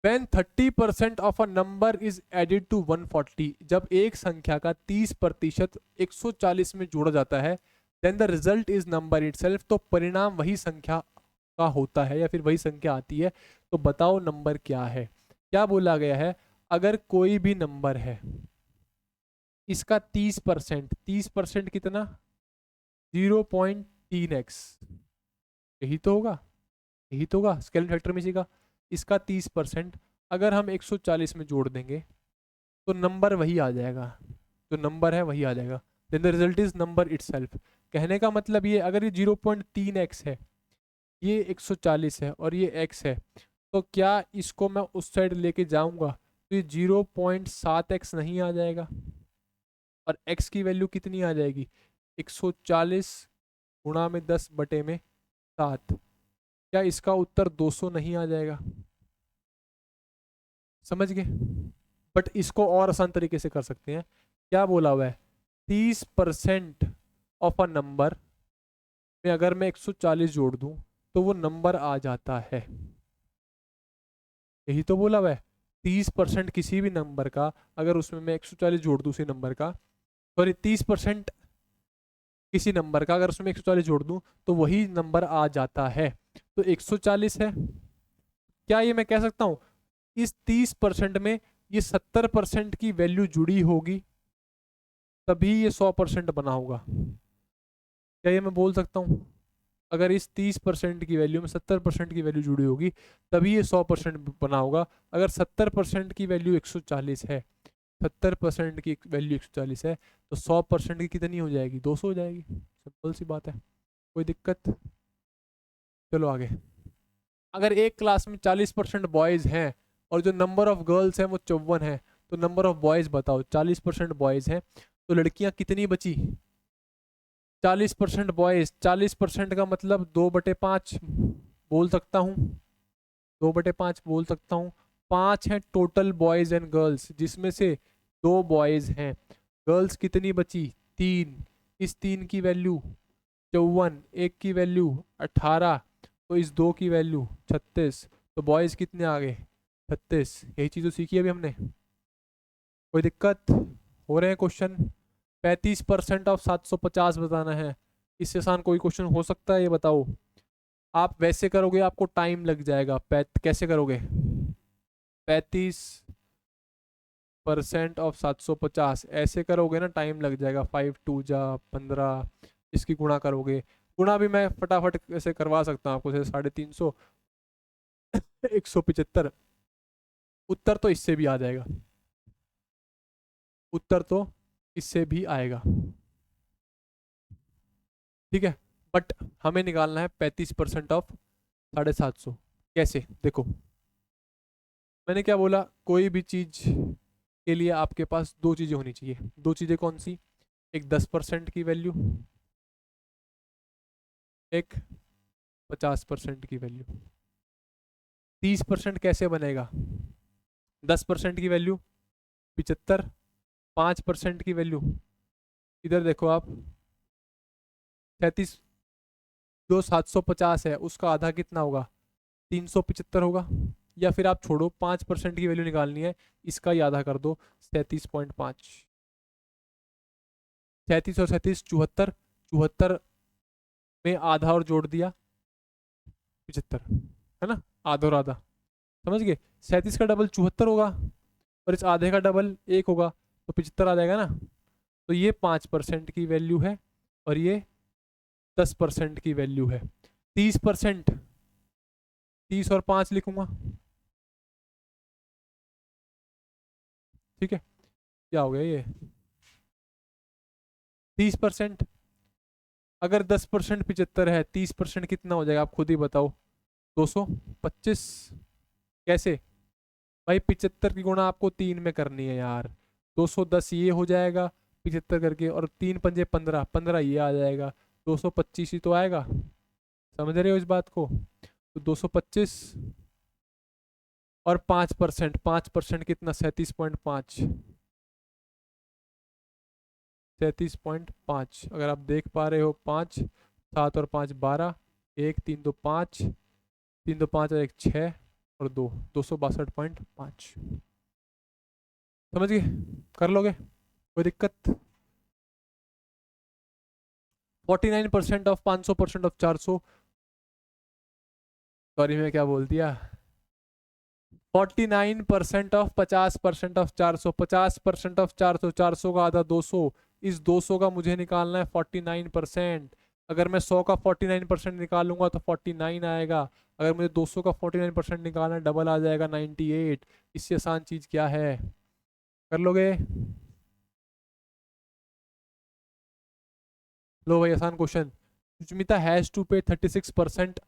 When 30% of a number is added to 140, जब एक संख्या का 30% 140 में जोड़ा जाता है, then the result is number itself, तो परिणाम वही संख्या का होता है या फिर वही संख्या आती है। तो बताओ नंबर क्या है। क्या बोला गया है, अगर कोई भी नंबर है इसका 30%, 30% कितना 0.3x, यही तो होगा, यही तो होगा स्केलिंग फैक्टर में इसी का। इसका 30% अगर हम 140 में जोड़ देंगे तो नंबर वही आ जाएगा, जो नंबर है वही आ जाएगा। Then the result is number itself. कहने का मतलब ये, अगर ये 0.3x है, ये 140 है और ये x है, तो क्या इसको मैं उस साइड लेके जाऊंगा तो ये 0.7x नहीं आ जाएगा, और x की वैल्यू कितनी आ जाएगी 140 गुणा में 10/7। क्या इसका उत्तर 200 नहीं आ जाएगा। समझ गए। बट इसको और आसान तरीके से कर सकते हैं। क्या बोला हुआ है 30% ऑफ अ नंबर में अगर मैं 140 जोड़ दूं तो वो नंबर आ जाता है। यही तो बोला हुआ है 30% किसी भी नंबर का, अगर उसमें मैं 140 जोड़ दूं उसी नंबर का, सॉरी 30% किसी नंबर का अगर उसमें 140 जोड़ दूं तो वही नंबर आ जाता है। तो 140 है, क्या ये मैं कह सकता हूं इस 30% में ये 70% की वैल्यू जुड़ी होगी, तभी ये 100% बना होगा। क्या ये मैं बोल सकता हूँ? अगर इस 30% की वैल्यू में 70% की वैल्यू जुड़ी होगी, तभी ये 100% बना होगा। अगर 70% की वैल्यू 140 है, 70% की वैल्यू 140 है, तो 100% की कितनी हो जाएगी? 200 हो जाएगी। सिंपल सी बात है, कोई दिक्कत? चलो आगे। अगर एक क्लास में 40% बॉयज हैं और जो नंबर ऑफ गर्ल्स हैं वो 54 है, तो नंबर ऑफ बॉयज बताओ। 40% बॉयज हैं तो लड़कियां कितनी बची? 40% बॉयज, 40% का मतलब 2/5 बोल सकता हूँ, 2/5 बोल सकता हूँ। 5 हैं टोटल बॉयज एंड गर्ल्स, जिसमें से 2 बॉयज हैं। गर्ल्स कितनी बची? 3। इस 3 की वैल्यू 54, एक की वैल्यू 18, तो इस 2 की वैल्यू 36। तो बॉयज कितने आ गए? 36। यही चीज़ तो सीखी अभी हमने। कोई दिक्कत? हो रहे हैं क्वेश्चन? 35% ऑफ 750 बताना है। इससे आसान कोई क्वेश्चन हो सकता है? ये बताओ। आप वैसे करोगे आपको टाइम लग जाएगा। कैसे करोगे? 35% ऑफ 750 ऐसे करोगे ना, टाइम लग जाएगा। 5 2 जा 15, इसकी गुणा करोगे। गुणा भी मैं फटाफट ऐसे करवा सकता हूँ आपको, जैसे 350, 175। उत्तर तो इससे भी आ जाएगा, उत्तर तो इससे भी आएगा। ठीक है, बट हमें निकालना है 35% ऑफ 750। कैसे? देखो, मैंने क्या बोला, कोई भी चीज के लिए आपके पास दो चीजें होनी चाहिए। दो चीजें कौन सी? एक 10% की वैल्यू, एक 50% की वैल्यू। 30% कैसे बनेगा? 10% की वैल्यू 75, 5% की वैल्यू, इधर देखो आप, 37। जो 750 है उसका आधा कितना होगा? 375 होगा। या फिर आप छोड़ो, 5% की वैल्यू निकालनी है, इसका ही आधा कर दो, 37.5। 37 और 37 74, 74 में आधा और जोड़ दिया 75, है ना? आधा और आधा, समझ गए? 37 का डबल 74 होगा और इस आधे का डबल 1 होगा, तो 75 आ जाएगा ना। तो ये 5% की वैल्यू है और ये 10% की वैल्यू है। 30%, 30 और 5 लिखूंगा। ठीक है, क्या हो गया ये? 30%, अगर 10% 75 है, 30% कितना हो जाएगा? आप खुद ही बताओ। 225। कैसे भाई? 75 की गुणा आपको 3 में करनी है यार। 210 ये हो जाएगा 75 करके, और 3 पंजे 15, 15 ये आ जाएगा, 225 ही तो आएगा। समझ रहे हो इस बात को? तो 225 और 5%, 5% कितना? 37.5, 37.5। अगर आप देख पा रहे हो, 5 7 और 5 12, 1 3 2 5, 3 2 5 और 1 6 और 2, 262.5। समझ गए? कर लोगे? कोई दिक्कत? 49% ऑफ 500% ऑफ 400, सॉरी मैं क्या बोल दिया, 49% ऑफ 50% ऑफ 400, 50% ऑफ 400, 400 का आधा 200, इस 200 का मुझे निकालना है 49%। अगर मैं 100 का 49% निकालूंगा तो 49 आएगा। अगर मुझे 200 का 49% निकालना है, डबल आ जाएगा 98। इससे आसान चीज क्या है? कर लोगे? लो भाई, आसान question. Sushmita has to pay 36%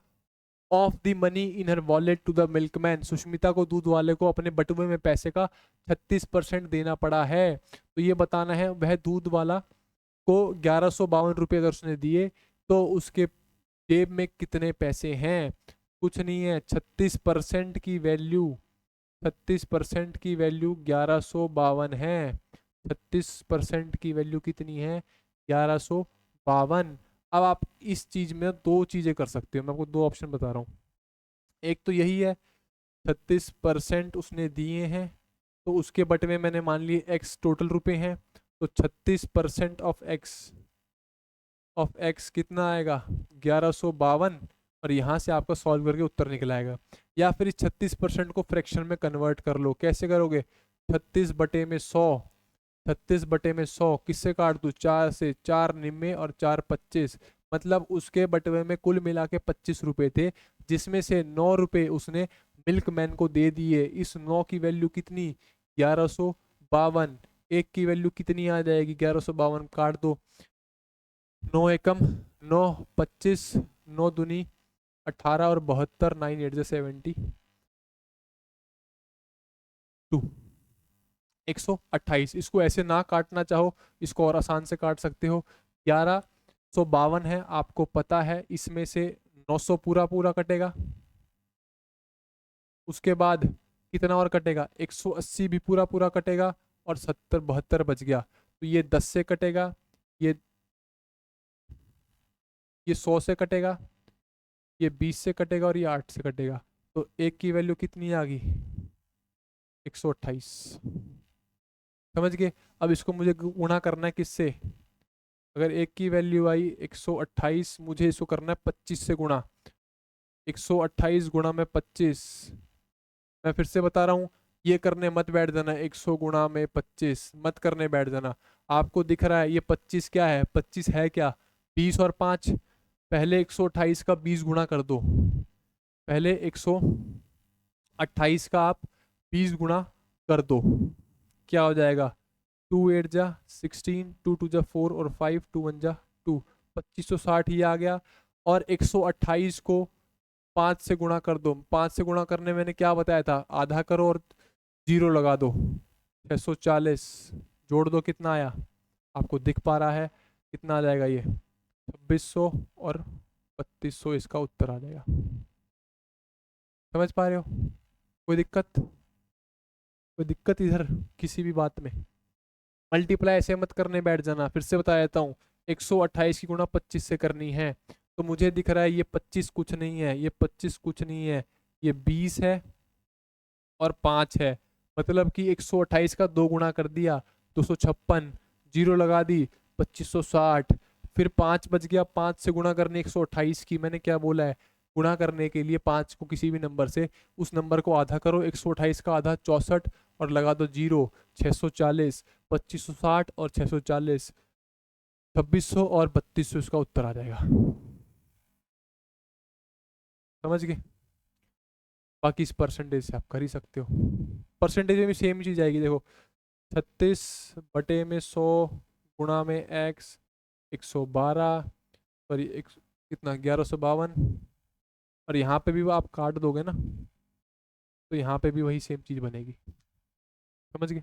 of the money in her wallet to the milkman. Sushmita को दूध वाले को अपने बटुए में पैसे का 36% देना पड़ा है। तो ये बताना है वह दूध वाला को 1152 रुपये अगर उसने दिए तो उसके जेब में कितने पैसे हैं? कुछ नहीं है, 36% की वैल्यू, 36% की वैल्यू 1152 है। 36% की वैल्यू कितनी है? 1152। अब आप इस चीज में दो चीजें कर सकते हो, मैं आपको दो ऑप्शन बता रहा हूँ। एक तो यही है, 36% उसने दिए हैं, तो उसके बटे में मैंने मान लिए एक्स टोटल रुपए हैं, तो 36% ऑफ एक्स कितना आएगा? 1152, और यहाँ से आपका सॉल्व करके उत्तर निकल आएगा। या फिर इस 36% को फ्रैक्शन में कन्वर्ट कर लो। कैसे करोगे? 36/100, 36/100 किससे काट दूँ? 4 से, 4 निम्मे और 4 25, मतलब उसके बटवे में कुल मिला के 25 रुपए थे, जिसमें से 9 रुपए उसने मिल्कमैन को दे दिए। इस 9 की वैल्यू कितनी? 1152। एक की वैल्यू कितनी आ जाएगी? 1152 काट दो। 9 एकम 9, 25, 9 दूनी 18 और 72, 9 8 72, 128। इसको ऐसे ना काटना चाहो, इसको और आसान से काट सकते हो। 1152 है, आपको पता है, इसमें से 900 पूरा पूरा कटेगा, उसके बाद कितना और कटेगा? 180 भी पूरा पूरा कटेगा, और 70 72 बच गया। तो ये 10 से कटेगा, ये 100 से कटेगा, ये 20 से कटेगा, और ये 8 से कटेगा। तो एक की वैल्यू कितनी आ गई? 128। समझ गए? अब इसको मुझे गुणा करना है किससे? अगर एक की वैल्यू आई 128, मुझे इसको करना है 25 से गुणा। 128 गुणा में 25, मैं फिर से बता रहा हूँ, ये करने मत बैठ जाना। 100 गुणा में 25 मत करने बैठ जाना। आपको दिख रहा है ये 25 क्या है? 25 है क्या? 20 और 5। पहले 128 का 20 गुणा कर दो। पहले 128 का आप 20 गुणा कर दो, क्या हो जाएगा? 2 8 जा 16, 2 2 जा 4 और 5, 2 1 जा 2, 2560 ही आ गया। और 128 को 5 से गुणा कर दो। 5 से गुणा करने मैंने क्या बताया था? आधा करो और 0 लगा दो। 640 जोड़ दो, कितना आया? आपको दिख पा रहा है कितना आ जाएगा? ये 2600 और 3200 इसका उत्तर आ जाएगा। समझ पा रहे हो? कोई दिक्कत? कोई दिक्कत इधर किसी भी बात में? मल्टीप्लाई ऐसे मत करने बैठ जाना। फिर से बता देता हूँ, 128 की गुणा 25 से करनी है। तो मुझे दिख रहा है ये 25 कुछ नहीं है, ये 25 कुछ नहीं है, ये 20 है और 5 है। मतलब कि 128 का 2 गुणा कर दिया, 256, 0 लगा दी, 2560, फिर 5 बच गया। 5 से गुणा करने 128 की, मैंने क्या बोला है? गुणा करने के लिए 5 को किसी भी नंबर से, उस नंबर को आधा करो। 128 का आधा 64 और लगा दो 0, 640, 2560 और 640, 2600 और 3200 इसका उत्तर आ जाएगा। समझ गए? बाकी इस परसेंटेज से आप कर ही सकते हो। परसेंटेज में भी सेम चीज आएगी। देखो 36/100 गुणा में x 112, सॉरी कितना 1152, और यहाँ पे भी आप काट दोगे ना, तो यहाँ पे भी वही सेम चीज बनेगी। समझ गए?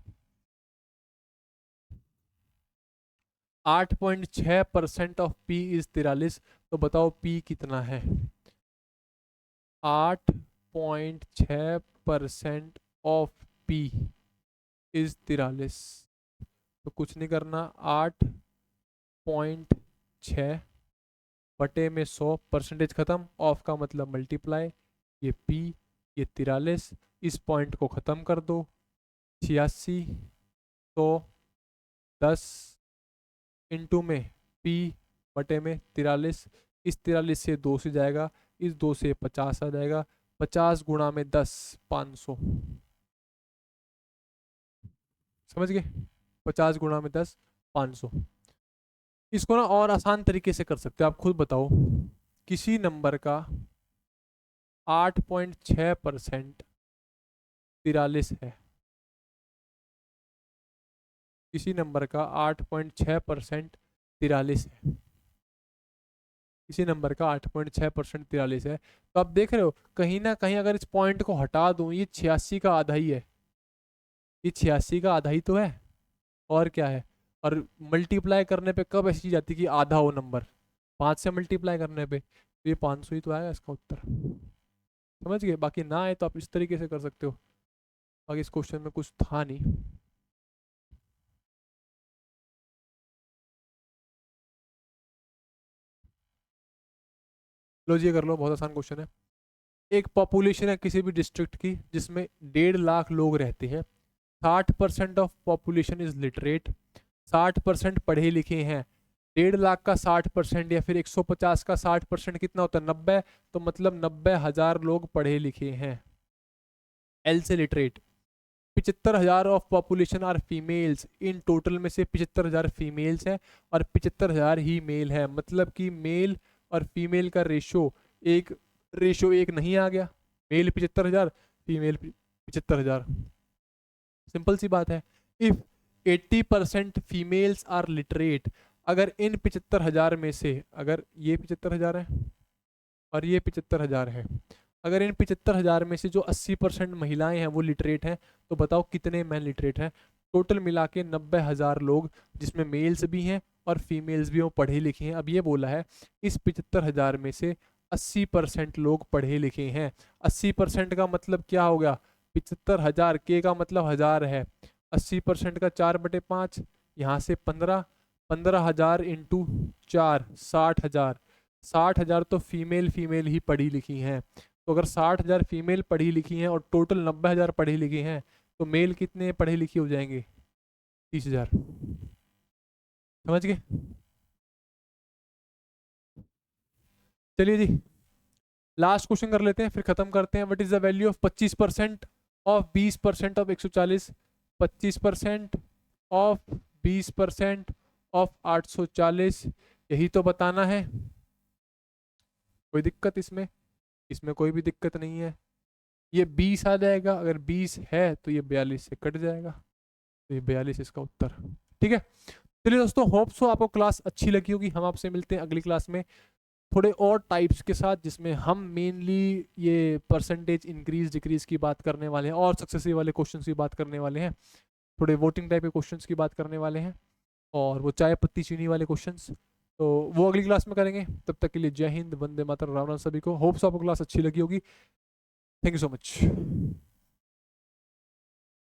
8.6% ऑफ p इज 43। तो बताओ p कितना है? 8.6% ऑफ p इज 43। तो कुछ नहीं करना, 8.6 बटे में 100, परसेंटेज खत्म, ऑफ का मतलब मल्टीप्लाई, ये p, ये 43, इस पॉइंट को खत्म कर दो। 86 तो 10 इंटू में p बटे में 43, इस 43 से 2 से जाएगा, इस 2 से 50 आ जाएगा, 50 गुणा में 10, 500। समझ गए? 50 गुणा में 10, 500। इसको ना और आसान तरीके से कर सकते हो। आप खुद बताओ, किसी नंबर का 8.6% 43 है, किसी नंबर का 8.6% 43 है, किसी नंबर का 8.6% 43 है। तो आप देख रहे हो कहीं ना कहीं अगर इस पॉइंट को हटा दूं, ये 86 का आधा ही है, ये 86 का आधा ही तो है, और क्या है? और मल्टीप्लाई करने पे कब ऐसी चीज आती है कि आधा हो नंबर? 5 से मल्टीप्लाई करने पे, तो ये 500 ही तो आएगा इसका उत्तर। समझ गए? बाकी ना आए तो आप इस तरीके से कर सकते हो। बाकी इस क्वेश्चन में कुछ था नहीं। लो जी, कर लो, बहुत आसान क्वेश्चन है। एक पॉपुलेशन है किसी भी डिस्ट्रिक्ट की जिसमें 1.5 लाख लोग रहते हैं। 60% ऑफ पॉपुलेशन इज लिटरेट, 60% पढ़े लिखे हैं, 1.5 लाख का 60% या फिर 150 का 60% कितना होता है? 90। तो मतलब 90,000 लोग पढ़े लिखे हैं। एल से literate. 75,000 of population are females. इन टोटल में से 75,000 फीमेल्स हैं और 75,000 ही मेल है। मतलब कि मेल और फीमेल का रेशो एक नहीं आ गया। Mail 75,000, female 75,000। सिंपल सी बात है। इफ 80% फीमेल्स आर लिटरेट, अगर इन 75,000 में से, अगर ये 75,000 है और ये 75,000 है, अगर इन 75,000 में से जो 80% महिलाएं हैं वो लिटरेट हैं, तो बताओ कितने मैन लिटरेट हैं? टोटल मिला के 90,000 लोग, जिसमें मेल्स भी हैं और फीमेल्स भी, वो पढ़े लिखे हैं। अब ये बोला है इस 75,000 में से 80% लोग पढ़े लिखे हैं। 80% का मतलब क्या हो गया? 75,000 के का मतलब 1000 है। 80% का 4/5, यहाँ से 15,000 इंटू 4, 60,000। 60,000 तो फीमेल ही पढ़ी लिखी हैं। तो अगर 60,000 फीमेल पढ़ी लिखी हैं और टोटल 90,000 पढ़ी लिखी हैं, तो मेल कितने पढ़े लिखे हो जाएंगे? 30,000। समझ गए? चलिए जी, लास्ट क्वेश्चन कर लेते हैं, फिर खत्म करते हैं। What is the value of 25% of 20% of 140? 25% of 20% of 840, यही तो बताना है। कोई दिक्कत इसमें? इसमें कोई भी दिक्कत नहीं है। ये 20 आ जाएगा, अगर 20 है तो ये 42 से कट जाएगा, तो ये 42 इसका उत्तर। ठीक है, चलिए दोस्तों, होप सो आपको क्लास अच्छी लगी होगी। हम आपसे मिलते हैं अगली क्लास में थोड़े और टाइप्स के साथ, जिसमें हम मेनली ये परसेंटेज इंक्रीज डिक्रीज की बात करने वाले हैं और सक्सेसिव वाले क्वेश्चंस की बात करने वाले हैं, थोड़े वोटिंग टाइप के क्वेश्चंस की बात करने वाले हैं, और वो चाय पत्ती चीनी वाले क्वेश्चंस, तो वो अगली क्लास में करेंगे। तब तक के लिए जय हिंद, वंदे मातरम, राम राम सभी को। होप्स आपको क्लास अच्छी लगी होगी। Thank you so much.